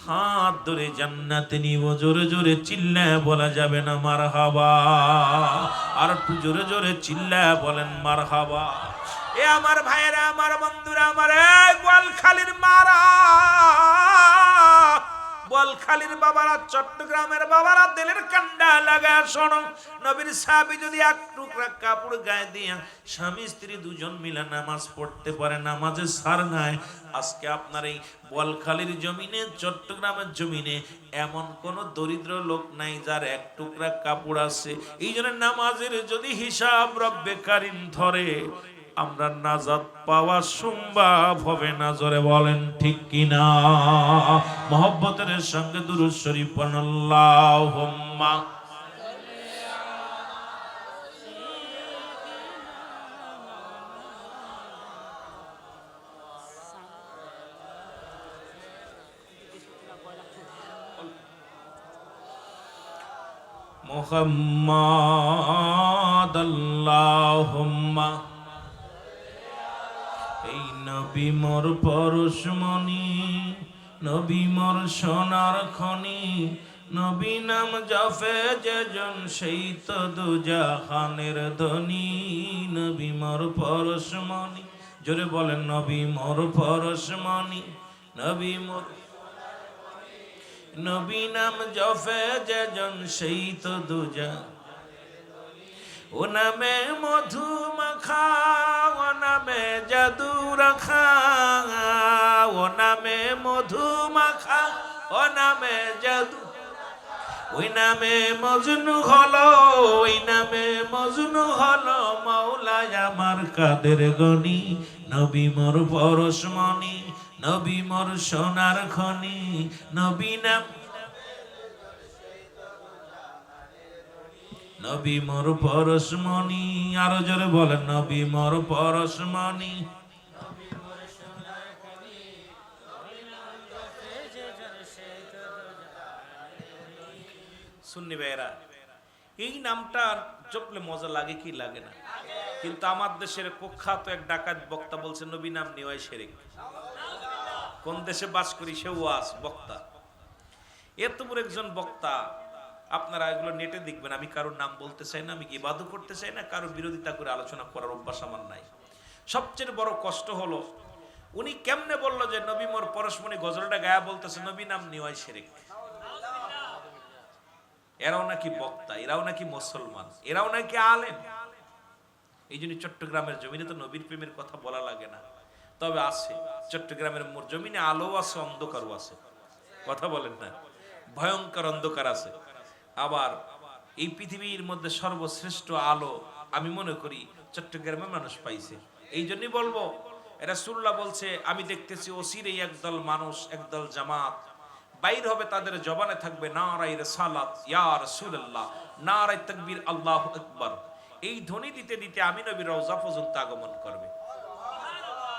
হাত ধরে জান্নাতে নিব। জোরে জোরে চিল্লায় বলা যাবে না মারহাবা? আর একটু জোরে জোরে চিল্লায় বলেন মারহাবা। এ আমার ভাইয়েরা, আমার বন্ধুরা, আমার গোয়ালখালীর মারা, বোয়ালখালীর বাবারা, চট্টগ্রামের বাবারা, দিলের কান্ডা লাগা শোনো, নবীর সাহাবী যদি এক টুকরা কাপড় গায়ে দিয়া স্বামী স্ত্রী দুজন মিলে নামাজ পড়তে পারে, নামাজে সার নাই। আজকে আপনার এই বোয়ালখালীর জমিনে, চট্টগ্রামের জমিনে এমন কোন দরিদ্র লোক নাই যার এক টুকরা কাপড় আছে। এই জন্য নামাজের যদি হিসাব রব্বে কারীম ধরে, আমরা নাজাত পাওয়া সম্ভব হবে না। জোরে বলেন ঠিক কিনা? মহব্বতের সঙ্গে দুরূদ শরীফ পড়ুন, আল্লাহুম্মা মুহাম্মাদ, আল্লাহুম্মা। এই নবী মোর পরশমণি, নবী মোর সোনার খনি, নবী নাম জপে যেজন সেই তো দুজাহানের ধনী। নবী মোর পরশমণি, জোরে বলেন নবী মোর পরশমণি, নবী মোর, নবী নাম জপে যেজন সেই তো দুজাহান। ও নামে মধু মাখা, ও নামে জাদু রাখা, ও নামে মধু মাখা, ও নামে জাদু, ওই নামে মজনু হলো, ওই নামে মজনু হলো মাওলা আমার কাদের গনি। নবী মোর পরশমণি, নবী মোর সোনার খনি, নবী নাম, নবী মোর পরশমণি। আরো জোরে বলেন নবী মোর পরশমণি। সুন্নি ভাইয়েরা, এই নামটা জপলে মজা লাগে কি লাগে না? কিন্তু আমার দেশের কুখ্যাত এক ডাকাত বক্তা বলছে নবী নাম নেওয়াই শিরক। কোন দেশে বাস করি সে ওয়াজ বক্তা, এত বড় একজন বক্তা। আপনারা এগুলো নেটে দেখবেন। আমি কারোর নাম বলতে চাই না, আমি ইবাদত করতে চাই না, কারোর বিরোধিতা করে আলোচনা করার অভ্যাস আমার নাই। সবচেয়ে বড় কষ্ট হলো উনি কেমনে বললো যে নবী মোর পরশমণি গজলটা গায়া বলতেছে নবী নাম নেওয়াই শিরক। এরাও নাকি বক্তা, এরাও নাকি মুসলমান, এরাও নাকি আলেম। এই জন্য চট্টগ্রামের জমিনে তো নবীর প্রেমের কথা বলা লাগে না। তবে আছে চট্টগ্রামের জমিনে আলো আছে, অন্ধকারও আছে। কথা বলেন না? ভয়ঙ্কর অন্ধকার আছে। আবার এই পৃথিবীর মধ্যে সর্বশ্রেষ্ঠ আলো আমি মনে করি চট্টগ্রামের মানুষ পাইছে। এই জন্যই বলবো, রাসূলুল্লাহ বলছে আমি দেখতেছি অচিরেই একদল মানুষ, একদল জামাত বাইর হবে, তাদের জবানে থাকবে নারায়ে রিসালাত ইয়া রাসূলুল্লাহ, নারায়ে তাকবীর আল্লাহু আকবার। এই ধ্বনি দিতে দিতে আমি নবীর রওজা পর্যন্ত আগমন করবে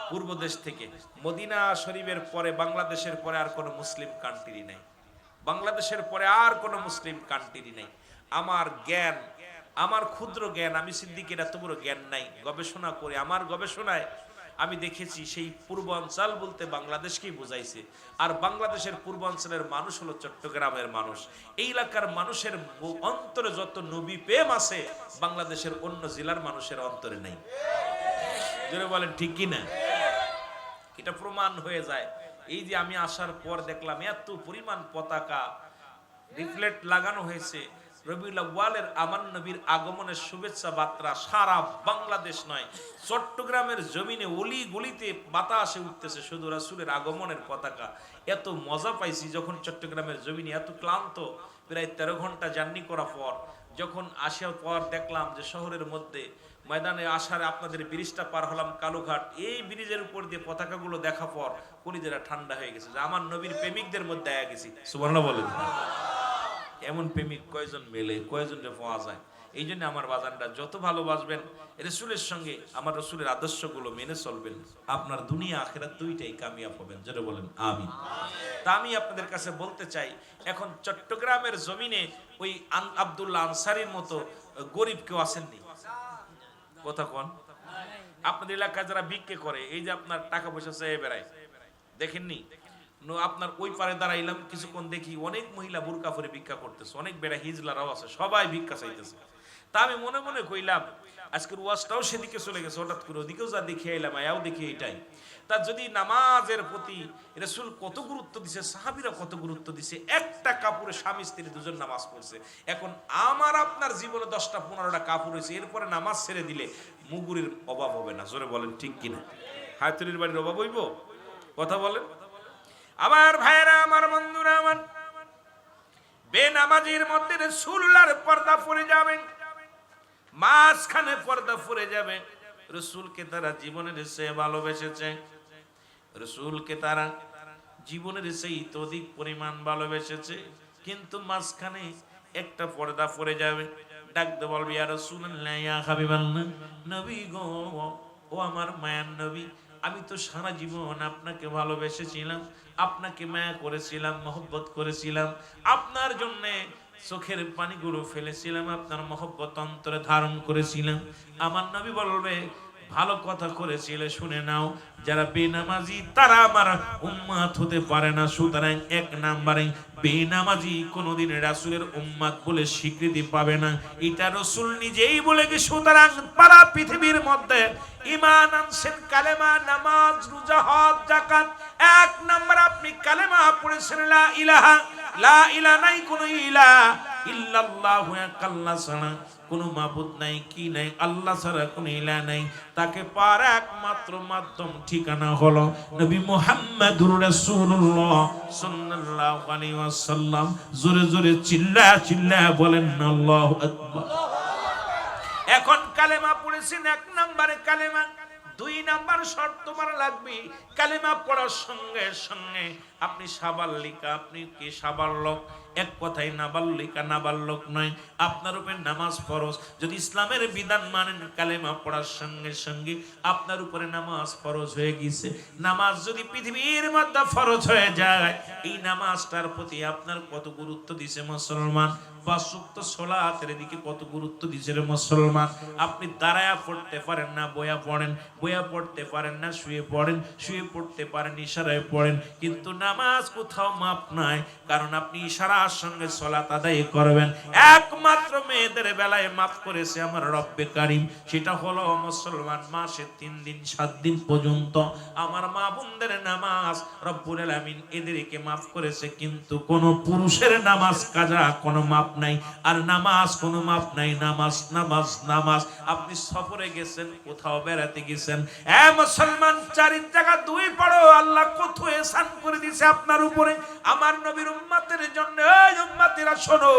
পূর্ব দেশ থেকে। মদিনা শরীফের পরে বাংলাদেশের পরে আর কোনো মুসলিম কান্ট্রি নেই, বাংলাদেশের পরে আর কোনো মুসলিম কান্ট্রি নেই। আমার জ্ঞান, আমার ক্ষুদ্র জ্ঞান, আমি সিদ্দিকের এত বড় জ্ঞান নাই, গবেষণা করে আমার গবেষণায় আমি দেখেছি সেই পূর্বাঞ্চল বলতে বাংলাদেশকেই বোঝাইছে। আর বাংলাদেশের পূর্বাঞ্চলের মানুষ হলো চট্টগ্রামের মানুষ। এই এলাকার মানুষের অন্তরে যত নবী প্রেম আছে বাংলাদেশের অন্য জেলার মানুষের অন্তরে নেই। যারা বলেন ঠিক কি না? এটা প্রমাণ হয়ে যায়। এই যে আমি আসার পর দেখলাম এত পরিমাণ পতাকা রিফ্লেক্ট লাগানো হয়েছে। রবিউল আউয়ালের আমার নবীর আগমনের শুভেচ্ছা বার্তা সারা বাংলাদেশ নয়, চট্টগ্রামের জমিনে অলি গলিতে বাতাসে উঠতেছে শুধু রাসূলের আগমনের পতাকা। এত মজা পাইছি যখন চট্টগ্রামের জমিনে এত ক্লান্ত, প্রায় 13 ঘন্টা জার্নি করার পর যখন আসার পর দেখলাম যে শহরের মধ্যে ময়দানে আসার আপনাদের ব্রিজটা পার হলাম কালুঘাট, এই ব্রিজের উপর দিয়ে পতাকাগুলো দেখা পর কলিজাটা ঠান্ডা হয়ে গেছে যে আমার নবীর প্রেমিকদের মধ্যে আয়া গেছি। সুবহানাল্লাহ বলেন। এমন প্রেমিক কয়জন মেলে, কয়জনকে পাওয়া যায়? এই জন্য আমার বাজানরা যত ভালোবাসবেন রাসূলের সঙ্গে আমার রাসূলের আদর্শগুলো মেনে চলবেন, আপনার দুনিয়া আখিরাত দুইটাই কামিয়াব হবেন। যারা বলেন আমিন। তা আমি আপনাদের কাছে বলতে চাই, এখন চট্টগ্রামের জমিনে ওই আব্দুল্লাহ আনসারীর মতো গরিব কেউ আসেননি? কথা কোন? আপনাদের এলাকায় যারা ভিক্ষে করে, এই যে আপনার টাকা পয়সা চেয়ে বেড়ায়, দেখেননি? আপনার ওই পারে দাঁড়াইলাম কিছুক্ষণ, দেখি অনেক মহিলা বুরকা পরে ভিক্ষা করতেছে, অনেক বেড়া হিজলারাও আছে, সবাই ভিক্ষা চাইতেছে। তা আমি মনে মনে কইলাম আজকের ওয়াজটাও সেদিকে চলে গেছে, হঠাৎ করে ওদিকেও যা দেখে এলাম, আয়াও দেখি এটাই। তা যদি নামাজের প্রতি রাসূল কত গুরুত্ব দিছে, সাহাবীরা কত গুরুত্ব দিছে, একটা কাপড়ে স্বামী স্ত্রী দুজন নামাজ পড়ছে। এখন আমার আপনার জীবনে 10টা 15টা কাপড় হয়েছে, এরপরে নামাজ ছেড়ে দিলে মুগুরির অভাব হবে না। জোরে বলেন ঠিক কিনা? হায়তুরির বাড়ির অভাব হইব? কথা বলেন। আমার ভাইরা, আমার বন্ধুরা, আমার বেনামাজির মধ্যে রাসূলুল্লাহর পর্দা পড়ে যাবে, মাঝখানে পর্দা পড়ে যাবে। রাসূলকে তারা জীবনের চেয়ে ভালোবেসেছে, রাসূলকে তারা জীবনের চেয়ে অধিক পরিমাণ ভালোবেসেছে, কিন্তু মাঝখানে একটা পর্দা পড়ে যাবে। ডাকতে বলবে ইয়া রাসূলুল্লাহ, ইয়া হাবিবাল্লাহ, নবী গো, ও আমার মায়ার নবী, আমি তো সারা জীবন আপনাকে ভালোবেসেছিলাম, আপনাকে মায়া করেছিলাম, মহব্বত করেছিলাম, আপনার জন্যে চোখের পানিগুলো ফেলেছিলাম, আপনার মহব্বত অন্তরে ধারণ করেছিলাম। আমার নবী বলবে ভালো কথা করেছিলে, শুনে নাও, যারা বেনামাজি তারা আমার উম্মত হতে পারে না। সুতরাং 1 নম্বরে বেনামাজি কোনদিন রাসূলের উম্মত বলে স্বীকৃতি পাবে না, এটা রাসূল নিজেই বলে কি। সুতরাং পারা পৃথিবীর মধ্যে ঈমান আনছেন, কালেমা, নামাজ, রোজা, হজ, যাকাত, 1 নম্বর আপনি কালেমা পড়েছেন লা ইলাহা, লা ইলাহা নাই কোনো ইলাহা ইল্লাল্লাহু, আল্লাহ ছাড়া কোনো মাবুদ নাই, কি নাই, আল্লাহ ছাড়া কোনো ইলাহ নাই। তাকে পার একমাত্র মাধ্যম ঠিকানা হলো নবী মুহাম্মদুর রাসূলুল্লাহ সাল্লাল্লাহু আলাইহি ওয়াসাল্লাম। জোরে জোরে চিল্লা চিল্লা বলেন আল্লাহু আকবার। এখন কালেমা পড়েছেন 1 নম্বরে কালেমা, 2 নম্বর শর্ত মারা লাগবে। কালেমা পড়ার সঙ্গে সঙ্গে আপনি সাবাল্লিকা, আপনি কি সাবাল্লক? এক কথায় নাবাল্লিকা নাবাল্লক নয়, আপনার উপরে নামাজ ফরজ। যদি ইসলামের বিধান মানেন, কালেমা পড়ার সঙ্গে সঙ্গে আপনার উপরে নামাজ ফরজ হয়ে গেছে। নামাজ যদি পৃথিবীর মধ্যে ফরজ হয়ে যায়, এই নামাজটার প্রতি আপনার কত গুরুত্ব দিছে মুসলমান? পাঁচ ওয়াক্ত সালাতের দিকে কত গুরুত্ব দিয়েছে রে মুসলমান। আপনি দাঁড়ায়া পড়তে পারেন না, বয়া পড়েন, বয়া পড়তে পারেন না, শুয়ে পড়েন, শুয়ে পড়তে পারেন, ইশারায় পড়েন, কিন্তু নামাজ কোথাও মাপ নাই। কারণ আপনি ইশারার সঙ্গে সালাত আদায় করবেন। একমাত্র মেয়েদের বেলায় মাফ করেছে আমার রব্বে কারীম, সেটা হলো মুসলমান মাসে 3 দিন 7 দিন পর্যন্ত আমার মা বোনদের নামাজ রব্বুল আলামিন এদেরকে মাফ করেছে। কিন্তু কোন পুরুষের নামাজ কাজা কোনো মাপ নাই। আর নামাজ কোনো মাপ নাই। নামাজ নামাজ নামাজ। আপনি সফরে গেছেন, কোথাও বেড়াতে গেছেন, এ মুসলমান 4 জায়গা 2 পড়ো, আল্লাহ কত ihsan করে দিয়েছে আপনার উপরে। আমার নবীর উম্মতের জন্য, এই উম্মতিরা শোনো,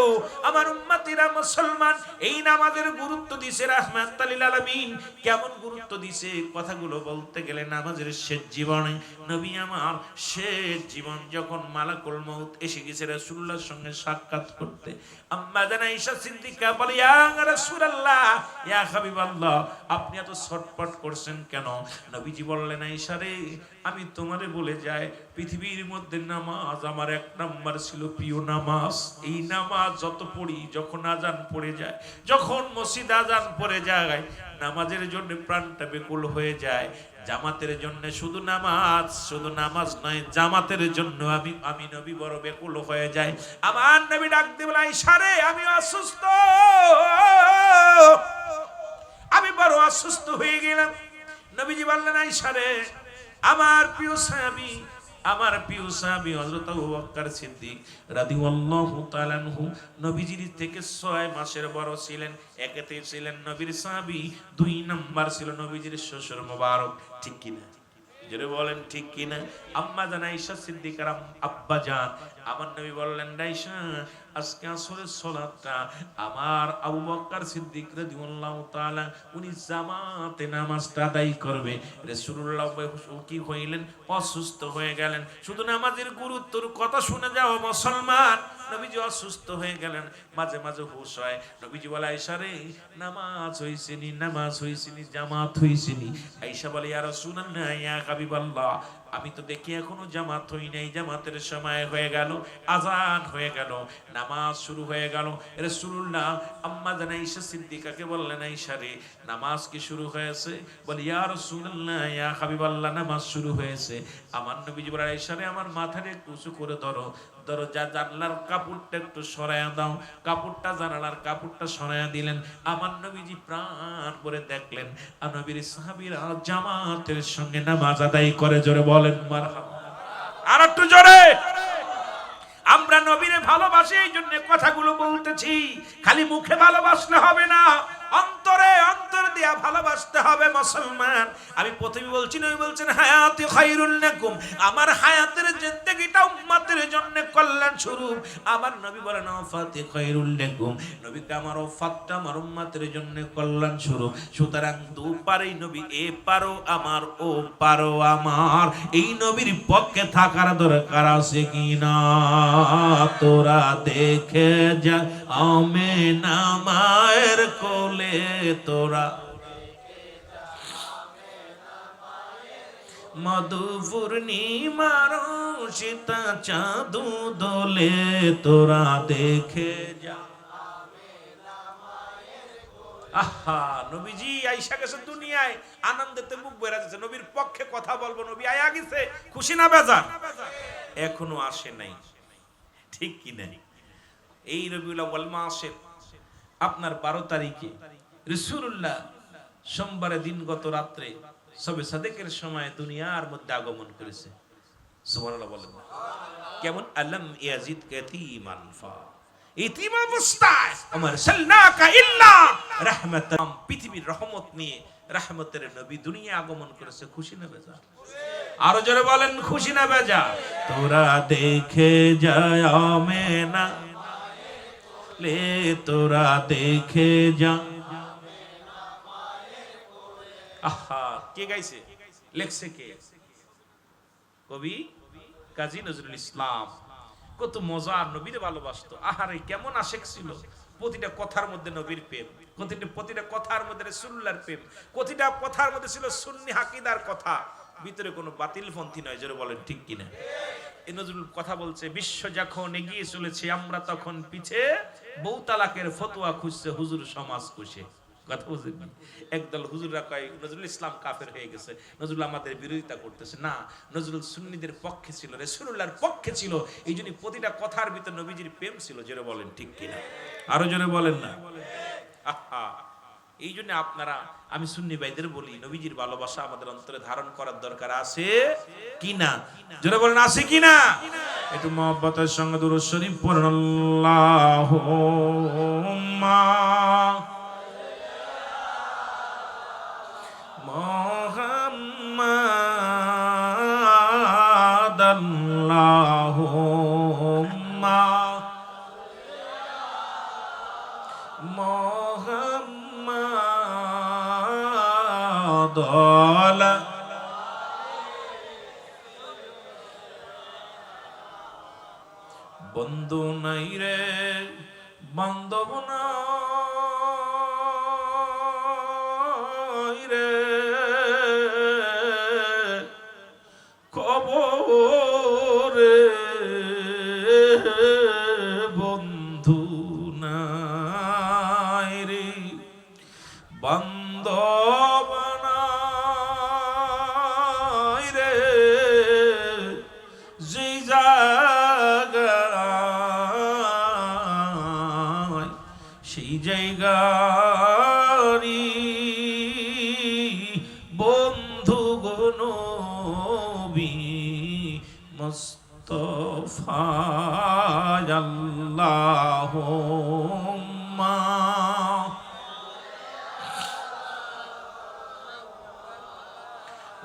আমার উম্মতিরা মুসলমান, এই নামাজের গুরুত্ব দিয়েছে রাহমাতুল লিল আলামিন। কেমন গুরুত্ব দিয়েছে কথাগুলো বলতে গেলে, নামাজের শেষ জীবনে নবী আমার শেষ জীবন যখন মালাকুল মউত এসে গেছে রাসূলুল্লাহর সঙ্গে সাক্ষাৎ করতে, আম্মা জান আয়েশা সিদ্দিকা বলে, ইয়া রাসূলুল্লাহ, ইয়া হাবিবাল্লাহ, আপনি এত ছটপট করছেন কেন? নবীজি বললেন, আয়েশা রে, আমি তোমারে বলে যাই, পৃথিবীর মধ্যে নামাজ আমার 1 নাম্বার ছিল প্রিয় নামাজ। এই নামাজ যত পড়ি, যখন আজান পড়ে যায়, যখন মসজিদ আজান পড়ে যায়, নামাজের জন্য প্রাণটা বেকুল হয়ে যায়। জামাতের জন্য শুধু নামাজ নয়, জামাতের জন্য আমি নবী বড় বেকুল হয়ে যায়। আমার নবী ডাক দিয়ে বলে, আয়েশা রে, আমি অসুস্থ, আমি বড় অসুস্থ হয়ে গেলাম। নবীজি বললেন, আয়েশা রে, আমার প্রিয় সাহাবী হযরত আবু বকর সিদ্দিক রাদিয়াল্লাহু তাআলা আনহু নবীজির থেকে 6 মাসের বড় ছিলেন। একেতে ছিলেন নবীর সাহাবী, 2 নাম্বার ছিল নবীজির শ্বশুর মোবারক। ঠিক কিনা? জোরে বলেন ঠিক কিনা? আম্মা জান আয়েশা সিদ্দিকার আব্বা জান, আমার নবী বললেন, আয়েশা, আজকে আসরের সালাতটা আমার আবু বকর সিদ্দিক রাদিয়াল্লাহু তাআলা উনি জামাতে নামাজটা আদায় করবে। রাসূলুল্লাহ কি হইলেন? অসুস্থ হয়ে গেলেন। শুধু নামাজের গুরুত্বর কথা শুনে যাও মুসলমান, নবীজি অসুস্থ হয়ে গেলেন, মাঝে মাঝে হুঁশ হয়। নবীজি বলে, আয়েশা রে, নামাজ হইছেনি, জামাত হইছেনি। আয়েশা বলে, ইয়া রাসূলুল্লাহ, ইয়া হাবিবাল্লাহ, আমি তো দেখি এখনো জামাত হই নাই। জামাতের সময় হয়ে গেল, আজান হয়ে গেল, নামাজ শুরু হয়ে গেল। রাসূলুল্লাহ আম্মা জান আয়েশা সিদ্দিকাকে বললেন, আয়েশা রে, নামাজ কি শুরু হয়েছে? বলে, ইয়া রাসূলুল্লাহ, ইয়া হাবিবাল্লাহ, নামাজ শুরু হয়েছে। আমার নবীজি বলে, আয়েশা রে, আমার মাথাটা একটু উঁচু করে ধরো, দরজা জানলার কাপড়টা একটু সরায়া দাও। কাপড়টা জানালার কাপড়টা সরায়া দিলেন। আমার নবীজি প্রাণ ভরে দেখলেন আর নবীর সাহাবীরা জামাতের সঙ্গে নামাজ আদায় করে। জোরে বলেন মারহাবা। আর একটু জোরে। আমরা নবীরে ভালোবাসি, এই জন্য কথাগুলো বলতেছি। খালি মুখে ভালোবাসলে হবে না, অন্তরে অন্তর দিয়া ভালোবাসতে হবে মুসলমান। আমি প্রথমে বলছি, নবী বলছেন, হায়াতি খায়রুল লাকুম, আমার হায়াতের জিন্দেগিটা উম্মতের জন্য কল্যাণ স্বরূপ। আমার নবী বলেন, ওয়াফাতি খায়রুল লাকুম, নবীকে আমার ওয়াফাতটা আমার উম্মতের জন্য কল্যাণ স্বরূপ। সুতরাং দুপারেই নবী, এ পারো আমার, ও পারো আমার, এই নবীর পক্ষে থাকার দরকার আছে কিনা? তোরা দেখে যা আমেনা মায়ের কোলে, তোরা মধু পূর্ণিমার সীতা চাঁদু দোলে, তোরা দেখে যা। আহা, নবীজি আয়েশা গেছে দুনিয়ায়, আনন্দেতে মুখ বেরা যাচ্ছে। নবীর পক্ষে কথা বলবো, নবী আয়া গেছে, খুশি না বেজার? এখনো আসে নাই, ঠিক কি না? এই রবিউল আউয়াল মাসের আপনার 12 তারিখে রাসূলুল্লাহ সোমবারের দিন গত রাত্রে সবে সাদেকের সময় দুনিয়ার মধ্যে আগমন করেছে। সুবহানাল্লাহ বলেন। কেমন? আলম ইয়াজিদ কাতিমান ফা, ইতিম অবস্থায় আমার সাল্লাকা ইল্লা রাহমাতাম, পৃথিবীর রহমত নিয়ে রহমতের নবী দুনিয়া আগমন করেছে। খুশি না বেজার? আরো জোরে বলেন, খুশি না বেজার? তোরা দেখে যায় আমেনা লে, তোরা দেখে যা। আহা, কে গাইছে? লেখছে কে? কবি কাজী নজরুল ইসলাম। কত মজার, নবীরে ভালোবাসতো। আহারে কেমন আশেক ছিল। প্রতিটা কথার মধ্যে নবীর প্রেম, প্রতিটা কথার মধ্যে রাসূলুল্লাহর প্রেম, প্রতিটা কথার মধ্যে ছিল সুন্নি আকীদার কথা। ভিতরে কোনো বাতিল পন্থী নয়, জোরে বলেন ঠিক কিনা। এই নজরুল কথা বলছে, বিশ্ব যখন এগিয়ে চলেছে আমরা তখন পিছে, বউ তালাকের ফতোয়া খুঁজছে হুজুর সমাজ খুশে। কথা বুঝেন? একদল হুজুররা কয় নজরুল ইসলাম কাফের হয়ে গেছে, নজরুল আমাদের বিরোধিতা করতেছে। না, নজরুল সুন্নিদের পক্ষে ছিল, রাসূলুল্লাহর পক্ষে ছিল। এই জন্য প্রতিটা কথার ভিতর নবীজির প্রেম ছিল, জোরে বলেন ঠিক কিনা। আরো জোরে বলেন না। আহা, এই জন্য আপনারা, আমি সুন্নি ভাইদের বলি, নবীজির ভালোবাসা আমাদের অন্তরে ধারণ করার দরকার আছে কিনা, জোরে বলেন আছে কিনা। একটু মহব্বতের সঙ্গে দুরূদ শরীফ পড়ুন। আল্লাহুম্মা মুহাম্মাদ, আল্লাহুম্মা মুহাম্মাদ, বন্ধু নাই রে বান্ধব নাই রে, কবরে বন্ধু নাই রে, বান্ধব নাই রে, যে জায়গায় সেই জায়গারই বন্ধু গো নবী মুস্তাফা, আল্লাহুম্মা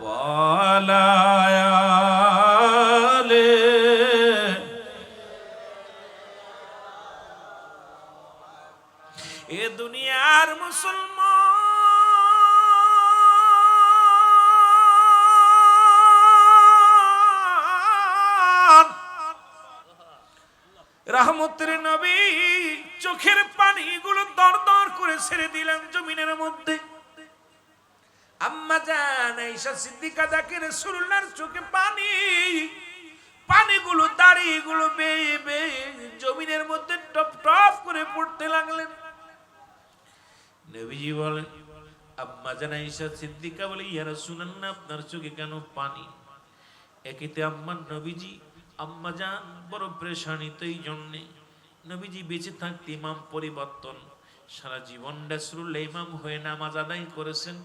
ওয়া আলা আলি। এ দুনিয়ার মুসলমান, রহমতের নবী চোখের পানিগুলো দর দর করে ছেড়ে দিলেন জমিনের মধ্যে। আম্মা জান আয়েশা সিদ্দিকা দেখে রাসূলুল্লাহর চোখে পানি, পানিগুলো দাড়িগুলো বেয়ে বেয়ে জমিনের মধ্যে টপ টপ করে পড়তে লাগলেন। নবীজি বলেন, আম্মা জান আয়েশা সিদ্দিকা বলে, ইয়া রাসূলুল্লাহ আপনার চোখে কেন পানি? একেতে আম্মা নবীজি, আম্মা জান বড় পেরেশানিত, এই জন্যে নবীজি বেঁচে থাকতে ইমাম পরিবর্তন, সারা জীবন রাসূলুল্লাহ ইমাম হয়ে নামাজ আদায় করেছেন,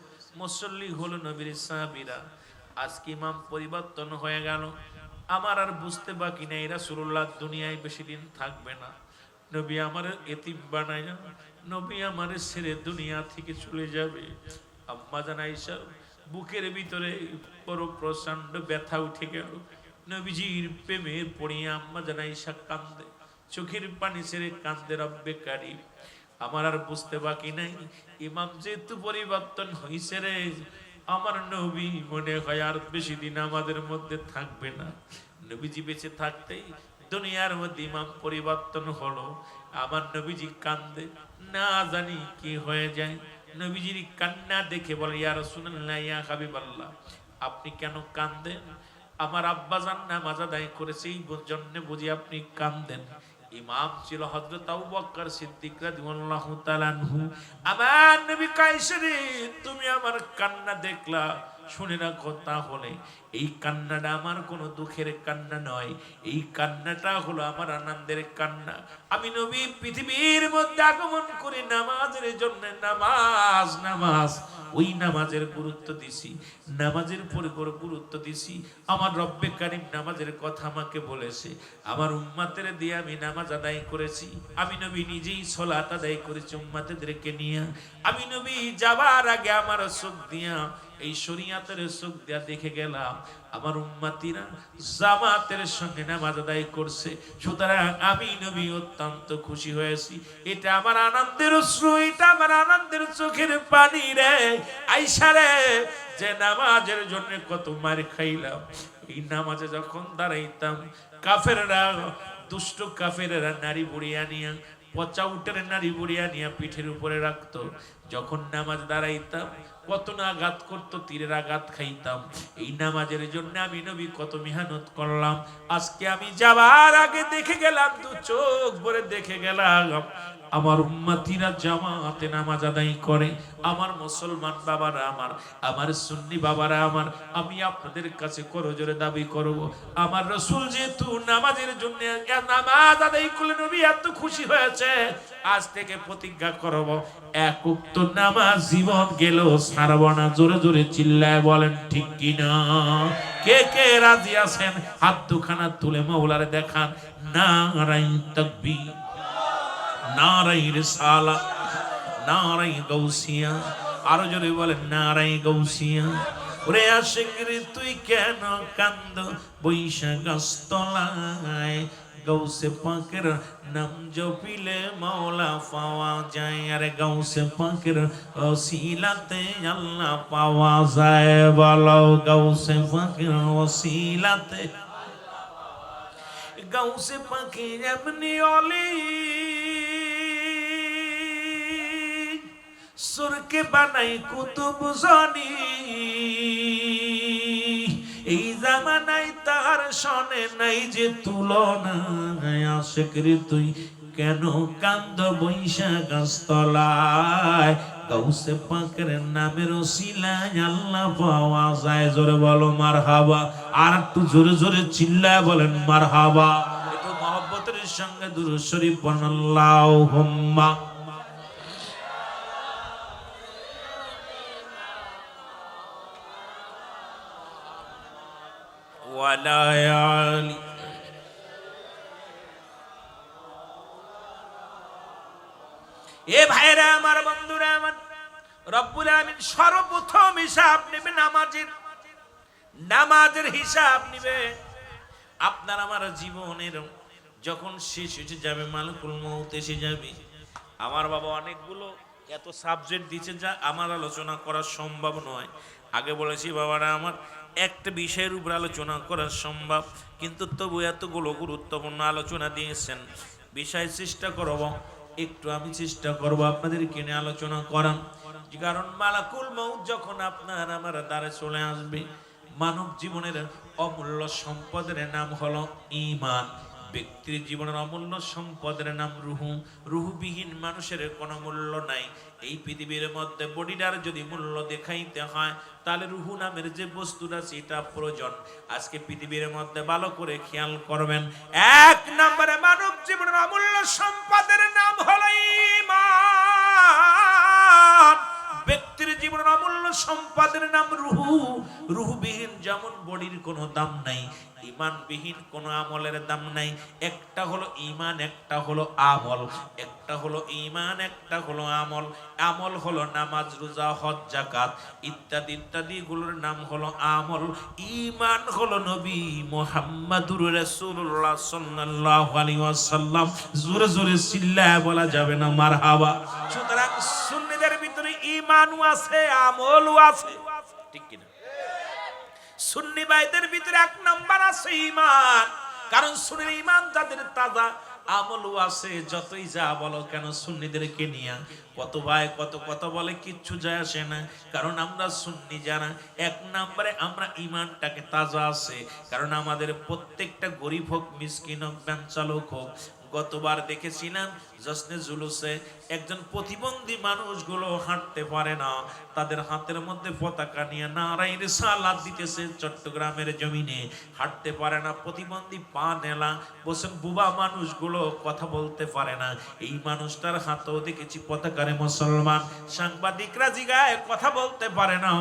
মুসল্লি হলো নবীর সাহাবীরা। আজকে ইমাম পরিবর্তন হয়ে গেল, আমার আর বুঝতে বাকি নেই রাসূলুল্লাহ দুনিয়ায় বেশি দিন থাকবে না। নবী আমার এতিম বানায়, নবী আমার ছেড়ে দুনিয়া থেকে চলে যাবে। আম্মা জান আয়েশার বুকের ভিতরে বড় প্রচন্ড ব্যথা উঠে গেল। নবীজির প্রেমে পড়িয়া আম্মা জান আয়েশা কান্দে, চোখের পানি ছেড়ে কান্দে, রব্বে কারীম আমার আর বুঝতে বাকি নাই, ইমাম যেহেতু পরিবর্তন হইছে রে, আমার নবী মনে হয় আর বেশি দিন আমাদের মধ্যে থাকবে না। নবীজি বেঁচে থাকতেই দুনিয়ার মধ্যে ইমাম পরিবর্তন হলো। আমার নবীজি কান্দে, না জানি কি হয়ে যায়। নবীজির কান্না দেখে বলে, ইয়া রাসূলুল্লাহ, ইয়া হাবিবাল্লাহ, আপনি কেন কান্দেন? আমার আব্বাজান নামাজ আদায় করেছে, এই জন্য বুঝি আপনি কান্দেন। ইমাম ছিল হযরত আবু বকর সিদ্দিক রাদিয়াল্লাহু তাআলা আনহু। আমার নবী কায়সারে, তুমি আমার কান্না দেখলা, শুনে রাখো তাহলে এই কান্নাটা আমার কোনো দুঃখের কান্না নয়, এই কান্নাটা হলো আমার আনন্দের কান্না। আমি নবী পৃথিবীর মধ্যে আগমন করে নামাজের জন্য, নামাজ নামাজ, ওই নামাজের গুরুত্ব দিছি, নামাজের পরে গুরুত্ব দিছি। আমার রব্বে কারীম নামাজের কথা আমাকে বলেছে, আমার উম্মতের দিয়ে আমি নামাজ আদায় করেছি। আমি নবী নিজেই সালাত আদায় করেছি উম্মতদেরকে নিয়ে। আমি নবী যাবার আগে আমার চোখ দিয়া, এই শরীয়তের চোখ দিয়া দেখে গেলাম আমার উম্মতিরা জামাতের সঙ্গে নামাজ আদায় করছে। সুতরাং আমি নবী অত্যন্ত খুশি হয়েছি। এটা আমার আনন্দের অশ্রু, এটা আমার আনন্দের চোখের পানি রে আয়েশা রে, যে নামাজের জন্য কত মার খাইলাম। এই নামাজে যখন দাঁড়াইতাম, কাফেররা, দুষ্ট কাফেররা নারী বুড়িয়া নিয়া, পচা উটের নারী বুড়িয়া নিয়া পিঠের উপরে রাখতো। যখন নামাজ দাঁড়াইতাম, কত না আঘাত করতো, তীরের আঘাত খাইতাম। এই নামাজের জন্য আমি নবী কত মেহনত করলাম। আজকে আমি যাবার আগে দেখে গেলাম, দু চোখ ভরে দেখে গেলাম আমার উম্মতিরা জামাতে নামাজ আদায় করে। আমার মুসলমান বাবারা আমার, আমার সুন্নি বাবারা আমার, আমি আপনাদের কাছে করজোরে দাবি করব, আমার রাসূল যেহেতু নামাজের জন্য নামাজ আদায় করলে নবী এত খুশি হয়েছে, আজ থেকে প্রতিজ্ঞা করব এক ওয়াক্ত নামাজ জীবন গেল ছাড়ব না। জোরে জোরে চিল্লায় বলেন ঠিক কিনা? কে কে রাজি আছেন হাত দুখানা তুলে মাওলারে দেখান। নারায়ে তাকবীর, নারায়ে রিসালাত, নারায়ে গাউসিয়া। আরো জোরে বলেন নারায়ে গাউসিয়া। ওরে আশিক রে তুই কেন কান্দ বৈশা গাছতলায়, গাউসে পাকের নাম জপিলে মাওলা পাওয়া যায়। আরে গাউসে পাকের ওসিলাতে আল্লাহ পাওয়া যায়। বলো গাউসে পাকের ওসিলাতে, গাউসে পাকের এমনি অলি সুরকে বানাই কুতুব জানি। এই জামানায় তার সনে নাই যে তুলনা। আশিক রে তুই কেন কান্দ বৈশা গাছতলায়, গাউসে পাকের নামের ওসিলায় আল্লাহ পাওয়া যায়। জোরে বলো মারহাবা। আর একটু জোরে জোরে চিল্লায় বলেন মারহাবা। একটু মহব্বতের সঙ্গে দুরূদ শরীফ পড়ুন। আল্লাহুম্মা ওয়ালা আলি। এ ভাইরা আমার, বন্ধুরা আমার, রব্বুল আমিন সর্বপ্রথম হিসাব নেবে নামাজের। নামাজের হিসাব নিবে আপনার আমার জীবনের যখন শেষ হয়ে যাবে, মালাকুল মউত এসে যাবে। আমার বাবা অনেকগুলো এত সাবজেক্ট দিচ্ছে যা আমার আলোচনা করা সম্ভব নয়। আগে বলেছি বাবারা আমার, একটা বিষয়ের উপর আলোচনা করা সম্ভব, কিন্তু তবু এতগুলো গুরুত্বপূর্ণ আলোচনা দিয়েছেন। বিষয় চেষ্টা করব, একটু আমি চেষ্টা করব আপনাদেরকে নিয়ে আলোচনা করার। কারণ মালাকুল মউত যখন আপনার আমার দ্বারে চলে আসবে, মানব জীবনের অমূল্য সম্পদের নাম হলো ঈমান। ব্যক্তির জীবনের অমূল্য সম্পদের নাম রুহু। রুহুবিহীন মানুষের কোনো মূল্য নাই। এই পৃথিবীর মধ্যে বডিটার যদি মূল্য দেখাইতে হয়, তাহলে রুহু নামের যে বস্তুটা সেটা প্রয়োজন। আজকে পৃথিবীর মধ্যে ভালো করে খেয়াল করবেন, এক নম্বরে মানব জীবনের অমূল্য সম্পদের নাম হলো ঈমান। ব্যক্তির জীবনের অমূল্য সম্পদের নাম রুহু। রুহুবিহীন যেমন বডির কোনো দাম নাই, ঈমানবিহীন কোনো আমলের দাম নাই। একটা হলো ঈমান, একটা হলো আমল। একটা হলো ঈমান, একটা হলো আমল। আমল হলো নামাজ, রোজা, হজ, যাকাত ইত্যাদি ইত্যাদি গুলোর নাম হলো আমল। ঈমান হলো নবী মুহাম্মদুর রাসূলুল্লাহ সাল্লাল্লাহু আলাইহি ওয়াসাল্লাম। জোরে জোরে চিল্লায় বলা যাবে না মারহাবা। সুতরাং সুন্নিদের ভিতরে ঈমানও আছে, আমলও আছে, ঠিক কি না? সুন্নি ভাইদের ভিতরে এক নাম্বার আছে ঈমান। কারণ সুন্নির ঈমান যাদের তাজা, আমলও আছে। যতই যা বলো কেন সুন্নিদেরকে নিয়ে কত ভাই কত কথা বলে, কিচ্ছু যায় আসে না। কারণ আমরা সুন্নি যারা, এক নম্বরে আমরা ঈমানটাকে তাজা আছে। কারণ আমাদের প্রত্যেকটা গরিব হোক, মিসকিন হোক, ভ্যান চালক হোক, গতবার দেখেছিলাম জশ্নে জুলুসে একজন প্রতিবন্ধী মানুষগুলো হাঁটতে পারে না, তাদের হাতের মধ্যে পতাকা নিয়ে নারায়ে রিসালাত দিতেছে। চট্টগ্রামের জমিনে হাঁটতে পারে না, প্রতিবন্ধী, পা নেলা, বসেন বুবা মানুষগুলো কথা বলতে পারে না। এই মানুষটার হাতেও দেখেছি পতাকারে মুসলমান। সাংবাদিকরা জিগায় কথা বলতে পারে না,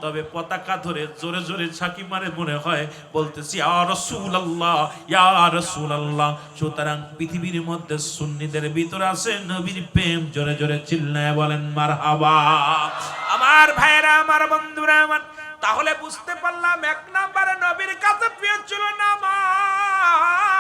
তবে পতাকা ধরে জোরে জোরে ছাকি মারে, মনে হয় বলতেছি ইয়া রাসূলুল্লাহ, ইয়া রাসূলুল্লাহ। সুতরাং পৃথিবীর মধ্যে সুন্নিদের ভিতরে আছে নবীর প্রেম। জোরে জোরে চিল্লায় বলেন মারহাবা। আমার ভাইরা আমার, বন্ধুরা আমার, তাহলে বুঝতে পারলাম এক নম্বরে নবীর কাছে প্রিয় ছিল নামাজ,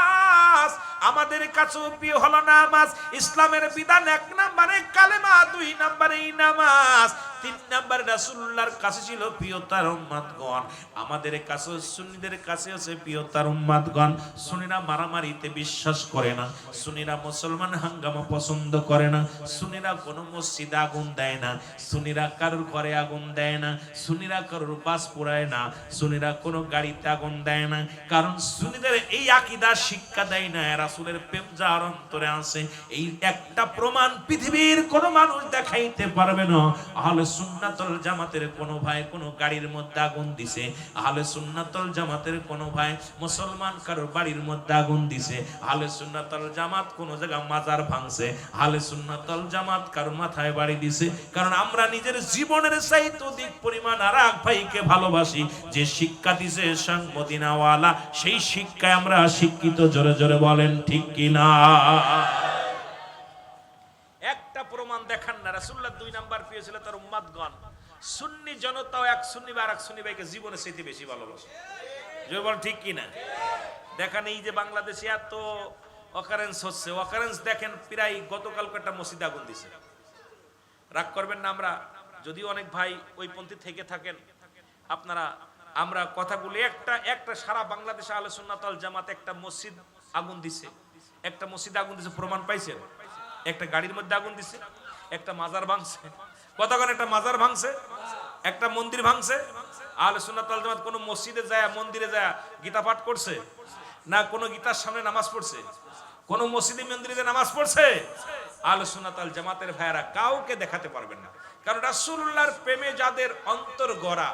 আমাদের কাছেও প্রিয় হলো নামাজ। ইসলামের বিধান এক নম্বরে কালেমা, দুই নম্বরে নামাজ, তিন নাম্বার রাসূলুল্লাহর কাছে ছিল প্রিয় তার উম্মতগণ, আমাদের কাছে সুন্নিদের কাছে আছে প্রিয় তার উম্মতগণ। সুন্নিরা মারামারিতে বিশ্বাস করে না, সুন্নিরা মুসলমান হাঙ্গামা পছন্দ করে না, সুন্নিরা কোনো মসজিদে আগুন দেয় না, সুন্নিরা কারোর ঘরে আগুন দেয় না, সুন্নিরা কারোর বাস পোড়ায় না, সুন্নিরা কোনো গাড়িতে আগুন দেয় না। কারণ সুন্নিদের এই আকীদা শিক্ষা দেয় না রাসূলের প্রেম যার অন্তরে আছে। এই একটা প্রমাণ পৃথিবীর কোনো মানুষ দেখাইতে পারবে না। আহলে সুন্নাতুল জামাতের কোনো ভাই কোনো গাড়ির মধ্যে আগুন দিছে, আহলে সুন্নাতুল জামাতের কোনো ভাই মুসলমান কারোর বাড়ির মধ্যে আগুন দিছে, আহলে সুন্নাতুল জামাত কোনো জায়গা মাজার ভাঙছে, আহলে সুন্নাতুল জামাত কারোর মাথায় বাড়ি দিছে। কারণ আমরা নিজের জীবনের চাইতে অধিক পরিমাণ আর এক ভাইকে ভালোবাসি। যে শিক্ষা দিছে মদিনাওয়ালা, সেই শিক্ষায় আমরা শিক্ষিত। জোরে জোরে বলেন ঠিক কিনা? একটা প্রমাণ দেখান না। রাসূলুল্লাহ দুই নাম্বার পেয়েছিল তার উম্মতগণ, সুন্নি জনতাও এক সুন্নি বা এক সুন্নি ভাইকে জীবনে চাইতে বেশি ভালোবাসে। জোরে বলেন ঠিক কিনা? দেখেন এই যে বাংলাদেশে এত অকারেন্স হচ্ছে, অকারেন্স দেখেন প্রায় গতকাল একটা মসজিদে আগুন দিছে। রাগ করবেন না, আমরা যদিও অনেক ভাই ওই পন্থী থেকে থাকেন, আপনারা আমরা কথাগুলো একটা একটা সারা বাংলাদেশে আহলে সুন্নাত ওয়াল জামাত একটা মসজিদ আগুন দিছে, একটা মসজিদে আগুন দিছে, প্রমাণ পাইছেন? একটা গাড়ির মধ্যে আগুন দিছে, একটা মাজার ভাঙছে, কতক্ষণ একটা মাজার ভাঙছে, একটা মন্দির ভাঙছে। আহলে সুন্নাত ওয়াল জামাত কোন মসজিদে যায় মন্দিরে যায় গীতা পাঠ করছে না? কোন গীতার সামনে নামাজ পড়ছে? কোন মসজিদে মন্দিরে নামাজ পড়ছে? আহলে সুন্নাত ওয়াল জামাতের ভাইরা কাউকে দেখাতে পারবেন না। কারণ রাসূলুল্লাহর প্রেমে যাদের অন্তর গড়া,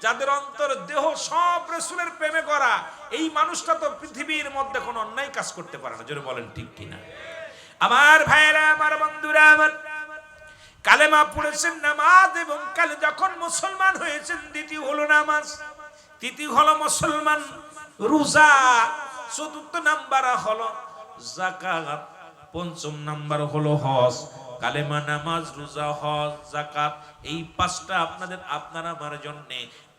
যাদের অন্তর দেহ সব রাসূলের প্রেমে গড়া, এই মানুষটা তো পৃথিবীর মধ্যে কোনো অন্যায় কাজ করতে পারে না। জোরে বলেন ঠিক কিনা? আমার ভাইরা, আমার বন্ধুরা, আমার কালেমা পড়েছেন নামাজ, এবং কালে যখন মুসলমান হয়েছেন দ্বিতীয় হলো নামাজ, তৃতীয় হলো মুসলমান, রোজা, চতুর্থ নাম্বার হলো যাকাত, পঞ্চম নাম্বার হলো হজ। কালেমা, নামাজ, রোজা, হজ, যাকাত, এই পাঁচটা আপনাদের আপনার আমার জন্য।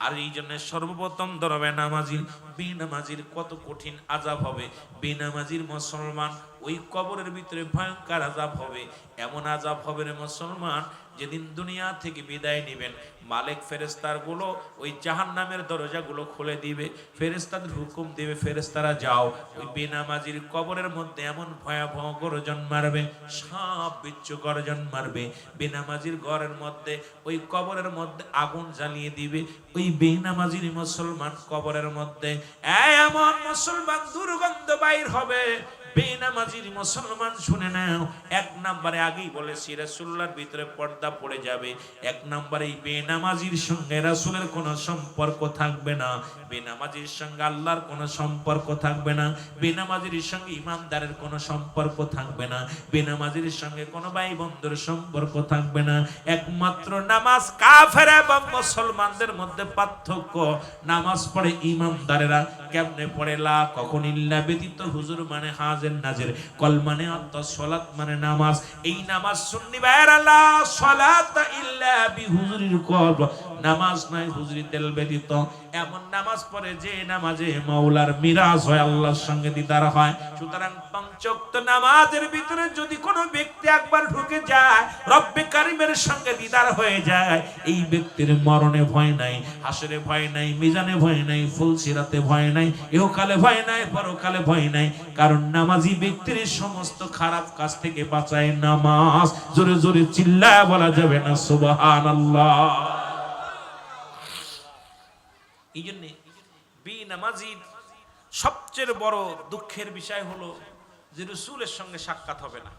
আর এই জন্য সর্বপ্রথম ধরবে নামাজির। বেনামাজির কত কঠিন আযাব হবে। বেনামাজির মুসলমান ওই কবরের ভিতরে ভয়ঙ্কর আযাব হবে। এমন আযাব হবে রে মুসলমান, যেদিন দুনিয়া থেকে বিদায় নেবেন, মালিক ফেরেশতার গুলো ওই জাহান্নামের দরজাগুলো খুলে দিবে, ফেরেশতাদের হুকুম দিবে, ফেরেশতারা যাও। ওই বেনামাজির কবরের মধ্যে এমন ভয়াবহ গর্জন মারবে, সাপ বিচ্ছু গর্জন মারবে। বেনামাজির ঘরের মধ্যে ওই কবরের মধ্যে আগুন জ্বালিয়ে দিবে। ওই বেনামাজির মুসলমান কবরের মধ্যে এমন মুসলমান দুর্গন্ধ বাইর হবে। বেনামাজির মুসলমান শুনে নাও, এক নম্বরে আগেই বলেছি রাসূলুল্লাহর ভিতরে পর্দা পড়ে যাবে। এক নম্বরে এই বেনামাজির সঙ্গে রাসূলের কোনো সম্পর্ক থাকবে না, বেনামাজির সঙ্গে আল্লাহর কোনো সম্পর্ক থাকবে না, বেনামাজির সঙ্গে ইমানদারের কোনো সম্পর্ক থাকবে না, বেনামাজির সঙ্গে কোনো ভাই বন্ধুর সম্পর্ক থাকবে না। একমাত্র নামাজ কাফের এবং মুসলমানদের মধ্যে পার্থক্য, নামাজ পড়ে ইমানদারেরা কেমনে পড়ে? লা কখন ইল্লা ব্যতীত, হুজুর মানে হাজির নাজির, কল মানে আত্মা, সালাত মানে নামাজ। এই নামাজ সুন্নি ভাইরা, লা সালাতা ইল্লা বিহুজুরিল কলব, নামাজ নাই হুজুরি তেল ব্যতীত। এমন নামাজ পড়ে যে নামাজে মাওলার মিরাজ হয়, আল্লাহর সঙ্গে দিদার হয়। সুতরাং পাঁচ ওয়াক্ত নামাজের ভিতরে যদি কোনো ব্যক্তি একবার ঢুকে যায়, রব্বে কারিমের সঙ্গে দিদার হয়ে যায়, এই ব্যক্তির মরণে ভয় নাই, হাসরে ভয় নাই, মিজানে ভয় নাই, ফুলসিরাতে ভয় নাই, ইহকালে ভয় নাই, পরকালে ভয় নাই। কারণ নামাজি ব্যক্তির সমস্ত খারাপ কাজ থেকে বাঁচায় নামাজ। জোরে জোরে চিল্লায় বলা যাবে না সুবহানাল্লাহ। এই জন্য বেনামাজির সবচেয়ে বড় দুঃখের বিষয় হলো যে রাসূলের সঙ্গে সাক্ষাৎ হবে না।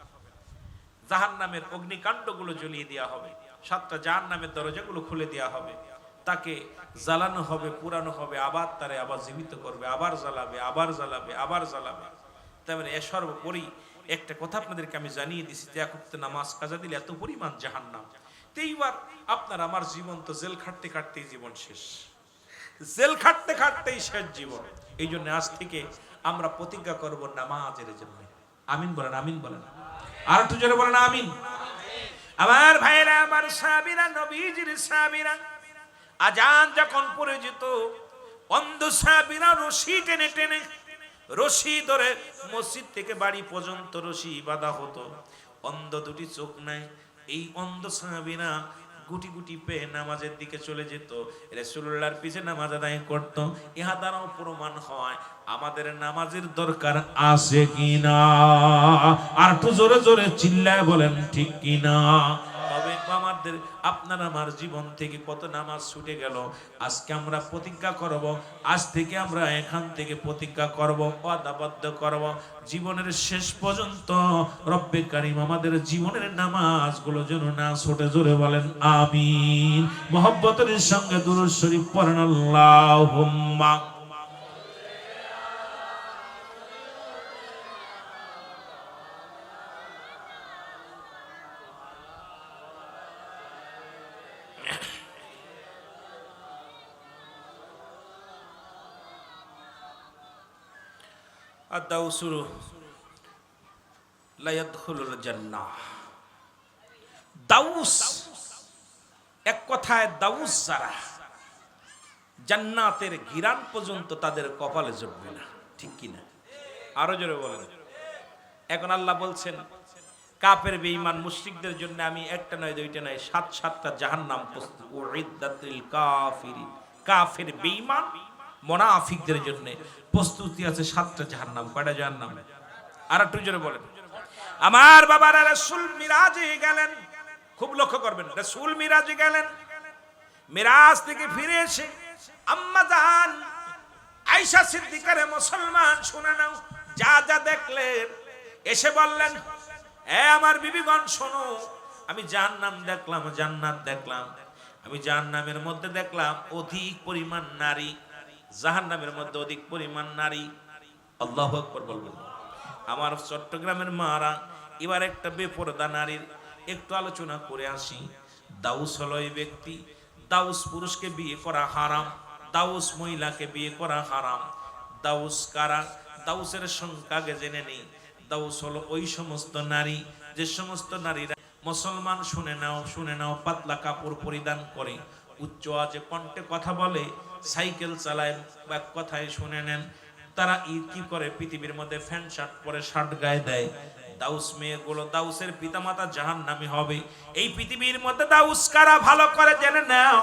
জাহান্নামের অগ্নিকাণ্ডগুলো জ্বলিয়ে দেওয়া হবে, 7টা জাহান্নামের দরজাগুলো খুলে দেওয়া হবে, তাকে জ্বালানো হবে, পুরানো হবে, আবার তারে আবার জীবিত করবে, আবার জ্বালাবে, আবার জ্বালাবে, আবার জ্বালাবে। তারপরে সর্বোপরি একটা কথা আপনাদেরকে আমি জানিয়ে দিছি যে এক ওয়াক্ত নামাজ কাজা দিলে এত পরিমাণ জাহান্নাম। এইবার আপনার আমার জীবন তো জেল খাটতে খাটতেই জীবন শেষ, জেল খাটতে খাটতেই শেষ জীবন। এই জন্য আজ থেকে আমরা প্রতিজ্ঞা করব নামাজের জন্য। আমিন বলেন, আমিন বলেন, আর একটু জোরে বলেন আমিন। আমার ভাইরা, আমার সাহাবীরা, নবীজির সাহাবীরা, আজান যখন পড়ে যেত, অন্ধ সাহাবীরা রশি টেনে টেনে, রশি ধরে মসজিদ থেকে বাড়ি পর্যন্ত রশি বাঁধা হতো। অন্ধ দুটি চোখ নাই, এই অন্ধ সাহাবীরা গুটি গুটি পেয়ে নামাজের দিকে চলে যেত, রাসূলুল্লাহর পিছে নামাজ আদায় করত। ইহা দ্বারাও প্রমাণ হয় আমাদের নামাজের দরকার আছে কিনা। আর একটু জোরে জোরে চিল্লায় বলেন ঠিক কিনা। তবে আমাদের আপনার আমার জীবন থেকে কত নামাজ ছুটে গেল। আজকে আমরা প্রতিজ্ঞা করব, আজ থেকে আমরা এখান থেকে প্রতিজ্ঞা করব, ওয়াদাবদ্ধ করব, জীবনের শেষ পর্যন্ত রব্বে কারীম আমাদের জীবনের নামাজগুলো যেন না ছুটে। জোরে বলেন আমিন। মুহাব্বতের সঙ্গে দুরূদ শরীফ পড়েন আল্লাহুম্মা। আদ-দাউসুরু লা ইয়াদখুলুল জান্নাহ। দাউস, এক কথায় দাউস যারা, জান্নাতের ঘিরান পর্যন্ত তাদের কপালে জুটবে না। ঠিক কিনা? আরো জোরে বলেন। এখন আল্লাহ বলছেন কাফের বেঈমান মুশরিকদের জন্য আমি একটা নয় দুইটা নয় ৭-৭টা জাহান্নাম প্রস্তুত। উইদ্দাতিল কাফিরিন, কাফের বেঈমান মুনাফিকদের জন্য প্রস্তুতি আছে ৭টা জাহান্নাম। কয়টা জাহান্নাম? আর একটু জোরে বলেন। আমার বাবারা রাসূল মিরাজে গেলেন, খুব লক্ষ্য করবেন, রাসূল মিরাজে গেলেন। মিরাজ থেকে ফিরে এসে আম্মা জান আয়েশা সিদ্দিকারে মুসলমান শুনে নাও যা যা দেখলেন। এসে বললেন, এ আমার বিবিগণ শোনো, আমি জাহান্নাম দেখলাম, জান্নাত দেখলাম। আমি জাহান্নামের মধ্যে দেখলাম অধিক পরিমাণ নারী, জাহান্নামের মধ্যে অধিক পরিমাণ নারী। আল্লাহু আকবার বলবেন। আমার চট্টগ্রামের মারা এবার একটা বেপরদা নারীর একটু আলোচনা করে আসি। দাউস হলো এই ব্যক্তি, দাউস পুরুষকে বিয়ে করা হারাম, দাউস মহিলাকে বিয়ে করা হারাম। দাউস কারা? দাউসের সংখ্যা আগে জেনে নেই। দাউস হলো ওই সমস্ত নারী, যে সমস্ত নারীরা মুসলমান, শুনে নাও শুনে নাও, পাতলা কাপড় পরিধান করে, উচ্চ আওয়াজে কণ্ঠে কথা বলে, সাইকেল চালায়, বা কথায় শুনে নেন, তারা কি করে পৃথিবীর মধ্যে ফ্যান শার্ট পরে শার্ট গায়ে দেয়। দাউস মেয়েগুলো, দাউসের পিতামাতা জাহান্নামী হবে। এই পৃথিবীর মধ্যে দাউস কারা ভালো করে জেনে নাও।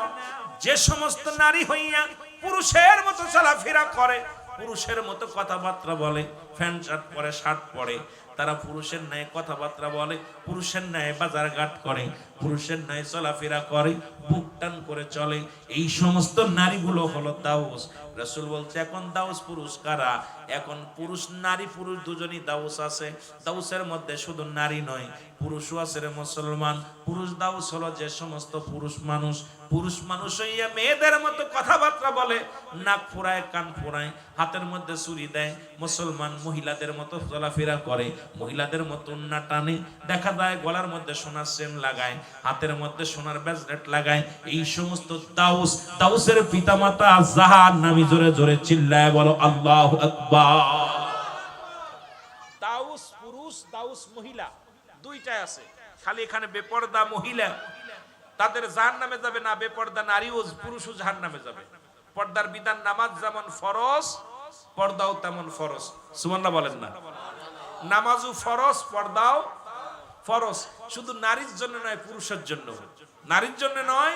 যে সমস্ত নারী হইয়া পুরুষের মতো চলাফেরা করে, পুরুষের মতো কথাবার্তা বলে, ফ্যান শার্ট পরে শার্ট পরে, তারা পুরুষের ন্যায় কথাবার্তা বলে, পুরুষের ন্যায় বাজার ঘাট করে, পুরুষের ন্যায় চলাফেরা করে, বুক টান করে চলে, এই সমস্ত নারীগুলো হলো দাউস। রাসূল বলছে এখন দাউস পুরুষ কারা? এখন পুরুষ নারী পুরুষ দুজনই দাউস আছে। দাউসের মধ্যে শুধু নারী নয়, পুরুষও আছে রে মুসলমান। পুরুষ দাউস হলো যে সমস্ত পুরুষ মানুষ হইয়া মেয়েদের মতো কথাবার্তা বলে, নাক ফুরায়, কান ফুরায়, হাতের মধ্যে ছুরি দেয়, মুসলমান মহিলাদের মতো চলাফেরা করে, মহিলাদের মতো না টানে, দেখা যায় গলার মধ্যে সোনার চেন লাগায়, হাতের মধ্যে সোনার ব্রেসলেট লাগায়। এই সমস্ত দাউস, দাউসের পিতামাতা জাহান্নামী। জোরে জোরে চিল্লায় বলো আল্লাহু আকবার। দাউস পুরুষ, দাউস মহিলা, দুইটাই আছে। খালি এখানে বেপরদা মহিলা তাদের জাহান্নামে যাবে না, বেপরদা নারী ও পুরুষও জাহান্নামে যাবে। পর্দার বিধান, নামাজ যেমন ফরজ, পর্দাও তেমন ফরজ। সুবহানাল্লাহ বলেন না? নামাজও ফরজ, পর্দাও ফরজ। শুধু নারীর জন্য নয়, পুরুষের জন্য। নারীর জন্য নয়,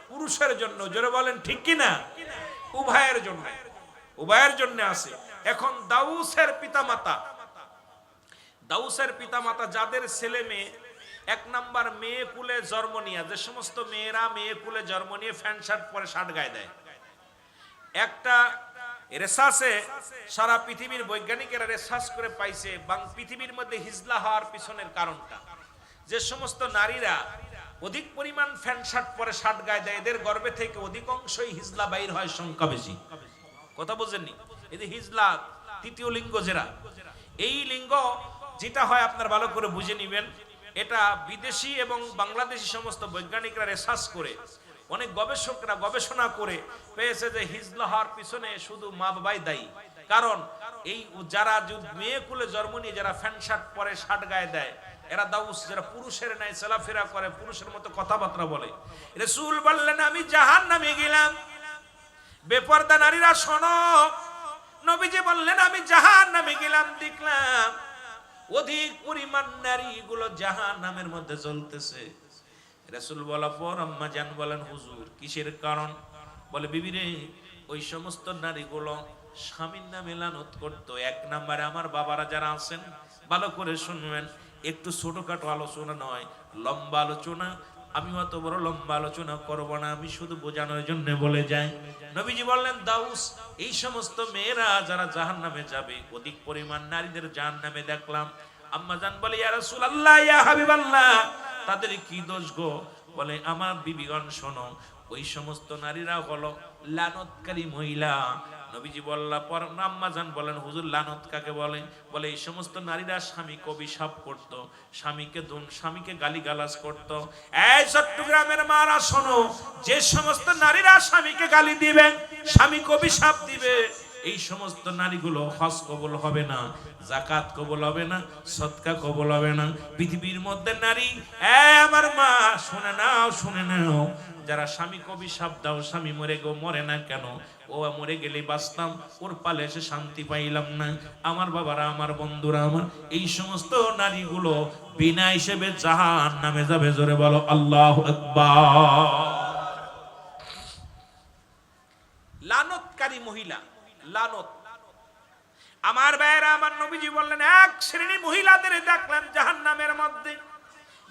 পুরুষের জন্য। জোরে বলেন ঠিক কিনা? উভয়ের জন্য, উভয়ের জন্য আছে। এখন দাউসের পিতামাতা, দাউসের পিতামাতা যাদের ছেলে মেয়ে এক নাম্বার মেয়ে কুলে জন্ম নিয়ে, যে সমস্ত মেয়েরা মেয়ে কুলে জন্ম নিয়ে প্যান্ট শার্ট পরে শার্ট গায়ে দেয়। একটা রিসার্চে সারা পৃথিবীর বৈজ্ঞানিকেরা রিসার্চ করে পাইছে পৃথিবীর মধ্যে হিজলা হওয়ার পিছনের কারণটা, যে সমস্ত নারীরা অধিক পরিমাণ প্যান্ট শার্ট পরে শার্ট গায়ে দেয়, এদের গর্ভে থেকে অধিকাংশই হিজলা বাইর হয়, সংখ্যা বেশি। কথা বুঝেননি? এই যে হিজলা তৃতীয় লিঙ্গ, যেটা এই লিঙ্গ যেটা হয় আপনার ভালো করে বুঝে নেবেন। এটা বিদেশি এবং বাংলাদেশি সমস্ত বৈজ্ঞানিকরা রিসার্চ করে, অনেক গবেষকরা গবেষণা করে পেয়েছে যে হিজলা হওয়ার পিছনে শুধু মা বাবাই দায়ী। কারণ এই যারা মেয়ে কুলে জন্ম নিয়ে যারা প্যান্ট শার্ট পরে শার্ট গায়ে দেয়, এরা দাউস, যারা পুরুষের ন্যায় চলাফেরা করে, পুরুষের মতো কথাবার্তা বলে। রাসূল বললেন আমি জাহান্নামে গেলাম। বেপরদা নারীরা শোনো, নবীজি বললেন আমি জাহান্নামে গেলাম, দেখলাম অধিক পরিমাণ নারীগুলো জাহান্নামের মধ্যে জ্বলতেছে। রাসূল বলার পর আম্মা জান বলেন হুজুর কিসের কারণ? বলে বিবি রে, ওই সমস্ত নারীগুলো স্বামীর নামে লানত করতো। এক নম্বরে আমার বাবারা যারা আছেন ভালো করে শুনবেন, একটু ছোটখাটো আলোচনা নয়, লম্বা আলোচনা। আমি অত বড় লম্বা আলোচনা করব না, আমি শুধু বোঝানোর জন্য বলে যাই। নবীজি বললেন দাউস, এই সমস্ত মেয়েরা যারা জাহান্নামে যাবে, অধিক পরিমাণ নারীদের জাহান্নামে দেখলাম। আম্মা জান বলে ইয়া রাসূলুল্লাহ, ইয়া হাবিবাল্লাহ, তাদের কি দোষ গো? বলে আমার বিবিগণ শোনো, ওই সমস্ত নারীরা হলো লানতকারী মহিলা। নবীজি বললা পর আম্মা জান বলেন হুজুর লানত কাকে বলে? বলে এই সমস্ত নারীরা স্বামীকে অভিশাপ করত, স্বামীকে গালিগালাজ করত। এই চট্টগ্রামের মারা শোনো, যে সমস্ত নারীরা স্বামীকে গালি দিবে, স্বামীকে অভিশাপ দিবে, এই সমস্ত নারীগুলো হজ কবুল হবে না, যাকাত কবুল হবে না, সদকা কবুল হবে না। পৃথিবীর মধ্যে নারী, আমার মা শুনে নাও, শুনে নাও, যারা স্বামীকে অভিশাপ দাও, স্বামী মরে না কেন? ও মরে গেলে বাঁচতাম, ওর পালে এসে শান্তি পাইলাম না। আমার বাবারা, আমার বন্ধুরা, আমার এই সমস্ত নারীগুলো বিনা হিসেবে জাহান্নামে যাবে। জোরে বলো আল্লাহু আকবার। লানতকারী মহিলা, লানত। আমার ভাইয়েরা, আমার নবীজি বললেন এক শ্রেণী মহিলাদের দেখলেন জাহান্নামের মধ্যে,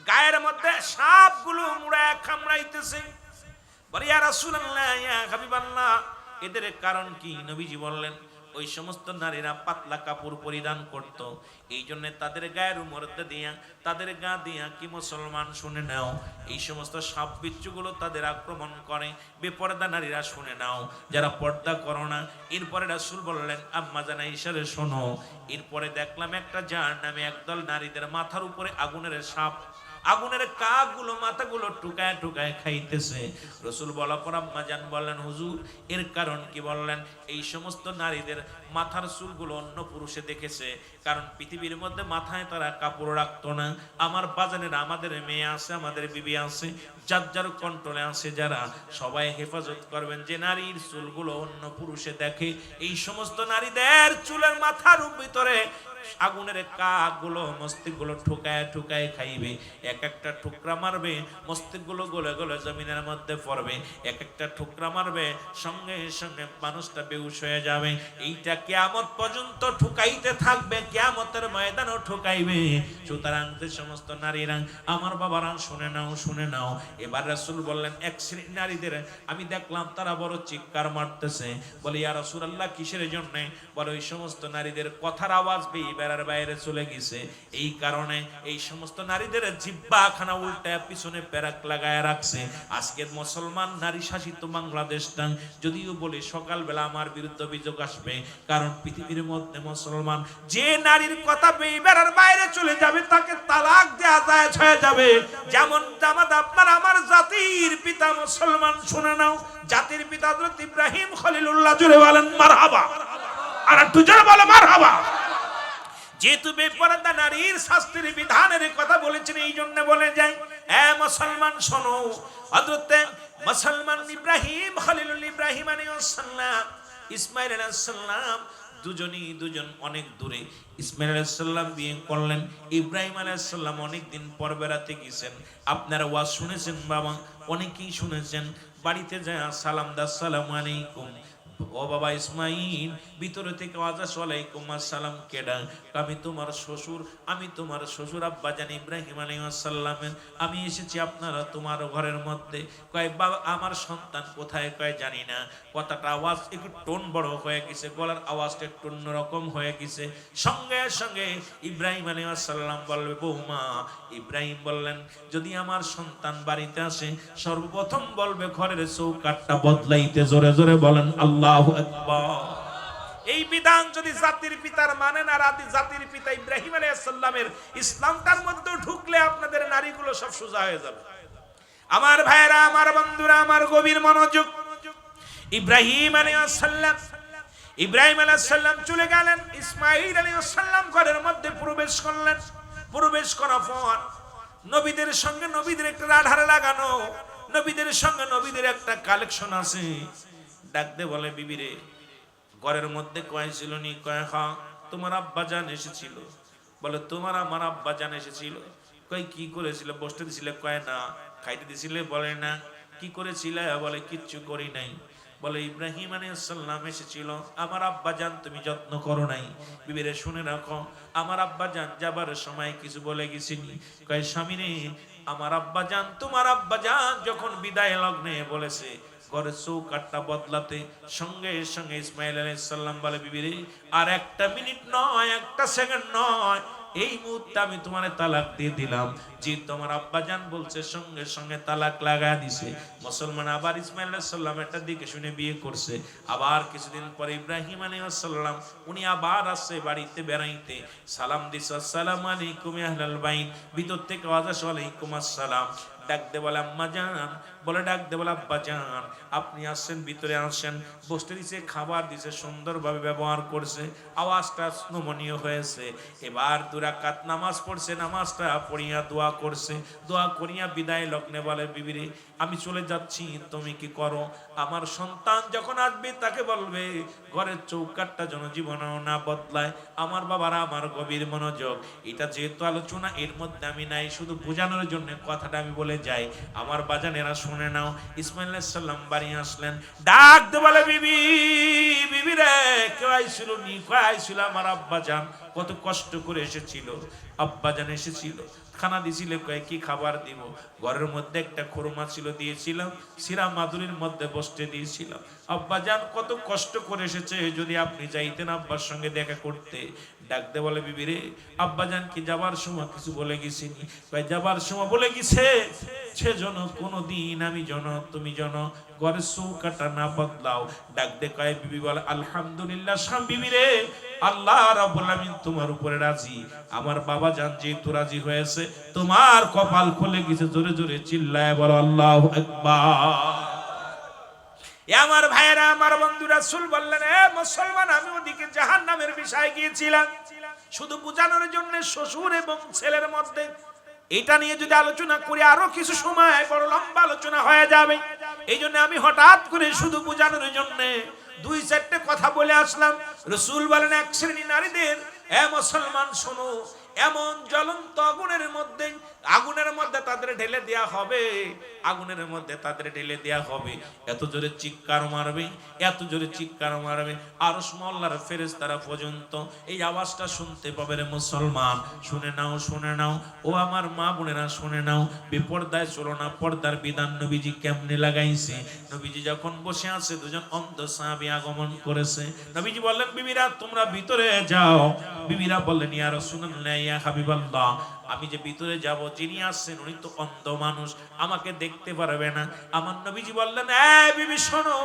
গায়ের মধ্যে সাপগুলো মুড়ায় কামড়াইতেছে। বলে ইয়া রাসূলুল্লাহ, ইয়া হাবিবাল্লাহ, এদের কারণ কি? নবীজি বললেন ওই সমস্ত নারীরা পাতলা কাপড় পরিধান করত, এই জন্য তাদের গায়ের মধ্যে দিয়া, তাদের গা দিয়া কি মুসলমান শুনে নাও, এই সমস্ত সাপ বিচ্ছুগুলো তাদের আক্রমণ করে। বেপরদা নারীরা শুনে নাও, যারা পর্দা করো না। এরপরে রাসূল বললেন আম্মা জান আয়েশারে শোনো, এরপরে দেখলাম একটা জাহান্নামে একদল নারীদের মাথার উপরে আগুনের সাপ, আগুনের কাকগুলো মাথাগুলো টুকায় টুকায় খাইতেছে। রাসূল বলার পর আম্মা জান বললেন হুজুর এর কারণ কি? বললেন এই সমস্ত নারীদের মাথার চুলগুলো অন্য পুরুষে দেখেছে, কারণ পৃথিবীর মধ্যে মাথায় তারা কাপড় রাখতো না। আমার বাজানেরা, আমাদের মেয়ে আছে, আমাদের বিবি আছে, যার যার কন্ট্রোলে আছে, যারা সবাই হেফাজত করবেন যে নারীর চুলগুলো অন্য পুরুষে দেখে, এই সমস্ত নারীদের চুলের মাথার ভিতরে আগুনের কাকগুলো মস্তিষ্কগুলো ঠুকায় ঠুকায় খাইবে। এক একটা ঠুকরা মারবে, মস্তিষ্কগুলো গলে গলে জমিনের মধ্যে পড়বে। এক একটা ঠুকরা মারবে, সঙ্গে সঙ্গে মানুষটা বেহুশ হয়ে যাবে। এইটা কিয়ামত পর্যন্ত ঠুকাইতে থাকবে, কিয়ামতের ময়দানও ঠুকাইবে। সুতরাং যে সমস্ত নারীরা, আমার বাবারা শুনে নাও, শুনে নাও। এবার রাসূল বললেন এক শ্রেণীর নারীদের আমি দেখলাম তারা বড় চিৎকার মারতেছে। বলে ইয়া রাসূলুল্লাহ কিসের জন্য? বলে ওই সমস্ত নারীদের কথার আওয়াজ বেড়ার বাইরে চলে গেছে, এই কারণে এই সমস্ত নারীদের জিহ্বাখানা উল্টায় পিছনে পেরাক লাগায় রাখছে। আজকের মুসলমান নারী শাসিত বাংলাদেশটা, যদিও বলি সকালবেলা আমার বিরুদ্ধে অভিযোগ আসবে, কারণ পৃথিবীর মধ্যে মুসলমান যে নারীর কথা বেড়ার বাইরে চলে যাবে তাকে তালাক দেয়া যায় হয়ে যাবে। যেমন জামাত আপনার আমার জাতির পিতা মুসলমান, শুনে নাও, জাতির পিতা হযরত ইব্রাহিম খলিলুল্লাহ, জুড়ে বলেন মারহাবা। আর একটু জোরে বলো মারহাবা। যেহেতু বেপরদা নারীর শাস্তির বিধানের কথা বলেছেন, এই জন্য বলে যাই মুসলমান শোনো, হযরত মুসলমান ইব্রাহিম খলিলুল ইব্রাহিম আলাইহিস সালাম, ইসমাঈল আলাইহিস সালাম দুজন অনেক দূরে। ইসমাঈল আলাইহিস সালাম বিয়ে করলেন, ইব্রাহিম আলাইহিস সালাম অনেক দিন পর বেড়াতে গেছেন। আপনারা ওয়াজ শুনেছেন বাবা, অনেকেই শুনেছেন, বাড়িতে যায় সালাম দা, আসসালামু আলাইকুম। ও বাবা ইসমাইল, ভিতরে থেকে আওয়াজ আসে ওয়ালাইকুম আসসালাম। কেডা? আমি তোমার শ্বশুর, আমি তোমার শ্বশুর আব্বাজান ইব্রাহিম আলাইহিস সালামের, আমি এসেছি আপনারা তোমার ঘরের মধ্যে। কয় বাবা আমার সন্তান কোথায়? কয় জানি না। কথাটা আওয়াজ একটু টোন বড় হয়ে গেছে, গলার আওয়াজটা একটু অন্যরকম হয়ে গেছে। সঙ্গে সঙ্গে ইব্রাহিম আলাইহিস সালাম বলবে বৌমা। ইব্রাহিম বললেন যদি আমার সন্তান বাড়িতে আসে সর্বপ্রথম বলবে ঘরের চৌকাঠটা বদলাইতে। জোরে জোরে বলেন আল্লাহু আকবার। এই বিধান যদি জাতির পিতার মানে না, জাতির পিতা ইব্রাহিম আলাইহিস সালামের ইসলামটার মধ্যে ঢুকলে আপনাদের নারীগুলো সব সোজা হয়ে যাবে। আমার ভাইরা, আমার বন্ধুরা, আমার গভীর মনোযোগ। ইব্রাহিম আলাইহিস সালাম চলে গেলেন, ইসমাঈল আলাইহিস সালাম ঘরের মধ্যে প্রবেশ করলেন। প্রবেশ করার পর নবীদের সঙ্গে নবীদের একটা রাডার লাগানো, নবীদের সঙ্গে নবীদের একটা কালেকশন আছে। ডাকতে বলে বিবিরে, ঘরের মধ্যে কয় ছিল নি? কয় হ্যাঁ, তোমার আব্বা জান এসেছিল। বলে তোমার আমার আব্বা জান এসেছিল? কয় কি করেছিল? বসতে দিছিলে? কয় না, খাইতে দিছিলে? বলে না। কি করেছিলে? বলে কিচ্ছু করি নাই। বলে ইব্রাহিম আলাইহিস সালাম এসেছিল, আমার আব্বা জান তুমি যত্ন করো নাই। বিবিরে শুনে রাখো, আমার আব্বা জান যাবার সময় কিছু বলে গেছিনি। কয় স্বামী রে, আমার আব্বা জান, তোমার আব্বা জান যখন বিদায় লগ্নে বলেছে ঘরের চৌকাঠটা বদলাতে, সঙ্গে সঙ্গে ইসমাইল আলাইহিস সালাম বলে বিবিরে, আর একটা মিনিট নয়, একটা সেকেন্ড নয়, এই মুহূর্তে আমি তোমার তালাক দিয়ে দিলাম। যে তোমার আব্বা জান বলছে, সঙ্গে সঙ্গে তালাক লাগায় দিছে। মুসলমান আবার ইসমাইল আলাইহিস সালাম একটা দিকে শুনে বিয়ে করছে। আবার কিছুদিন পরে ইব্রাহিম আলাইহিস সালাম উনি আবার আসছে বাড়িতে বেড়াইতে, সালাম দিছে, আসসালামু আলাইকুম ইয়া আহলাল বাইত। ভিতর থেকে আওয়াজ আসে, ওয়ালাইকুম আসসালাম। ডাক দে বলে আম্মা জান, বলে ডাক দে বলে আব্বা জান, আপনি আসেন, ভিতরে আসেন। বসতে দিছে, খাবার দিছে, সুন্দরভাবে ব্যবহার করছে, আওয়াজটা নমনীয় হয়েছে। এবার 2 রাকাত নামাজ পড়ছে, নামাজটা পড়িয়া দোয়া করছে, দোয়া করিয়া বিদায় লগ্নে বলে বিবিরে, আমি চলে যাচ্ছি, তুমি কি করো? আমার সন্তান যখন আসবে তাকে বলবে ঘরের চৌকাঠটা যেন জীবনেও না বদলায়। আমার বাবারা, আমার গভীর মনোযোগ, এটা যেহেতু আলোচনা এর মধ্যে আমি নাই, শুধু বোঝানোর জন্য কথাটা আমি বলে যাই। আমার বাজানেরা শুনে নাও। ইসমাইল আলাইহিস সালাম বাড়ি আসলেন, ডাক দে বলে বিবি, বিবি রে, কেউ আইছিল নি? কয় আইছিল আমার আব্বা জান, কত কষ্ট করে এসেছিল। আব্বা জান এসেছিল, খানা দিছিল। কয় কি খাবার দিব? ঘরের মধ্যে একটা খুরমা ছিল, দিয়েছিলাম, সিরা মাদুরির মধ্যে বসতে দিয়েছিলাম। আব্বা জান কত কষ্ট করে এসেছে, যদি আপনি যাইতেন আব্বার সঙ্গে দেখা করতে। ডাকতে বলে বিবি রে, আব্বা জান কি যাবার সময় কিছু বলে গেছিনি? কয় যাবার সময় বলে গেছে, সেজন্য কোনোদিন আমি তুমি ঘরের চৌকাঠটা না বদলাও। ডাক দে কয় বিবি বলে আলহামদুলিল্লাহ বিবি রে, আল্লাহ রাব্বুল আলামিন তোমার উপরে রাজি, আমার বাবা জান যেহেতু রাজি হয়েছে, তোমার কপাল খুলে গেছে। জোরে জোরে চিল্লায় বলো আল্লাহু আকবার। আমার ভাইয়েরা, আমার বন্ধু, রাসূল বললেন, এ মুসলমান, আমি ওদিকে জাহান্নামের বিষয় গিয়েছিলাম শুধু বোঝানোর জন্য। শ্বশুর এবং ছেলের মধ্যে এটা নিয়ে যদি আলোচনা করি আরো কিছু সময় বড় লম্বা আলোচনা হয়ে যাবে। এই জন্য আমি হঠাৎ করে শুধু বোঝানোর জন্য 2-4টে কথা বলে আসলাম। রাসূল বলেন, এক শ্রেণী নারীদের, এ মুসলমান শোনো, এমন জ্বলন্ত আগুনের মধ্যে তাদের ঢেলে দেয়া হবে, আগুনের মধ্যে তাদের ঢেলে দেয়া হবে। এত জোরে চিৎকার মারবে, এত জোরে চিৎকার মারবে, আরশ মহল্লার ফেরেশতারা পর্যন্ত এই আওয়াজটা শুনতে পাবে। রে মুসলমান, শুনে নাও, শুনে নাও, ও আমার মা বোনেরা শুনে নাও। বিপর্দায় চলো না, পর্দার বিধান নবীজি কেমনে লাগাইছে। নবীজি যখন বসে আছে, 2জন অন্ধ সাহাবী আগমন করেছে। নবীজি বললেন, বিবিরা তোমরা ভিতরে যাও। বিবিরা বললেন, ইয়া রাসূলুল্লাহ, ইয়া হাবিবাল্লাহ, আমি যে ভিতরে যাব, যিনি আসছেন উনি তো অন্ধ মানুষ, আমাকে দেখতে পারবে না। আমার নবীজি বললেন, এই বিবি শোনো,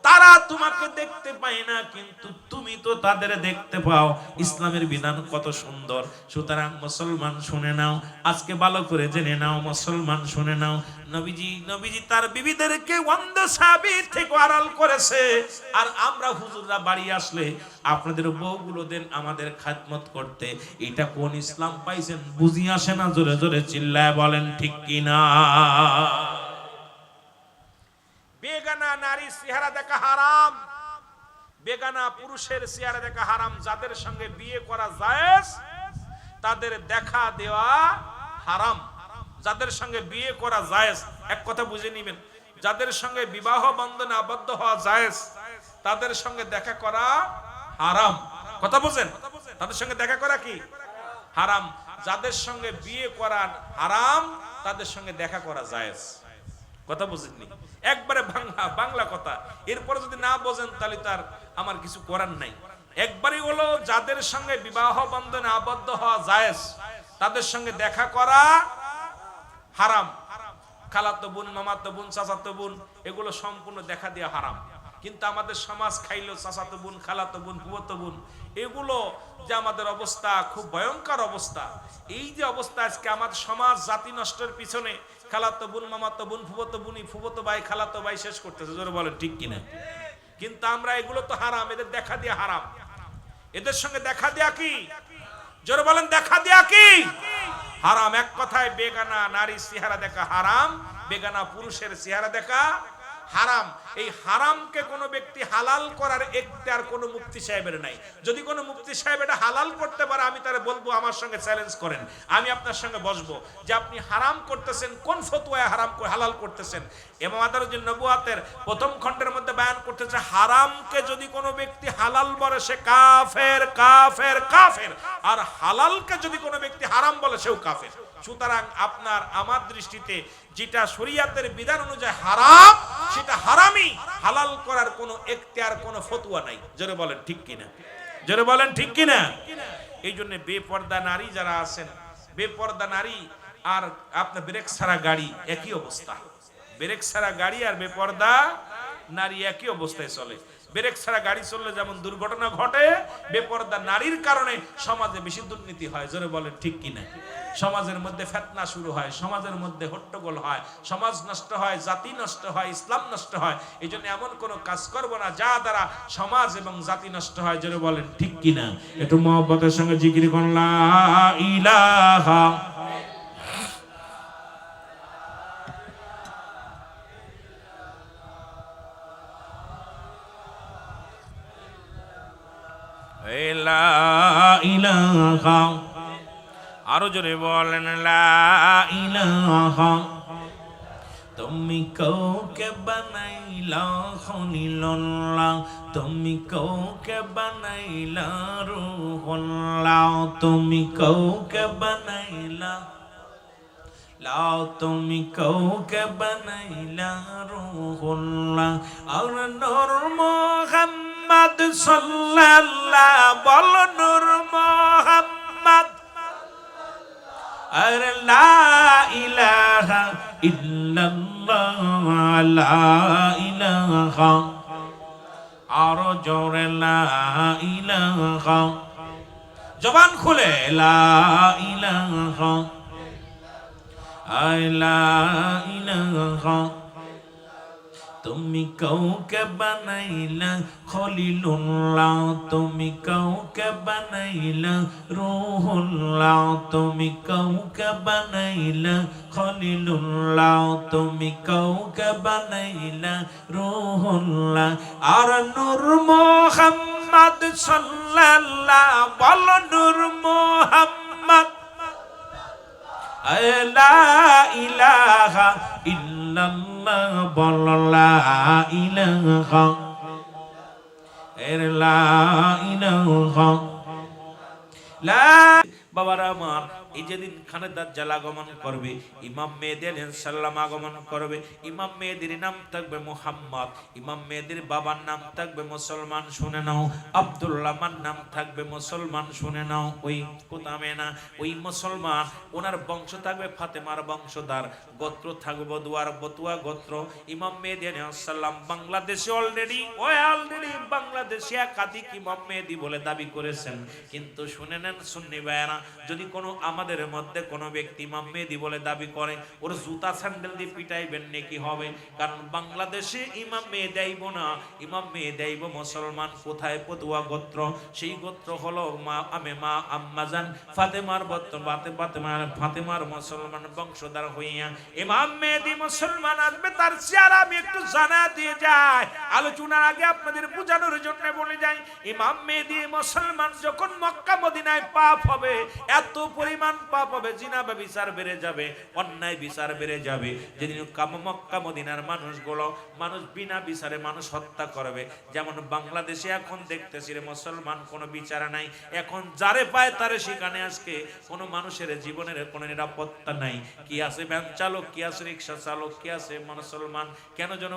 তারা তোমাকে দেখতে পায় না, কিন্তু তুমি তো তাদের দেখতে পাও। ইসলামের বিধান কত সুন্দর। সুতরাং মুসলমান শুনে নাও, আজকে ভালো করে জেনে নাও, মুসলমান শুনে নাও। নবীজি তার বিবিদেরকে অন্ধ সাহাবী থেকে আড়াল করেছে। আর আমরা হুজুররা বাড়ি আসলে আপনাদের বউগুলো দেন আমাদের খেদমত করতে। এটা কোন ইসলাম পাইছেন বুঝি আসে না? জোরে জোরে চিল্লায় বলেন ঠিক কিনা। বেগানা নারী চেহারা দেখা হারাম, বেগানা পুরুষের চেহারা দেখা হারাম। যাদের সঙ্গে বিয়ে করা জায়েজ তাদের দেখা দেওয়া হারাম। যাদের সঙ্গে বিয়ে করা জায়েজ, এক কথা বুঝে নিবেন, যাদের সঙ্গে বিবাহ বন্ধনে আবদ্ধ হওয়া জায়েজ তাদের সঙ্গে দেখা করা হারাম। কথা বুঝেন? তাদের সঙ্গে দেখা করা কি হারাম। যাদের সঙ্গে বিয়ে করা হারাম তাদের সঙ্গে দেখা করা জায়েজ। কথা বুঝেননি? একবারে বাংলা কথা। এরপরে যদি না বোঝেন তাহলে তার আমার কিছু করার নাই। একবারই হলো, যাদের সঙ্গে বিবাহ বন্ধনে আবদ্ধ হওয়া জায়েজ তাদের সঙ্গে দেখা করা হারাম। খালাতো বোন, মামাতো বোন, চাচাতো বোন, এগুলো সম্পূর্ণ দেখা দেওয়া হারাম। কিন্তু আমাদের সমাজ খাইলো চাচাতো বোন, খালাতো বোন, ফুফাতো বোন, এগুলো যে আমাদের অবস্থা খুব ভয়ঙ্কর অবস্থা। এই যে অবস্থা আজকে আমাদের সমাজ জাতি নষ্টের পিছনে খালাতো বোন, মামাতো বোন, ফুফাতো বোন, ফুফাতো ভাই, খালাতো ভাই শেষ করতেছে। জোরে বলেন ঠিক কিনা? কিন্তু আমরা এগুলো তো হারাম, এদের দেখা দেয়া হারাম। এদের সঙ্গে দেখা দেয়া কি? জোরে বলেন, দেখা দেয়া কি হারাম। এক কথায় বেগানা নারী চেহারা দেখা হারাম, বেগানা পুরুষের চেহারা দেখা হারাম। এই হারামকে কোনো ব্যক্তি হালাল করার এখতিয়ার কোনো মুফতি সাহেবের নাই। যদি কোনো মুফতি সাহেব এটা হালাল করতে পারে, আমি তারে বলবো আমার সঙ্গে চ্যালেঞ্জ করেন, আমি আপনার সঙ্গে বসবো যে আপনি হারাম করতেছেন, কোন ফতোয়ায় হারাম হালাল করতেছেন। ইমাম আদারুজ্জান নবুয়াতের প্রথম খণ্ডের মধ্যে বয়ান করতেছে, হারামকে যদি কোনো ব্যক্তি হালাল বলে সে কাফের কাফের কাফের, আর হালালকে যদি কোনো ব্যক্তি হারাম বলে সেও কাফের। সুতরাং আপনার আমার দৃষ্টিতে যেটা শরীয়তের বিধান অনুযায়ী হারাম সেটা হারামই, হালাল করার কোনো এখতিয়ার কোনো ফতোয়া নাই। জোরে বলেন ঠিক কিনা, জোরে বলেন ঠিক কিনা। এই জন্য বেপর্দা নারী যারা আছেন, বেপর্দা নারী আর আপনার ব্রেক ছাড়া গাড়ি একই অবস্থা। ব্রেক ছাড়া গাড়ি আর বেপর্দা নারী একই অবস্থায় চলে। ব্রেক ছাড়া গাড়ি চললে যেমন দুর্ঘটনা ঘটে, বেপর্দা নারীর কারণে সমাজে বেশি দুর্নীতি হয়। জোরে বলেন ঠিক কিনা। সমাজের মধ্যে ফিতনা শুরু হয়, সমাজের মধ্যে হট্টগোল হয়, সমাজ নষ্ট হয়, জাতি নষ্ট হয়, ইসলাম নষ্ট হয়। এই জন্য এমন কোনো কাজ করব না যা দ্বারা সমাজ এবং জাতি নষ্ট হয়। জোরে বলেন ঠিক কিনা। একটু মহব্বতের সঙ্গে জিকির করুন লা ইলাহা ইলাহা, আরো জোরে বলেন লা ইলাহা। তুমি কাউকে বানাইলা খলিলুল্লাহ, তুমি কাউকে বানাইলা রূহুল্লাহ, তুমি কাউকে বানাইলা লাও, তুমি কাউকে বানাইলা রূহুল্লাহ। আর নূর মুহাম্মদ সাল্লাল্লাহ, বল নূর মুহাম্মদ। আর লা ইলাহা ইল্লাল্লাহ, লা ইলাহা, আর জোরে লা ইলাহা, জবান খুলে লা ইলাহা, লা ইলাহা। তুমি কাউকে বানাইলা খলিলুল্লাহ, তুমি কাউকে বানাইলা রূহুল্লাহ, তুমি কাউকে বানাইলা খলিলুল্লাহ, তুমি কাউকে বানাইলা রূহুল্লাহ। আর নূর মুহাম্মদ সাল্লাল্লাহ, বল নূর মুহাম্মদ। লা ইলাহা ইল্লাল্লাহ, বল লা ইলাহা, লা ইলাহা। বাবারা আমার, এই যেদিন খানে দাজ্জাল আগমন করবে, ইমাম মেহেদী আলাইহিস সালাম আগমন করবে। ইমাম মেহেদীর নাম থাকবে মুহাম্মদ, ইমাম মেহেদীর বাবার নাম থাকবে মুসলমান, শুনে নাও। আব্দুল্লাহ মান নাম থাকবে মুসলমান, শুনে নাও। ওই কোতামে না, ওই মুসলমান, ওনার বংশ থাকবে ফাতেমার বংশধর, গোত্র থাকবে বদুয়ার বতুয়া গোত্র। ইমাম মেহেদী আলাইহিস সালাম বাংলাদেশে অলরেডি বাংলাদেশে একাধিক ইমাম মেহেদী বলে দাবি করেছেন। কিন্তু শুনে নেন সুন্নি ভাইরা, যদি কোনো আমাদের মধ্যে কোনো ব্যক্তি ইমাম মেহেদী বলে দাবি করে, ওর জুতা স্যান্ডেল দিয়ে পিটাইবেন নাকি হবে। কারণ বাংলাদেশে ইমাম মেহেদী আইব না, ইমাম মেহেদী আইব মুসলমান। কোথায়? পদুয়া গোত্র। সেই গোত্র হলো মা আম্মাজান ফাতেমার গোত্র, ফাতেমার মুসলমান বংশধর হইয়া ইমাম মেহেদী মুসলমান আসবে। তার চেহারা আমি একটু জানা দিয়ে যাই, আলোচনার আগে আপনাদের বোঝানোর জন্য বলে যাই। ইমাম মেহেদী মুসলমান যখন মক্কা মদিনায় পাপ হবে, এত পরিমাণ পাপ হবে, জিনা বা বিচার বেড়ে যাবে, অন্যায় বিচার বেড়ে যাবে। যেদিন মক্কা মদিনার মানুষগুলো মানুষ বিনা বিচারে মানুষ হত্যা করবে। যেমন বাংলাদেশে এখন দেখতেছি রে মুসলমান কোনো বিচার নাই, এখন যারে পায় তারে সেখানে আজকে কোনো মানুষের জীবনের কোনো নিরাপত্তা নাই। কি আছে ভ্যান চালক, কি আছে রিক্সা চালক, কি আছে মুসলমান। কেন যেন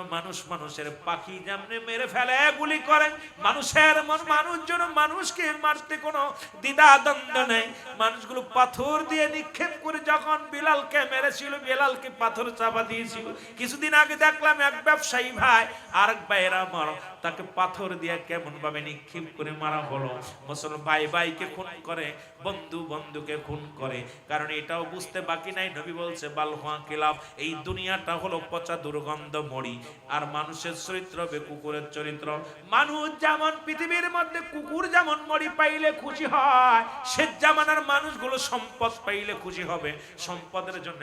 মানুষের পাখি যেমনি মেরে ফেলে গুলি করে, মানুষের মানুষ যেন মানুষকে মারতে কোনো দ্বিধা দ্বন্দ্ব নেই। মানুষগুলো পাথর দিয়ে নিক্ষেপ করে যখন বিলালকে মেরেছিল, বিলালকে পাথর চাপা দিয়েছিল। কিছুদিন আগে দেখলাম এক ব্যবসায়ী ভাই আরেক ভাইয়ের আমার তাকে পাথর দিয়ে কেমন ভাবে নিক্ষেপ করে মারা হলো। মুসলমান ভাই ভাইকে খুন করে, বন্ধু বন্ধুকে খুন করে, কারণ এটাও বুঝতে বাকি নাই। নবী বলছে বাল হুয়া কিলাব, এই দুনিয়াটা হলো পচা দুর্গন্ধ মরি, আর মানুষের চরিত্র হবে কুকুরের চরিত্র। মানুষ যেমন পৃথিবীর মধ্যে কুকুর যেমন মরি পাইলে খুশি হয়, সে জামানার মানুষগুলো সম্পদ পাইলে খুশি হবে, সম্পদের জন্য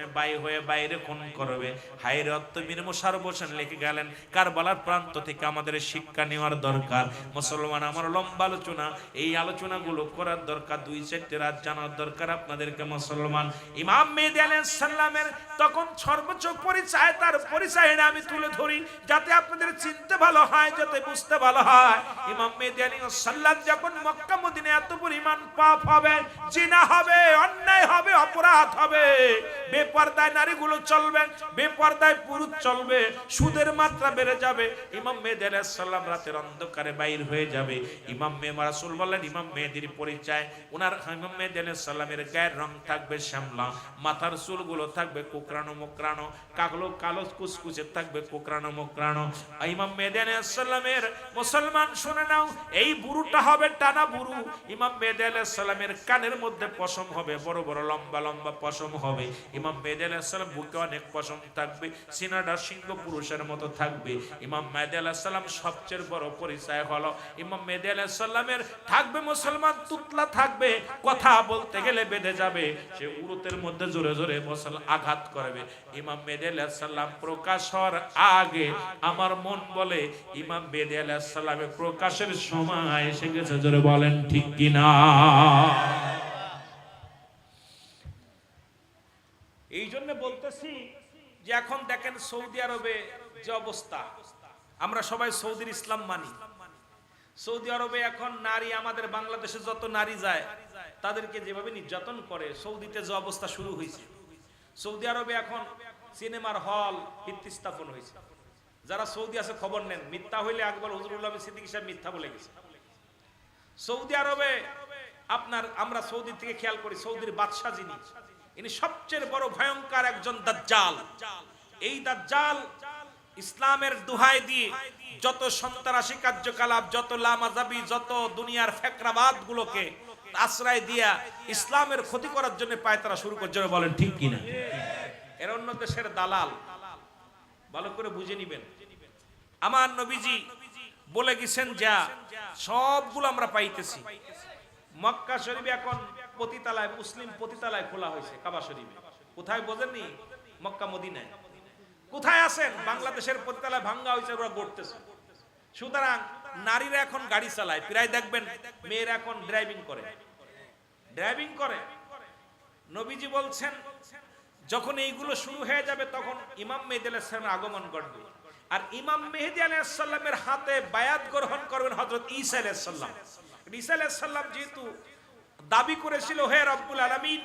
বাইরে খুন করবে। হায়রে অত্তমীর মুশাররফ হোসেন লিখে গেলেন, কারবালার প্রান্ত থেকে আমাদের শিক্ষা নেওয়ার দরকার। মুসলমান, আমার লম্বা আলোচনা, এই আলোচনাগুলো করার দরকার, 2-4 রাত জানার দরকার আপনাদেরকে। মুসলমান, ইমাম মেহেদী আলাইহিস সালামের তখন সর্বোচ্চ পরিচয়, তার পরিচয়টা আমি তুলে ধরি যাতে আপনাদের চিনতে ভালো হয়, যাতে বুঝতে ভালো হয়। ইমাম মেহেদী আলাইহিস সালাম যখন মক্কা মদিনায় এত পরিমাণ পাপ হবে, জিনা হবে, অন্যায় হবে, অপরাধ হবে, বেপরদায় নারীগুলো চলবে, বেপরদায় পুরুষ চলবে, সুদের মাত্রা বেড়ে যাবে। ইমাম মেহেদী আলাইহিস সালাম রাতের অন্ধকারে বাইর হয়ে যাবে। ইমাম রাসূল বললেন, ইমাম মেহেদীর পরিচয়, ওনার ইমাম মেহেদী আলাইহিস সালামের গায়ের রং থাকবে শ্যামলা, মাথার চুলগুলো থাকবে কোকড়ানো মোকড়ানো, কালো কালো কুচকুচে থাকবে কোকড়ানো মোকড়ানো। ইমাম মেহেদী আলাইহিস সালামের, মুসলমান শুনে নাও, এই বুরুটা হবে টানা বুরু। ইমাম মেহেদী আলাইহিস সালামের কানের মধ্যে পশম হবে, বড় বড় লম্বা লম্বা পশম হবে। ইমাম মেহেদী আলাইহিস সালাম বুকে অনেক পশম থাকবে, সিনাটা সিংহ পুরুষের মতো থাকবে। ইমাম মেহেদী আলাইহিস সালাম সবচেয়ে বড় পরিচয় হলো, ইমাম মেহেদী আলাইহিস সালামের থাকবে মুসলমান তুতলা থাকবে, কথা বলতে গেলে বেঁধে যাবে, সে উরুতের মধ্যে জোরে জোরে আঘাত করবে। ইমাম মেহেদী আলাইহিস সালাম প্রকাশ হওয়ার আগে আমার মন বলে ইমাম মেহেদী আলাইহিস সালামের প্রকাশের সময় এসে গেছে। জোরে বলেন ঠিক কিনা? এই জন্য বলতেছি যে এখন দেখেন সৌদি আরবে যে অবস্থা, আমরা সবাই সৌদির ইসলাম মানি। সৌদি আরবে এখন নারী, আমাদের বাংলাদেশে যত নারী যায় তাদেরকে যেভাবে নির্যাতন করে, সৌদিতে যে অবস্থা শুরু হয়েছে। সৌদি আরবে এখন সিনেমার হল ভিত্তি স্থাপন হয়েছে। যারা সৌদি আছে খবর নেন, মিথ্যা হইলে আকবর হুজুরুল্লাহ সিদ্দিকী সাহেব মিথ্যা বলে গেছে। সৌদি আরবে আপনার, আমরা সৌদি থেকে খেয়াল করি, সৌদির বাদশা যিনি, ইনি সবচেয়ে বড় ভয়ঙ্কর একজন দাজ্জাল। এই দাজ্জাল ইসলামের দোহাই দিয়ে যত সন্ত্রাসী কার্যকলাপ, যত লামাযাবি, যত দুনিয়ার ফেকরাবাদ গুলোকে আশ্রয় দিয়া ইসলামের ক্ষতি করার জন্য পায়তারা শুরু করছে। বলেন ঠিক কিনা? এর অন্য দেশের দালাল, ভালো করে বুঝে নিবেন। আমার নবীজি বলে গেছেন যা সবগুলো আমরা পাইতেছি। মক্কা শরীফে এখন পতিতালায়, মুসলিম পতিতালায় খোলা হয়েছে কাবা শরীফে। কোথায় বোঝেননি? মক্কা মদিনায়। কোথায় আছেন? বাংলাদেশের পতিতালায় ভাঙ্গা হয়েছে, ওরা গড়তেছে। সুতরাং নারীরা এখন গাড়ি চালায়, প্রায় দেখবেন মেয়েরা এখন ড্রাইভিং করে। নবীজি বলছেন যখন এইগুলো শুরু হয়ে যাবে তখন ইমাম মেহেদী আলাইহিস সালামের আগমন ঘটবে। আর ইমাম মেহেদী আলাইহিস সালামের হাতে বায়াত গ্রহণ করবেন হযরত ঈসা আলাইহিস সালাম। ঈসা আলাইহিস সালাম যেহেতু দাবি করেছিল, হে রব্বুল আলামিন,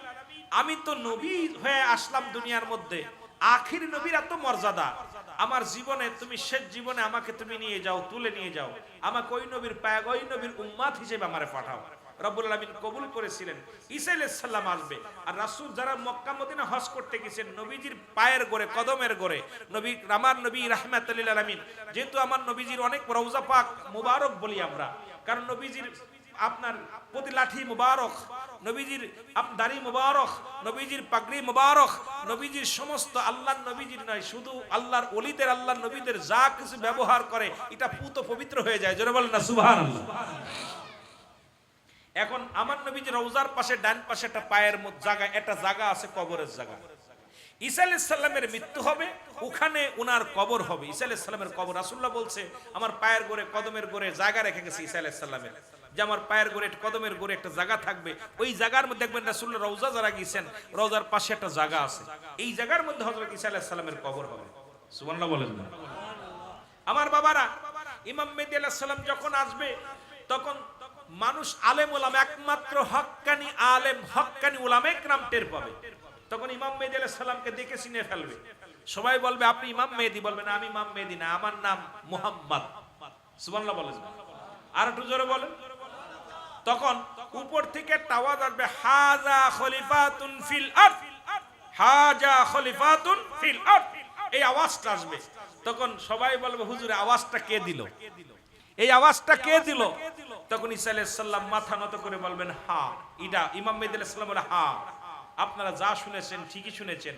আমি তো নবী হয়ে আসলাম দুনিয়ার মধ্যে, আখির নবীর এত মর্যাদা, আমার জীবনে তুমি শেষ জীবনে আমাকে তুমি নিয়ে যাও, তুলে নিয়ে যাও, আমাকে ওই নবীর পায়, ওই নবীর উম্মাত হিসেবে আমারে পাঠাও। রব্বুল আলামিন কবুল করেছিলেন। ঈসা আলাইহিস সালাম আসবে। আর রাসূল যারা মক্কা মদিনা হজ করতে গেছেন, নবীজির পায়ের গোরে, কদমের গোরে, নবী, আমার নবী রাহমাতুল লিল আলামিন, যেহেতু আমার নবীজির অনেক রওজা পাক মুবারক বলি আমরা, কারণ নবীজির আপনার প্রতি লাঠি মুবারক, নবীজির দাড়ি মুবারক, নবীজির পাগড়ি মুবারক, নবীজির সমস্ত, আল্লাহর নবীজির নয়, শুধু আল্লাহর ওলিদের, আল্লাহর নবীদের যা কিছু ব্যবহার করে এটা পুত পবিত্র হয়ে যায়। জোরে বলেন না সুবহানাল্লাহ। এখন আমার নবীজির রওজার পাশে ডান পাশে একটা পায়ের জায়গা, একটা জায়গা আছে কবরের জায়গা। ঈসা আলাইহিস সালামের মৃত্যু হবে, ওখানে ওনার কবর হবে। ঈসা আলাইহিস সালামের কবর, রাসূলুল্লাহ বলছে আমার পায়ের গোরে, কদমের গোরে জায়গা রেখে গেছে ঈসা আলাইহিস সালামের, যে আমার পায়ের গোরে, কদমের গোরে একটা জায়গা থাকবে। ওই জায়গার মধ্যে দেখবেন রাসূলুল্লাহ রওজা যারা গিয়েছেন, রওজার পাশে একটা জায়গা আছে, এই জায়গার মধ্যে হযরত ঈসা আলাইহিস সালামের কবর হবে। সুবহানাল্লাহ বলেন না? আমার বাবারা, ইমাম মেহেদী আলাইহিস সালাম যখন আসবে তখন মানুষ, আলেম ওলামা, একমাত্র হক্কানি আলেম, হক্কানি উলামায়ে কেরাম টের পাবে। তখন ইমাম মেহেদী আলাইহিস সালামকে দেখে চিনে ফেলবে। সবাই বলবে আপনি ইমাম মেহেদী, বলবেন আমি ইমাম মেহেদী না, আমার নাম মুহাম্মদ। সুবহানাল্লাহ বলেন। আর একটু জোরে বলেন। তখন উপর থেকে একটা আওয়াজ আসবে, হাযা খলিফাতুন ফিল আরদ, হাযা খলিফাতুন ফিল আরদ, এই আওয়াজটা আসবে। তখন সবাই বলবে হুজুর আওয়াজটা কে দিল? এই আওয়াজটা কে দিল? তখন ঈসা আলাইহিস সালাম মাথা নত করে বলবেন হা। এটা ইমাম মেহেদী আলাইহিস সালাম বলে হা, আপনারা যা শুনেছেন ঠিকই শুনেছেন,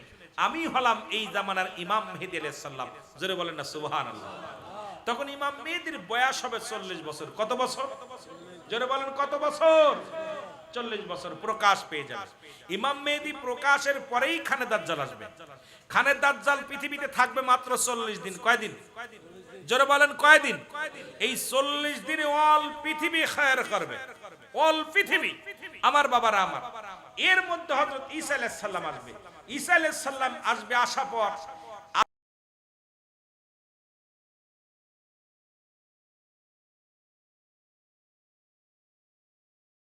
আমি হলাম এই জামানার ইমাম মেহেদী আলাইহিস সালাম। জোরে বলেন না সুবহানাল্লাহ। তখন ইমাম মেহেদীর বয়স হবে 40 বছর। কত বছর? জোরে বলেন কত বছর? 40 বছর প্রকাশ পেয়ে যাবে। ইমাম মেহেদী প্রকাশের পরেই খানে দাজ্জাল আসবে। খানে দাজ্জাল পৃথিবীতে থাকবে মাত্র 40 দিন। কয়দিন? জোরে বলেন কয়দিন? এই 40 দিনে অল পৃথিবী খায়ের করবে, অল পৃথিবী। আমার বাবারা আমার, এর মধ্যে হযরত ঈসা আলাইহিস সালাম আসবে। ঈসা আলাইহিস সালাম আসবে, আসা পর